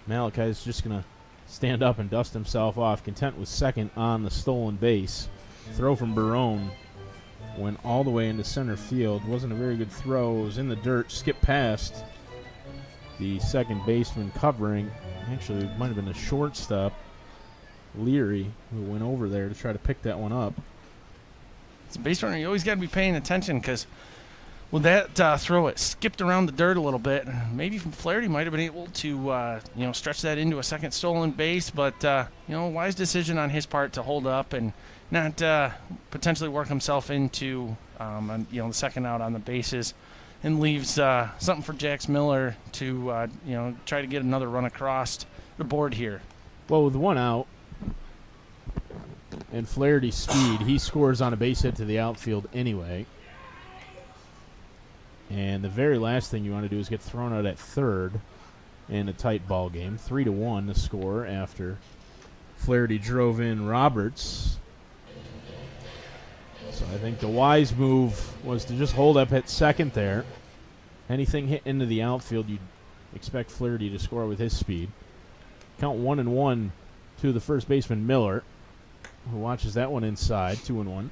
Malachi is just going to stand up and dust himself off, content with second on the stolen base. Throw from Barone went all the way into center field. Wasn't a very good throw. It was in the dirt, skipped past the second baseman covering. Actually, it might have been the shortstop, Leary, who went over there to try to pick that one up. It's a base runner. You always got to be paying attention because with that throw, it skipped around the dirt a little bit. Maybe Flaherty might have been able to, stretch that into a second stolen base, but, wise decision on his part to hold up and not potentially work himself into, the second out on the bases, and leaves something for Jax Miller to, try to get another run across the board here. Well, with one out and Flaherty's speed, he scores on a base hit to the outfield anyway. And the very last thing you want to do is get thrown out at third in a tight ball game. 3-1 the score after Flaherty drove in Roberts. So I think the wise move was to just hold up at second there. Anything hit into the outfield, you'd expect Flaherty to score with his speed. Count 1-1 to the first baseman Miller, who watches that one inside. 2-1.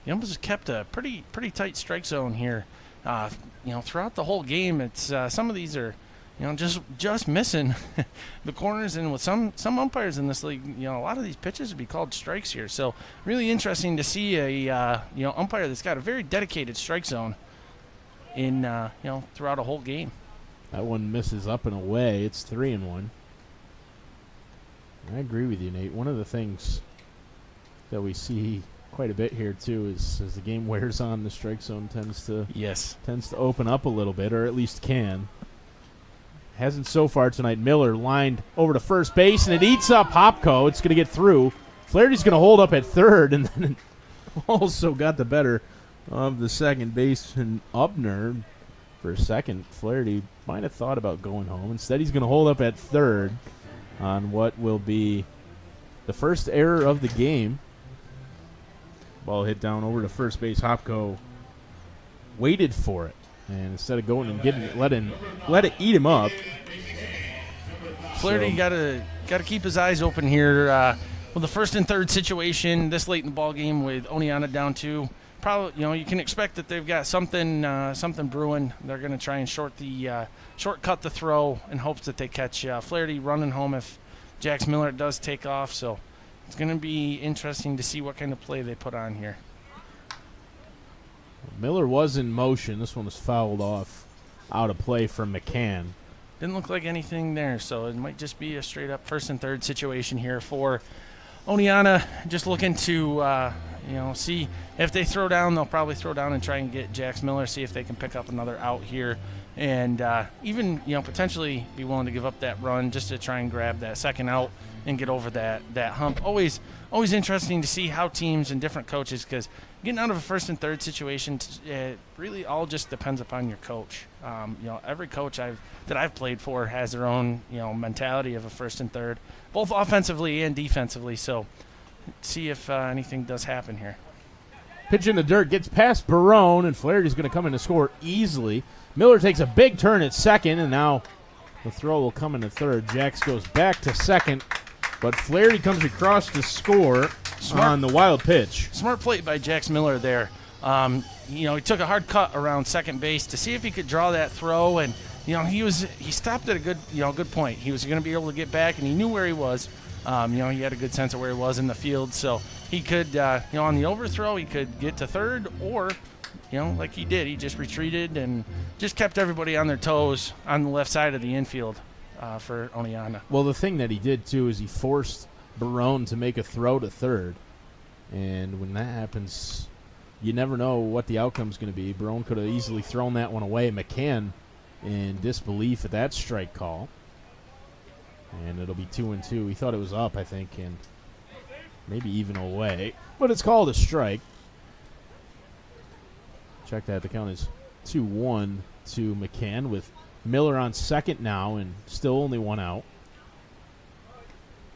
The umpires kept a pretty tight strike zone here. Throughout the whole game, it's some of these are, just missing the corners, and with some umpires in this league, a lot of these pitches would be called strikes here. So really interesting to see a umpire that's got a very dedicated strike zone in throughout a whole game. That one misses up and away. It's 3-1. I agree with you, Nate. One of the things that we see quite a bit here too is as the game wears on, the strike zone tends to open up a little bit, or at least can. Hasn't so far tonight. Miller lined over to first base, and it eats up Hopko. It's going to get through. Flaherty's going to hold up at third, and then also got the better of the second baseman Ubner for a second. Flaherty might have thought about going home. Instead, he's going to hold up at third on what will be the first error of the game. Ball hit down over to first base. Hopko waited for it, and instead of going and getting it, let it eat him up. Flaherty got to keep his eyes open here with the first and third situation this late in the ball game with Oneonta down 2. Probably, you can expect that they've got something brewing. They're going to try and shortcut the throw in hopes that they catch Flaherty running home if Jax Miller does take off. So it's going to be interesting to see what kind of play they put on here. Miller was in motion. This one was fouled off out of play from McCann. Didn't look like anything there, so it might just be a straight-up first and third situation here for Oneonta. Just looking to, see if they throw down, they'll probably throw down and try and get Jax Miller, see if they can pick up another out here, and even, potentially be willing to give up that run just to try and grab that second out and get over that hump. Always interesting to see how teams and different coaches, because getting out of a first and third situation, it really all just depends upon your coach. Every coach that I've played for has their own, mentality of a first and third, both offensively and defensively. So see if anything does happen here. Pitch in the dirt, gets past Barone, and Flaherty's going to come in to score easily. Miller takes a big turn at second, and now the throw will come into third. Jax goes back to second, but Flaherty comes across to score on the wild pitch. Smart play by Jax Miller there. He took a hard cut around second base to see if he could draw that throw, and he stopped at a good point. He was going to be able to get back, and he knew where he was. He had a good sense of where he was in the field, so he could, on the overthrow, he could get to third, or, like he did, he just retreated and just kept everybody on their toes on the left side of the infield for Oneonta. Well, the thing that he did, too, is he forced Barone to make a throw to third, and when that happens, you never know what the outcome's going to be. Barone could have easily thrown that one away. McCann in disbelief at that strike call. And it'll be 2-2. He thought it was up, I think, and maybe even away. But it's called a strike. Check that. The count is 2-1 to McCann with Miller on second now and still only one out.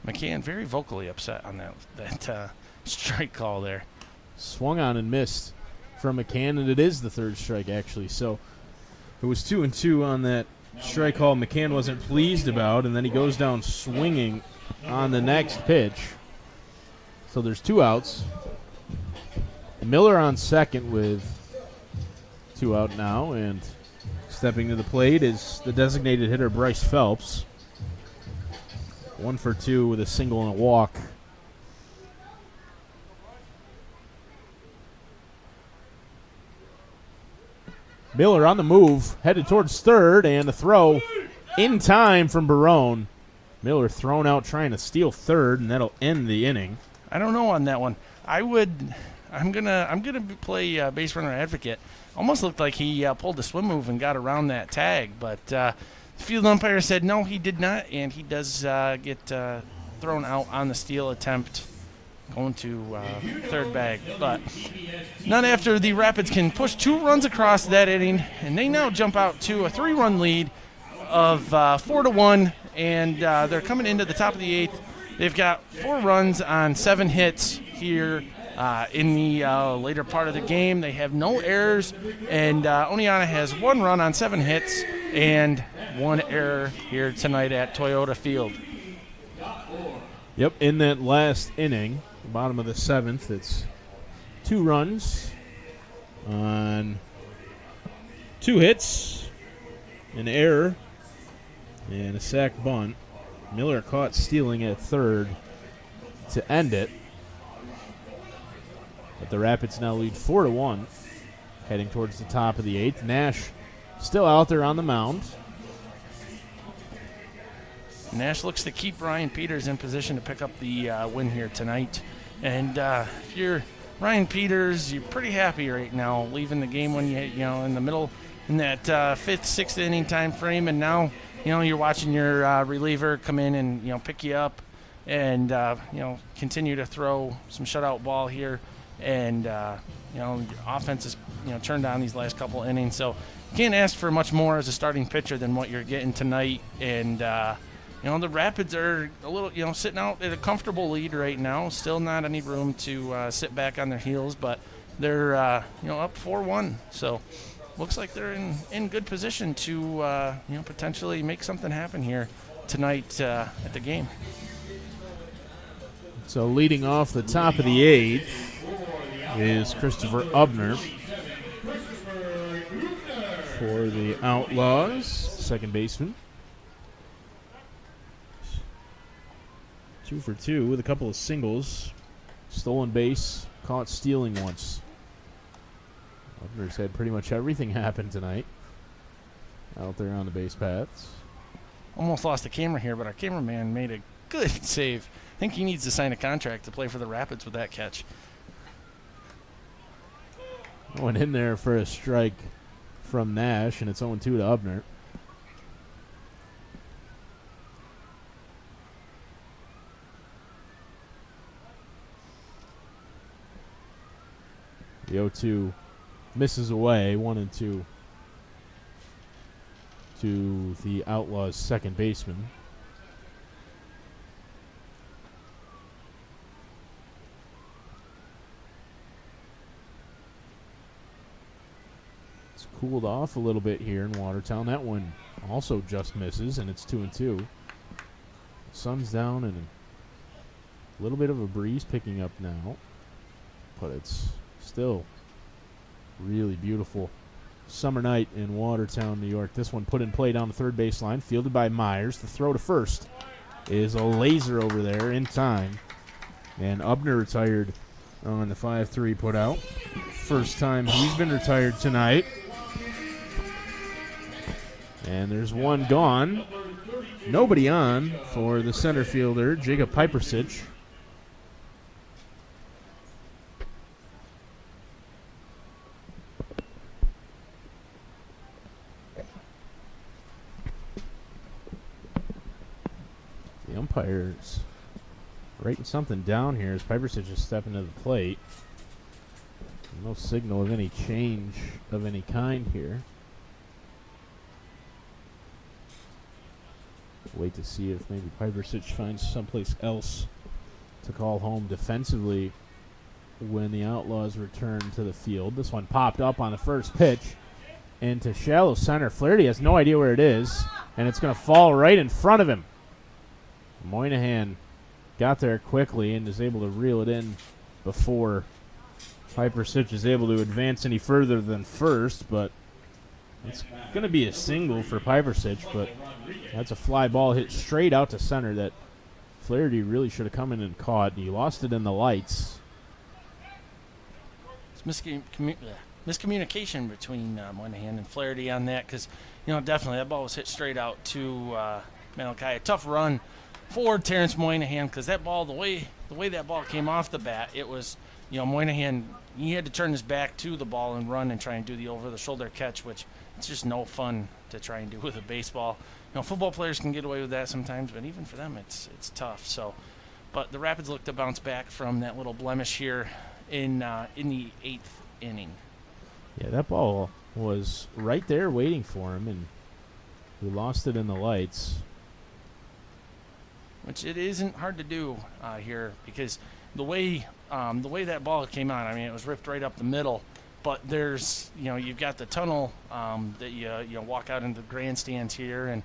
McCann very vocally upset on that strike call there. Swung on and missed from McCann, and it is the third strike, actually. So it was 2-2 on that strike call McCann wasn't pleased about, and then he goes down swinging on the next pitch. So there's 2 outs. Miller on second with 2 out now, and stepping to the plate is the designated hitter Bryce Phelps. 1 for 2 with a single and a walk. Miller on the move, headed towards third, and a throw in time from Barone. Miller thrown out trying to steal third, and that'll end the inning. I don't know on that one. I'm gonna play base runner advocate. Almost looked like he pulled the swim move and got around that tag, but the field umpire said no, he did not, and he does get thrown out on the steal attempt, going to third bag. But not after the Rapids can push 2 runs across that inning, and they now jump out to a 3-run lead of 4-1, and they're coming into the top of the 8th. They've got 4 runs on 7 hits here in the later part of the game. They have no errors, and Oneonta has 1 run on 7 hits and 1 error here tonight at Toyota Field. Yep, in that last inning, bottom of the 7th, it's 2 runs on 2 hits, an error, and a sac bunt. Miller caught stealing at third to end it. But the Rapids now lead 4-1, heading towards the top of the 8th. Nash still out there on the mound. Nash looks to keep Ryan Peters in position to pick up the win here tonight. And if you're Ryan Peters, you're pretty happy right now, leaving the game when you know in the middle in that 5th, 6th inning time frame, and now you're watching your reliever come in and pick you up, and continue to throw some shutout ball here, and offense is turned on these last couple innings, so you can't ask for much more as a starting pitcher than what you're getting tonight, and the Rapids are a little sitting out at a comfortable lead right now, still not any room to sit back on their heels, but they're up 4-1, so looks like they're in good position to potentially make something happen here tonight at the game. So leading off the top of the 8th is Christopher Ubner for the Outlaws, second baseman. 2 for 2 with a couple of singles. Stolen base, caught stealing once. Ubner's had pretty much everything happen tonight out there on the base paths. Almost lost the camera here, but our cameraman made a good save. I think he needs to sign a contract to play for the Rapids with that catch. Went in there for a strike from Nash, and it's 0-2 to Ubner. The 0-2 misses away, 1-2 to the Outlaws' second baseman. It's cooled off a little bit here in Watertown. That one also just misses, and it's 2-2. Sun's down, and a little bit of a breeze picking up now, but it's still really beautiful summer night in Watertown, New York. This one put in play down the third baseline, fielded by Myers. The throw to first is a laser over there in time, and Ubner retired on the 5-3 put out. First time he's been retired tonight. And there's one gone. Nobody on for the center fielder, Jacob Pipersich. The umpire's writing something down here as Pipersich is stepping to the plate. No signal of any change of any kind here. Wait to see if maybe Pipersich finds someplace else to call home defensively when the Outlaws return to the field. This one popped up on the first pitch into shallow center. Flaherty has no idea where it is, and it's going to fall right in front of him. Moynihan got there quickly and is able to reel it in before Piper Sitch is able to advance any further than first, but it's going to be a single for Piper Sitch, but that's a fly ball hit straight out to center that Flaherty really should have come in and caught. He lost it in the lights. It's miscommunication between Moynihan and Flaherty on that, because, definitely that ball was hit straight out to Malachi. A tough run for Terrence Moynihan, because that ball, the way that ball came off the bat, it was, Moynihan, he had to turn his back to the ball and run and try and do the over-the-shoulder catch, which it's just no fun to try and do with a baseball. Football players can get away with that sometimes, but even for them, it's tough. So, but the Rapids look to bounce back from that little blemish here in the 8th inning. Yeah, that ball was right there waiting for him, and he lost it in the lights. Which it isn't hard to do here, because the way that ball came on, I mean, it was ripped right up the middle. But there's, you've got the tunnel that you walk out into the grandstands here, and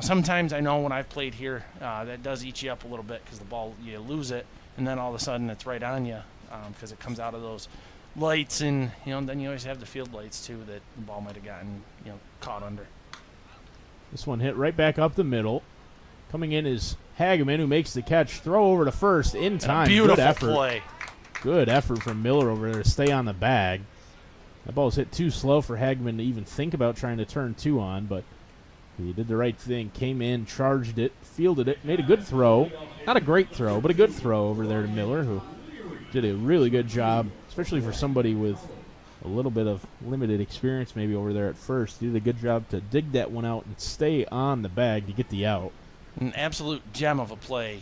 sometimes I know when I've played here, that does eat you up a little bit, because the ball, you lose it, and then all of a sudden it's right on you, because it comes out of those lights, and then you always have the field lights too that the ball might have gotten caught under. This one hit right back up the middle. Coming in is Hageman, who makes the catch. Throw over to first in time. Beautiful Good effort. play. Good effort from Miller over there to stay on the bag. That ball was hit too slow for Hageman to even think about trying to turn 2 on, but he did the right thing. Came in, charged it, fielded it, made a good throw. Not a great throw, but a good throw over there to Miller, who did a really good job, especially for somebody with a little bit of limited experience maybe over there at first. He did a good job to dig that one out and stay on the bag to get the out. An absolute gem of a play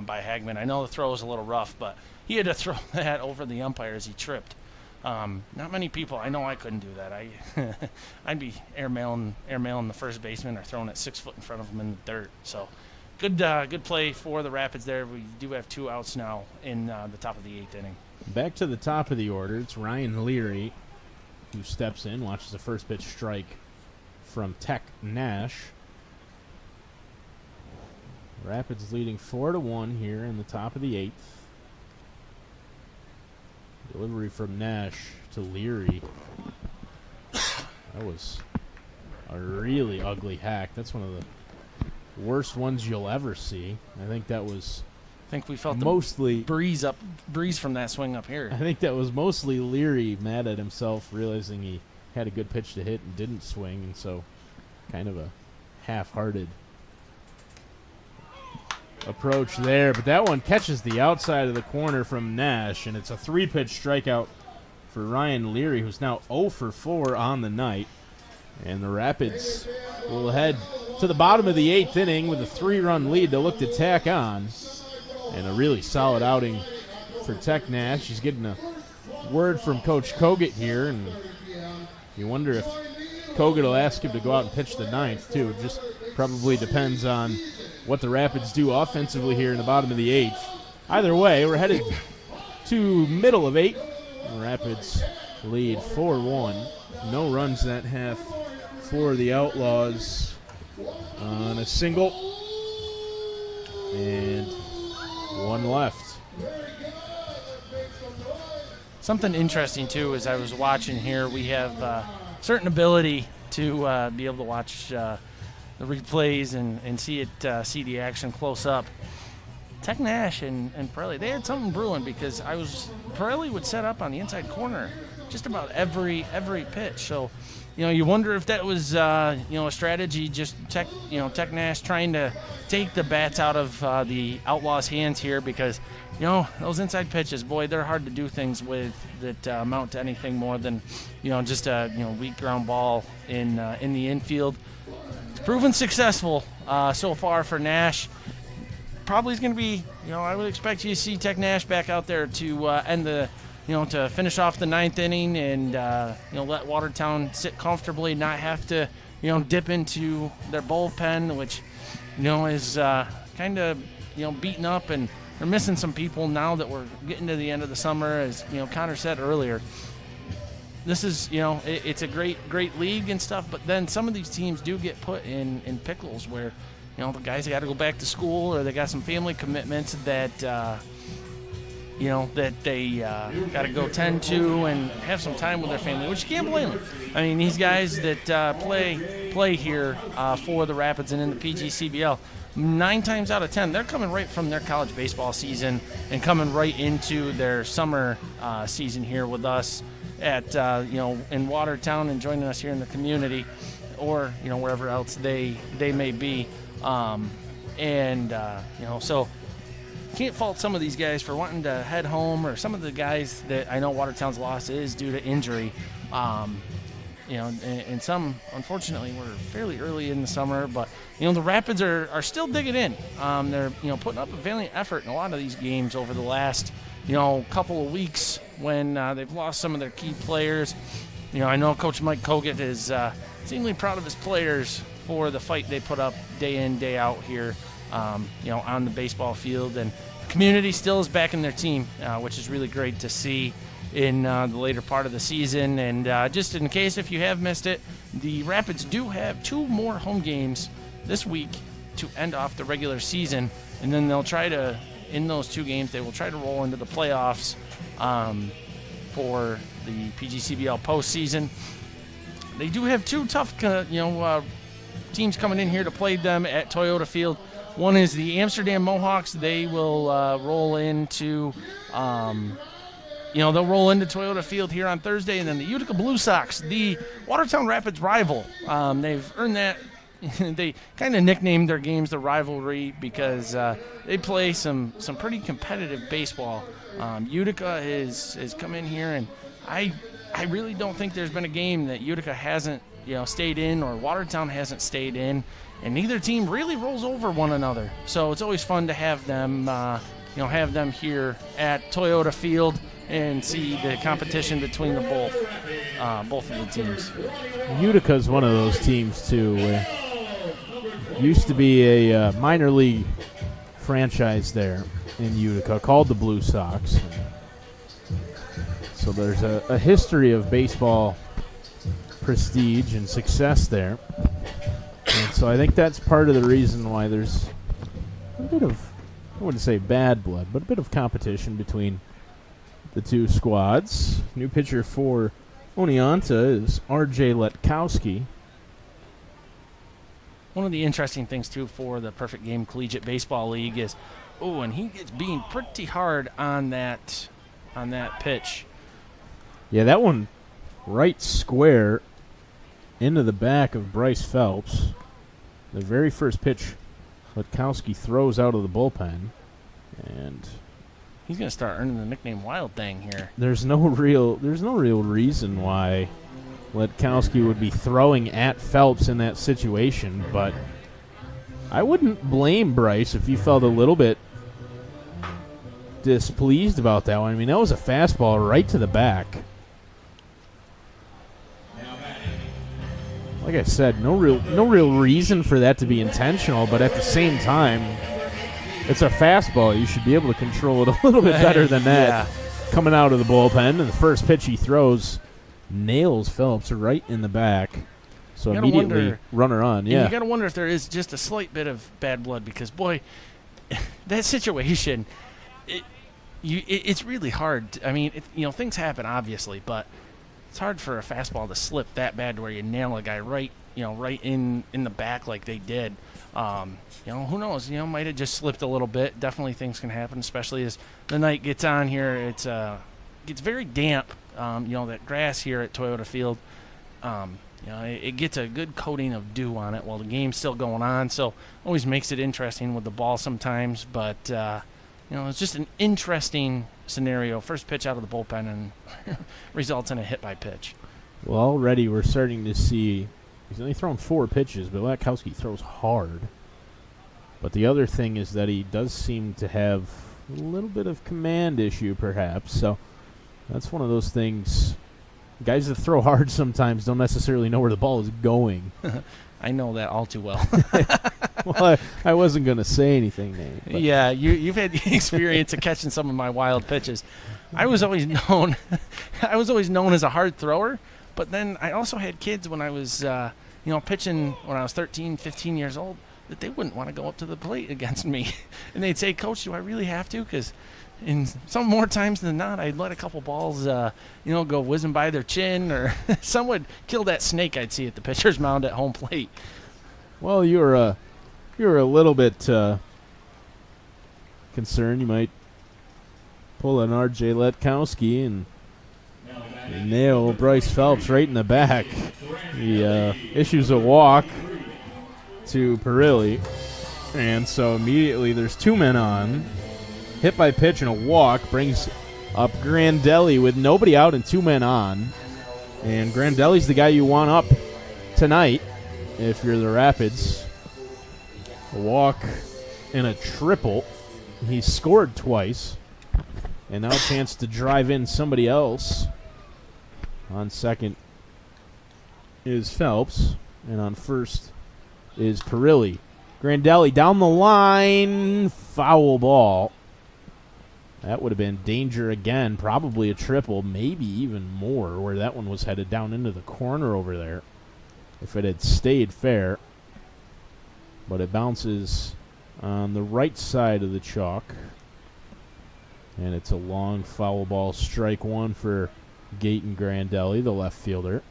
by Hageman. I know the throw was a little rough, but he had to throw that over the umpire as he tripped. Not many people. I know I couldn't do that. I'd be airmailing the first baseman or throwing it 6 foot in front of him in the dirt. So, good play for the Rapids there. We do have 2 outs now in the top of the 8th inning. Back to the top of the order. It's Ryan Leary who steps in, watches the first pitch strike from Tech Nash. Rapids leading 4-1 here in the top of the 8th. Delivery from Nash to Leary. That was a really ugly hack. That's one of the worst ones you'll ever see. I think that was we felt mostly the breeze from that swing up here. I think that was mostly Leary mad at himself, realizing he had a good pitch to hit and didn't swing, and so kind of a half-hearted approach there. But that one catches the outside of the corner from Nash, and it's a 3-pitch strikeout for Ryan Leary, who's now 0 for 4 on the night. And the Rapids will head to the bottom of the 8th inning with a 3-run lead to look to tack on. And a really solid outing for Tech Nash. He's getting a word from Coach Kogut here, and you wonder if Kogut will ask him to go out and pitch the 9th, too. It just probably depends on what the Rapids do offensively here in the bottom of the 8th. Either way, we're headed to middle of 8. The Rapids lead 4-1. No runs that half for the Outlaws on a single. And 1 left. Something interesting, too, as I was watching here, we have certain ability to be able to watch the replays and see the action close up. Tech Nash and Pirelli, they had something brewing, because Pirelli would set up on the inside corner just about every pitch. So, you wonder if that was a strategy, just Tech Nash trying to take the bats out of the Outlaws' hands here, because those inside pitches, boy, they're hard to do things with that amount to anything more than just a weak ground ball in the infield. It's proven successful so far for Nash. Probably is going to be, I would expect you to see Tech Nash back out there to end the, to finish off the 9th inning and, let Watertown sit comfortably, not have to, dip into their bullpen, which, is kind of, beaten up and they're missing some people now that we're getting to the end of the summer. As Connor said earlier, this is it's a great league and stuff. But then some of these teams do get put in pickles where the guys got to go back to school or they got some family commitments that that they got to go tend to and have some time with their family, which you can't blame them. I mean, these guys that play here for the Rapids and in the PGCBL, 9 times out of 10, they're coming right from their college baseball season and coming right into their summer season here with us at in Watertown and joining us here in the community, or wherever else they may be, so can't fault some of these guys for wanting to head home, or some of the guys that I know Watertown's loss is due to injury. And some, unfortunately, were fairly early in the summer, but the Rapids are still digging in. They're putting up a valiant effort in a lot of these games over the last couple of weeks when they've lost some of their key players. I know Coach Mike Kogut is seemingly proud of his players for the fight they put up day in, day out here, on the baseball field, and the community still is backing their team, which is really great to see in the later part of the season. And just in case if you have missed it, the Rapids do have 2 more home games this week to end off the regular season, and then they'll try to, in those 2 games, they will try to roll into the playoffs for the PGCBL postseason. They do have 2 tough teams coming in here to play them at Toyota Field. One is the Amsterdam Mohawks. They will roll into they'll roll into Toyota Field here on Thursday, and then the Utica Blue Sox, the Watertown Rapids rival. They've earned that. They kind of nicknamed their games the rivalry because they play some pretty competitive baseball. Utica has come in here, and I really don't think there's been a game that Utica hasn't stayed in, or Watertown hasn't stayed in, and neither team really rolls over one another. So it's always fun to have them here at Toyota Field and see the competition between the both of the teams. Utica's one of those teams too. Used to be a minor league franchise there in Utica called the Blue Sox. So there's a history of baseball prestige and success there. And so I think that's part of the reason why there's a bit of, I wouldn't say bad blood, but a bit of competition between the 2 squads. New pitcher for Oneonta is R.J. Letkowski. One of the interesting things, too, for the Perfect Game Collegiate Baseball League is, and he gets beaten pretty hard on that pitch. Yeah, that one right square into the back of Bryce Phelps. The very first pitch Letkowski throws out of the bullpen, and he's going to start earning the nickname Wild Thing here. There's no real reason why Letkowski would be throwing at Phelps in that situation, but I wouldn't blame Bryce if he felt a little bit displeased about that one. I mean, that was a fastball right to the back. Like I said, no real reason for that to be intentional, but at the same time, it's a fastball. You should be able to control it a little bit better than that. Yeah. Coming out of the bullpen, and the first pitch he throws nails Phelps right in the back. So immediately runner on. Yeah, you got to wonder if there is just a slight bit of bad blood, because boy, that situation, it's really hard. I mean, things happen obviously, but it's hard for a fastball to slip that bad to where you nail a guy right in the back like they did. Who knows? Might have just slipped a little bit. Definitely things can happen, especially as the night gets on here. It's gets very damp. That grass here at Toyota Field, it gets a good coating of dew on it while the game's still going on. So always makes it interesting with the ball sometimes. But it's just an interesting scenario. First pitch out of the bullpen and results in a hit by pitch. Well, already we're starting to see he's only thrown 4 pitches, but Letkowski throws hard. But the other thing is that he does seem to have a little bit of command issue, perhaps. So that's one of those things. Guys that throw hard sometimes don't necessarily know where the ball is going. I know that all too well. Well, I wasn't going to say anything, Nate. But. Yeah, you've had the experience of catching some of my wild pitches. I was always known as a hard thrower, but then I also had kids when I was pitching when I was 13, 15 years old that they wouldn't want to go up to the plate against me. And they'd say, "Coach, do I really have to?" Because in some more times than not, I'd let a couple balls go whizzing by their chin, or some would kill that snake I'd see at the pitcher's mound at home plate. Well, you were a little bit concerned you might pull an R.J. Letkowski and nail Bryce Phelps right in the back. He issues a walk to Perilli, and so immediately there's 2 men on. Hit by pitch and a walk brings up Grandelli with nobody out and 2 men on. And Grandelli's the guy you want up tonight if you're the Rapids. A walk and a triple. He scored twice. And now a chance to drive in somebody else. On second is Phelps. And on first is Perilli. Grandelli down the line. Foul ball. That would have been danger again. Probably a triple. Maybe even more, where that one was headed down into the corner over there. If it had stayed fair. But it bounces on the right side of the chalk. And it's a long foul ball. Strike one for Gaten Grandelli, the left fielder.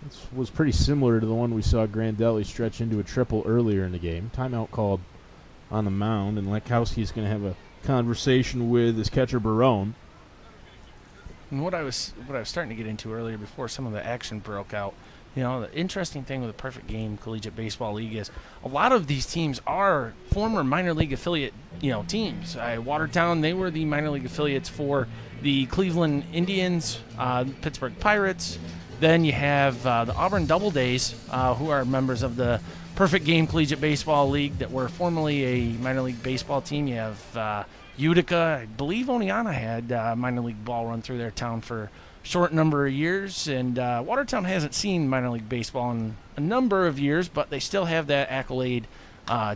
This was pretty similar to the one we saw Grandelli stretch into a triple earlier in the game. Timeout called on the mound, and Letkowski's going to have a conversation with his catcher Barone. And what I was starting to get into earlier before some of the action broke out, the interesting thing with the Perfect Game Collegiate Baseball League is a lot of these teams are former minor league affiliate, teams. Watertown, they were the minor league affiliates for the Cleveland Indians, Pittsburgh Pirates. Then you have the Auburn Doubledays, who are members of the Perfect Game Collegiate Baseball League that were formerly a minor league baseball team. You have Utica. I believe Oneonta had minor league ball run through their town for short number of years, and Watertown hasn't seen minor league baseball in a number of years, but they still have that accolade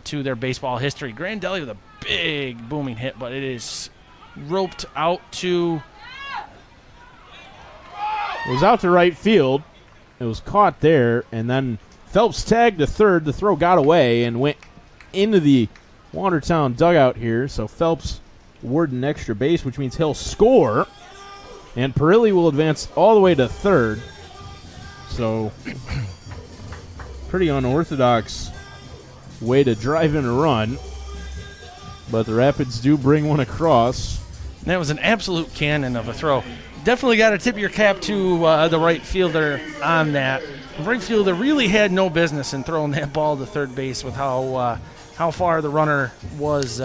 to their baseball history. Grandelli with a big booming hit, but it is roped out to... It was out to right field. It was caught there, and then Phelps tagged to third. The throw got away and went into the Watertown dugout here, so Phelps awarded an extra base, which means he'll score. And Perilli will advance all the way to third. So, pretty unorthodox way to drive in a run. But the Rapids do bring one across. That was an absolute cannon of a throw. Definitely got to tip your cap to the right fielder on that. The right fielder really had no business in throwing that ball to third base with how far the runner was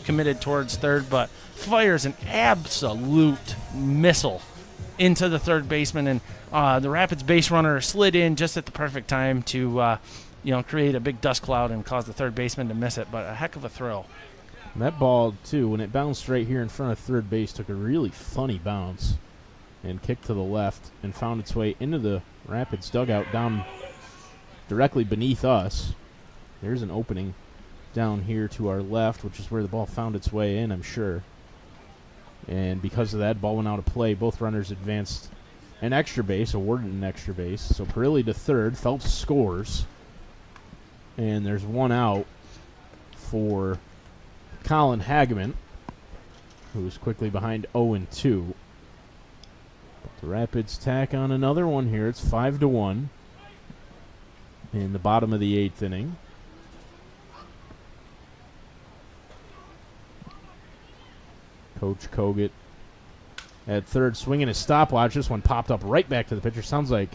committed towards third, but fires an absolute missile into the third baseman, and the Rapids base runner slid in just at the perfect time to create a big dust cloud and cause the third baseman to miss it, but a heck of a throw. And that ball, too, when it bounced right here in front of third base, took a really funny bounce and kicked to the left and found its way into the Rapids dugout down directly beneath us. There's an opening down here to our left, which is where the ball found its way in, I'm sure. And because of that, ball went out of play. Both runners advanced an extra base, awarded an extra base. So Perilli to third. Phelps scores. And there's one out for Colin Hageman, who is quickly behind 0-2. But the Rapids tack on another one here. It's 5-1 in the bottom of the 8th inning. Coach Kogut at third, swinging his stopwatch. This one popped up right back to the pitcher. Sounds like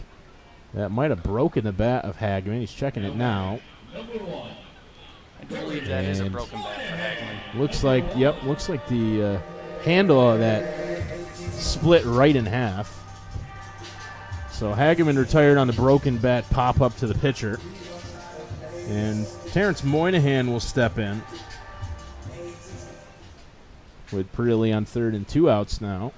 that might have broken the bat of Hageman. He's checking it now. I believe that is a broken bat for Hageman. Looks like the handle of that split right in half. So Hageman retired on the broken bat pop up to the pitcher. And Terrence Moynihan will step in with Perilli on third and 2 outs now.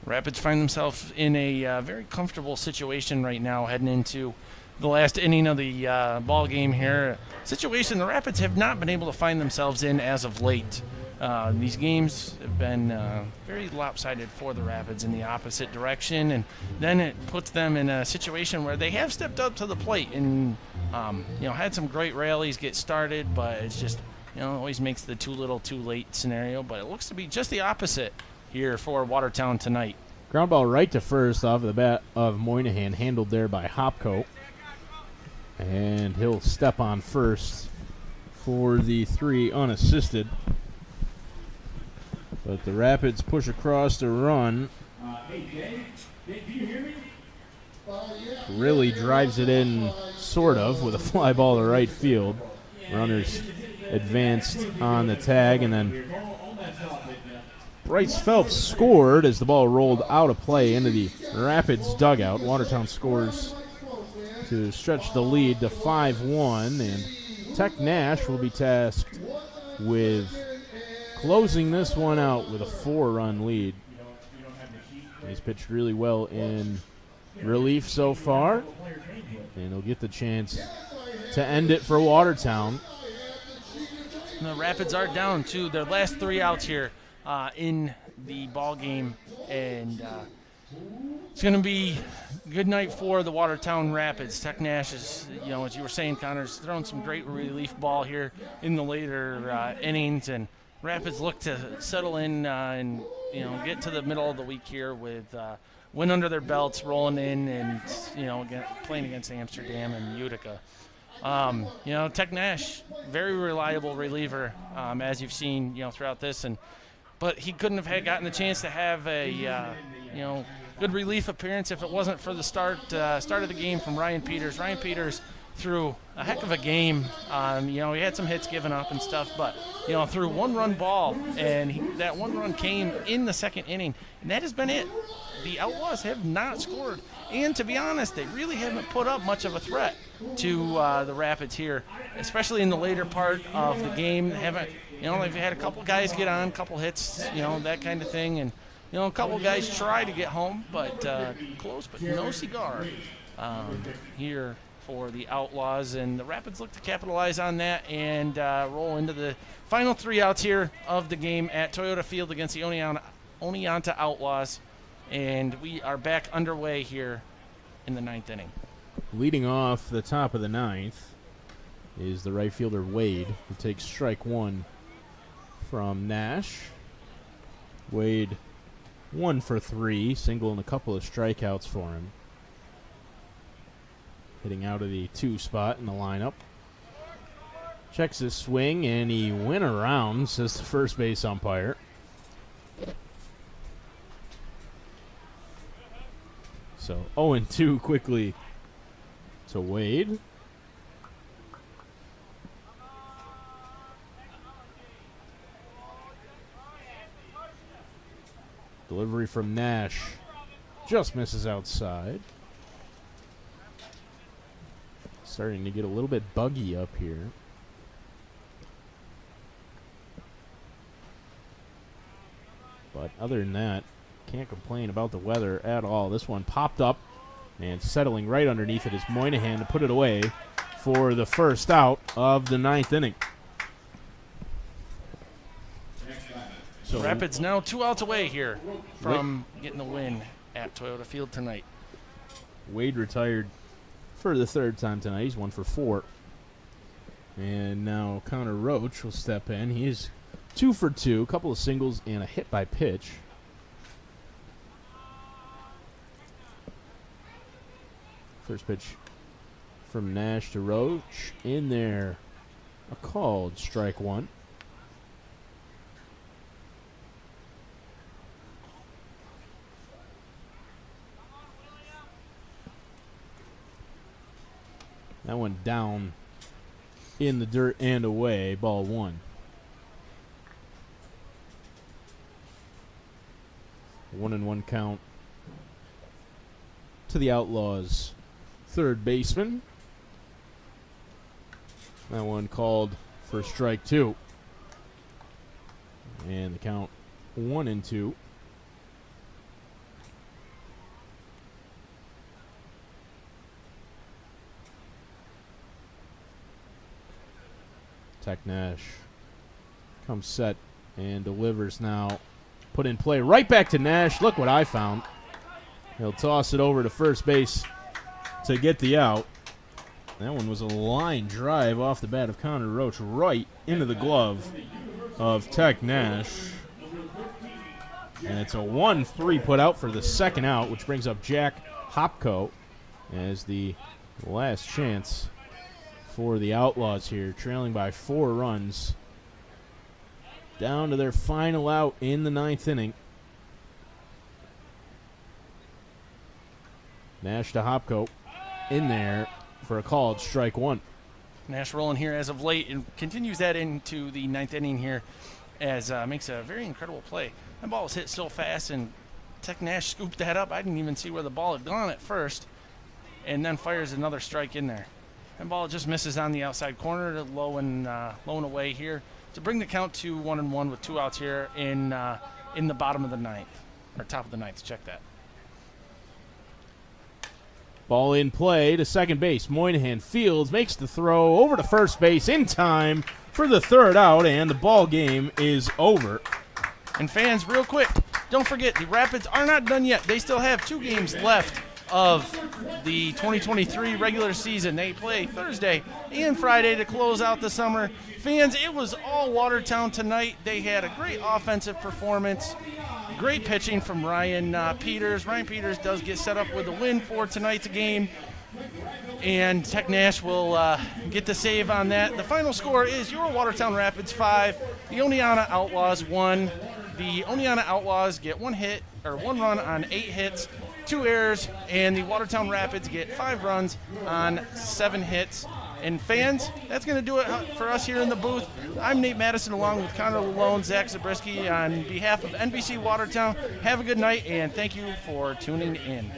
Rapids find themselves in a very comfortable situation right now heading into the last inning of the ball game here. Situation the Rapids have not been able to find themselves in as of late. These games have been very lopsided for the Rapids in the opposite direction, and then it puts them in a situation where they have stepped up to the plate and had some great rallies get started, but it's just always makes the too little too late scenario. But it looks to be just the opposite here for Watertown tonight. Ground ball right to first off the bat of Moynihan, handled there by Hopko. And he'll step on first for the 3 unassisted. But the Rapids push across the run. Hey, Jay, do you hear me? Really drives it in, sort of, with a fly ball to right field. Runners advanced on the tag, and then Bryce Phelps scored as the ball rolled out of play into the Rapids dugout. Watertown scores to stretch the lead to 5-1, and Tech Nash will be tasked with closing this one out with a 4-run lead. He's pitched really well in relief so far, and he'll get the chance to end it for Watertown. The Rapids are down to their last 3 outs here in the ball game, and it's going to be a good night for the Watertown Rapids. Tech Nash is, as you were saying, Connor's thrown some great relief ball here in the later innings, and Rapids look to settle in and get to the middle of the week here with win under their belts, rolling in, and playing against Amsterdam and Utica. Tech Nash, very reliable reliever, as you've seen throughout this, but he couldn't have gotten the chance to have a good relief appearance if it wasn't for the start of the game from Ryan Peters. Ryan Peters threw a heck of a game. He had some hits given up and stuff, but threw 1-run ball, and that 1 run came in the 2nd inning, and that has been it. The Outlaws have not scored, and to be honest, they really haven't put up much of a threat to the Rapids here, especially in the later part of the game. They haven't, they've had a couple guys get on, couple hits, that kind of thing, and a couple guys try to get home, but close, but no cigar here for the Outlaws, and the Rapids look to capitalize on that and roll into the final 3 outs here of the game at Toyota Field against the Oneonta Outlaws, and we are back underway here in the 9th inning. Leading off the top of the 9th is the right fielder Wade, who takes strike 1 from Nash. Wade 1 for 3, single and a couple of strikeouts for him. Hitting out of the 2 spot in the lineup. Checks his swing, and he went around, says the first base umpire. So 0-2 quickly to Wade. Delivery from Nash just misses outside. Starting to get a little bit buggy up here. But other than that, can't complain about the weather at all. This one popped up, and settling right underneath it is Moynihan to put it away for the first out of the 9th inning. So Rapids now 2 outs away here from getting the win at Toyota Field tonight. Wade retired for the 3rd time tonight. He's 1 for 4. And now Connor Roach will step in. He's 2 for 2, a couple of singles and a hit by pitch. First pitch from Nash to Roach. In there, a called strike 1. That one down in the dirt and away, ball 1. 1-1 count to the Outlaws' 3rd baseman. That one called for strike 2. And the count 1-2. Tech Nash comes set and delivers now. Put in play right back to Nash. Look what I found. He'll toss it over to first base to get the out. That one was a line drive off the bat of Connor Roach right into the glove of Tech Nash. And it's a 1-3 put out for the second out, which brings up Jack Hopko as the last chance for the Outlaws here, trailing by 4 runs. Down to their final out in the 9th inning. Nash to Hopko in there for a called strike 1. Nash rolling here as of late and continues that into the 9th inning here as makes a very incredible play. That ball was hit so fast and Tech Nash scooped that up. I didn't even see where the ball had gone at first, and then fires another strike in there. That ball just misses on the outside corner, low and away here to bring the count to 1-1 with 2 outs here in the bottom of the 9th, or top of the 9th. Check that. Ball in play to second base. Moynihan fields, makes the throw over to first base in time for the 3rd out, and the ball game is over. And fans, real quick, don't forget the Rapids are not done yet. They still have 2 games left of the 2023 regular season. They play Thursday and Friday to close out the summer. Fans, it was all Watertown tonight. They had a great offensive performance. Great pitching from Ryan Peters. Ryan Peters does get set up with a win for tonight's game. And Tech Nash will get the save on that. The final score is your Watertown Rapids 5, the Oneonta Outlaws 1. The Oneonta Outlaws get 1 run on 8 hits, 2 errors, and the Watertown Rapids get 5 runs on 7 hits. And fans, that's going to do it for us here in the booth. I'm Nate Madison along with Connor Lalone, Zach Zabriskie on behalf of NBC Watertown. Have a good night, and thank you for tuning in.